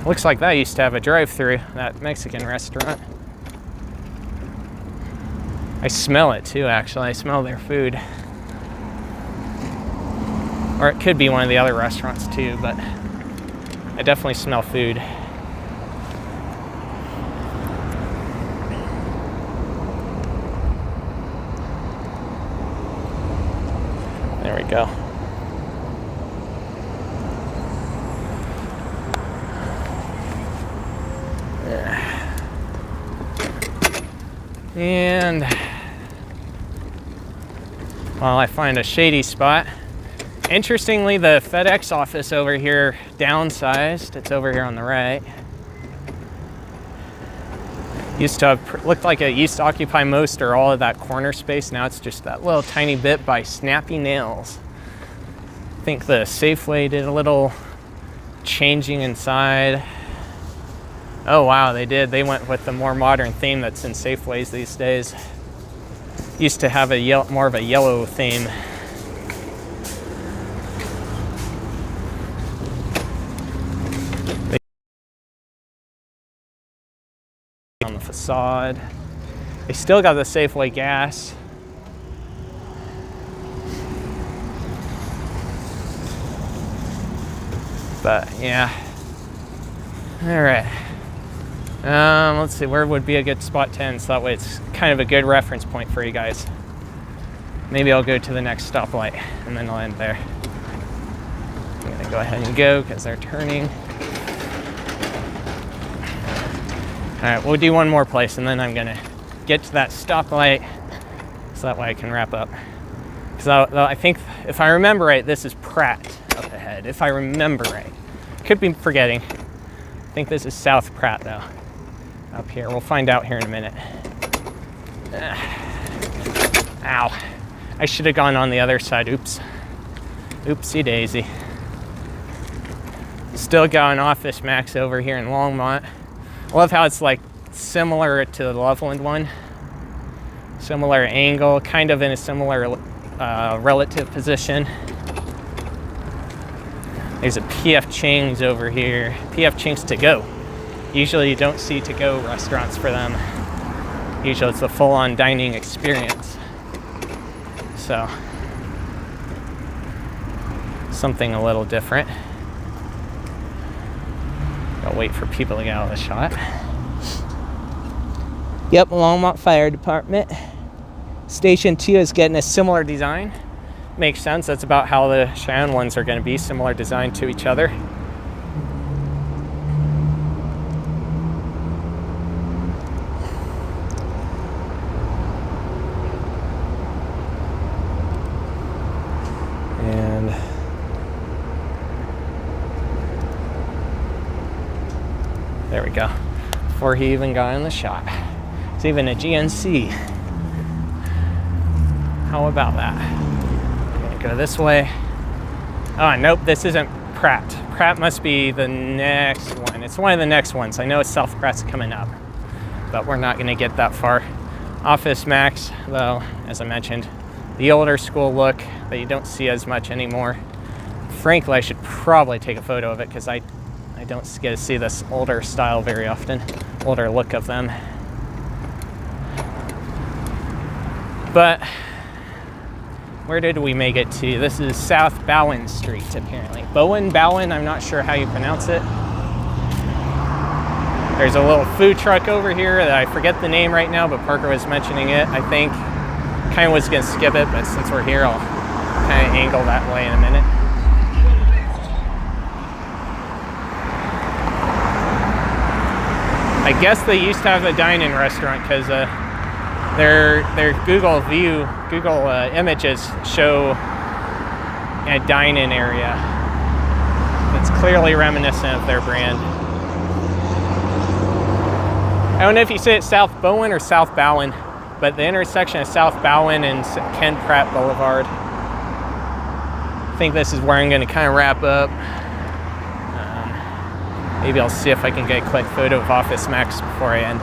Looks like that used to have a drive-through, that Mexican restaurant. I smell it too, actually. I smell their food. Or it could be one of the other restaurants too, but I definitely smell food. There we go. And while I find a shady spot, interestingly, the FedEx office over here downsized. It's over here on the right. Used to have, looked like it used to occupy most or all of that corner space. Now it's just that little tiny bit by Snappy Nails. I think the Safeway did a little changing inside. Oh wow, they did. They went with the more modern theme that's in Safeways these days. Used to have a more of a yellow theme. On the facade. They still got the Safeway gas. But yeah. All right. Let's see, where would be a good spot to end, so that way it's kind of a good reference point for you guys. Maybe I'll go to the next stoplight and then I'll end there. I'm gonna go ahead and go because they're turning. All right, we'll do one more place and then I'm gonna get to that stoplight so that way I can wrap up. Because I think, if I remember right, this is Pratt up ahead, if I remember right. Could be forgetting. I think this is South Pratt though. Up here, we'll find out here in a minute. Ow, I should have gone on the other side, oops. Oopsie daisy. Still got an Office Max over here in Longmont. I love how it's like similar to the Loveland one. Similar angle, kind of in a similar relative position. There's a PF Chang's over here. PF Chang's to go. Usually you don't see to-go restaurants for them. Usually it's a full-on dining experience. So, something a little different. Gotta wait for people to get out of the shot. Yep, Longmont Fire Department. Station 2 is getting a similar design. Makes sense, that's about how the Cheyenne ones are gonna be, similar design to each other. There we go. Before he even got in the shot. It's even a GNC. How about that? I'm gonna go this way. Oh, nope, this isn't Pratt. Pratt must be the next one. It's one of the next ones. I know it's South Pratt's coming up, but we're not gonna get that far. Office Max, though, as I mentioned, the older school look that you don't see as much anymore. Frankly, I should probably take a photo of it because I don't get to see this older style very often, older look of them. But where did we make it to? This is South Bowen Street, apparently. Bowen, I'm not sure how you pronounce it. There's a little food truck over here that I forget the name right now, but Parker was mentioning it, I think. Kind of was gonna skip it, but since we're here, I'll kind of angle that way in a minute. I guess they used to have a dine-in restaurant because Their Google images show a dine-in area that's clearly reminiscent of their brand. I don't know if you say it's South Bowen or South Bowen, but the intersection of South Bowen and Ken Pratt Boulevard. I think this is where I'm going to kind of wrap up. Maybe I'll see if I can get a quick photo of Office Max before I end.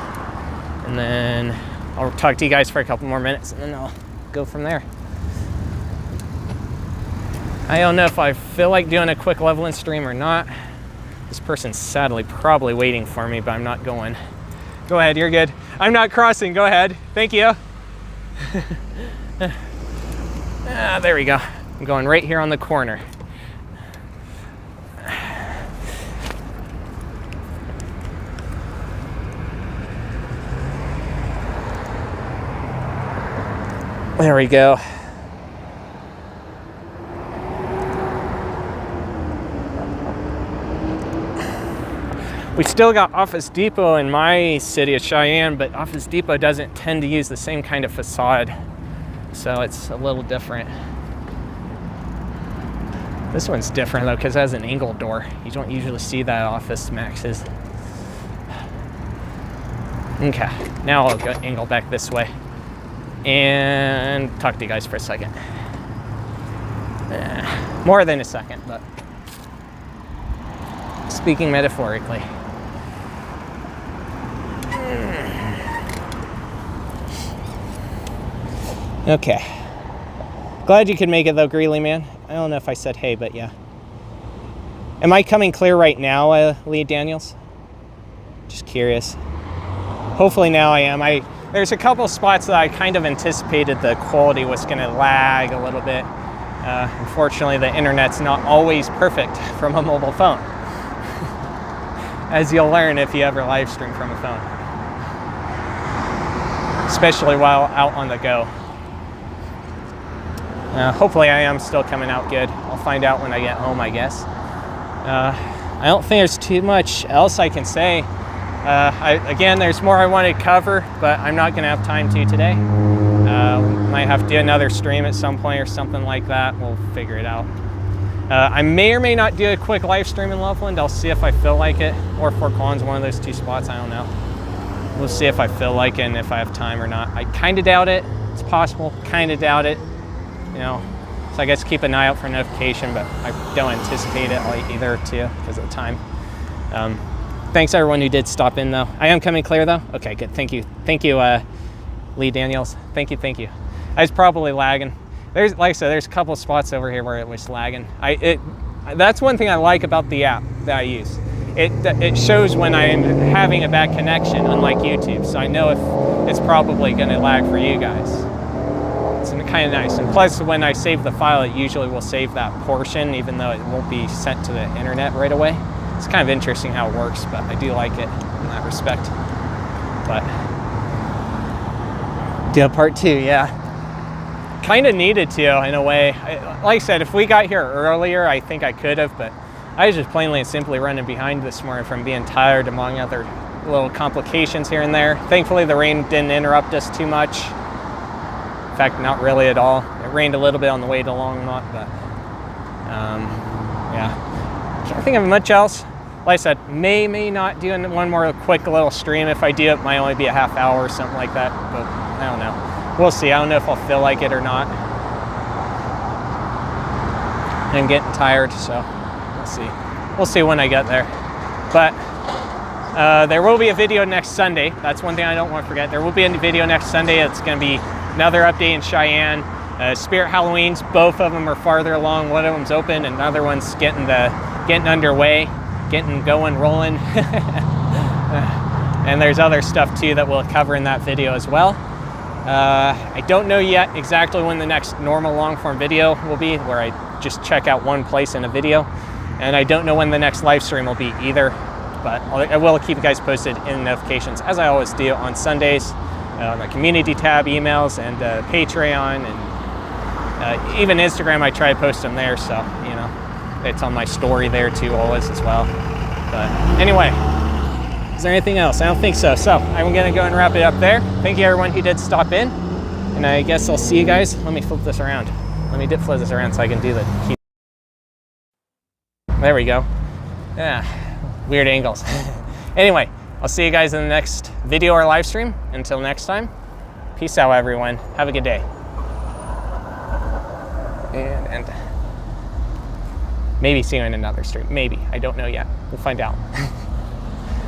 And then I'll talk to you guys for a couple more minutes, and then I'll go from there. I don't know if I feel like doing a quick leveling stream or not. This person's sadly probably waiting for me, but I'm not going. Go ahead, you're good. I'm not crossing, go ahead. Thank you. There we go. I'm going right here on the corner. There we go. We still got Office Depot in my city of Cheyenne, but Office Depot doesn't tend to use the same kind of facade, so it's a little different. This one's different though, because it has an angled door. You don't usually see that at Office Max's. Okay, now I'll go angle back this way and talk to you guys for a second. More than a second, but speaking metaphorically. Okay. Glad you could make it though, Greeley man. I don't know if I said hey, but yeah. Am I coming clear right now, Lee Daniels? Just curious. Hopefully now I am. There's a couple spots that I kind of anticipated the quality was going to lag a little bit. Unfortunately, the internet's not always perfect from a mobile phone, as you'll learn if you ever live stream from a phone, especially while out on the go. Hopefully I am still coming out good. I'll find out when I get home, I guess. I don't think there's too much else I can say. Again, there's more I want to cover, but I'm not going to have time to today. Might have to do another stream at some point or something like that. We'll figure it out. I may or may not do a quick live stream in Loveland. I'll see if I feel like it, or Fort Collins, one of those two spots. I don't know. We'll see if I feel like it and if I have time or not. I kind of doubt it. It's possible. Kind of doubt it. You know, so I guess keep an eye out for a notification, but I don't anticipate it either too because of the time. Thanks everyone who did stop in though. I am coming clear though. Okay, good. Thank you, Lee Daniels. Thank you. I was probably lagging. There's, like I said, there's a couple of spots over here where it was lagging. That's one thing I like about the app that I use. It shows when I'm having a bad connection, unlike YouTube. So I know if it's probably going to lag for you guys. It's kind of nice. And plus, when I save the file, it usually will save that portion, even though it won't be sent to the internet right away. It's kind of interesting how it works, but I do like it in that respect. But yeah, part 2, yeah. Kind of needed to, in a way. Like I said, if we got here earlier, I think I could have, but I was just plainly and simply running behind this morning from being tired, among other little complications here and there. Thankfully, the rain didn't interrupt us too much. In fact, not really at all. It rained a little bit on the way to Longmont, but yeah. Can't think of much else. Like I said, may not do one more quick little stream. If I do, it might only be a half hour or something like that, but I don't know. We'll see. I don't know if I'll feel like it or not. I'm getting tired, so we'll see. We'll see when I get there. But there will be a video next Sunday. That's one thing I don't want to forget. There will be a video next Sunday. It's going to be another update in Cheyenne. Spirit Halloweens, both of them are farther along. One of them's open, and another one's getting underway, getting going, rolling. And there's other stuff too that we'll cover in that video as well. I don't know yet exactly when the next normal long form video will be, where I just check out one place in a video. And I don't know when the next live stream will be either, but I will keep you guys posted in notifications, as I always do on Sundays. My community tab, emails, and Patreon, and even Instagram. I try to post them there, so you know it's on my story there too always as well. But anyway, Is there anything else? I don't think so. So I'm gonna go and wrap it up there. Thank you everyone who did stop in. And I guess I'll see you guys. Let me flip this around. Let me flip this around so I can do the key. There we go. Yeah, weird angles. Anyway, I'll see you guys in the next video or live stream. Until next time, peace out everyone. Have a good day. And maybe see you in another stream. Maybe, I don't know yet. We'll find out.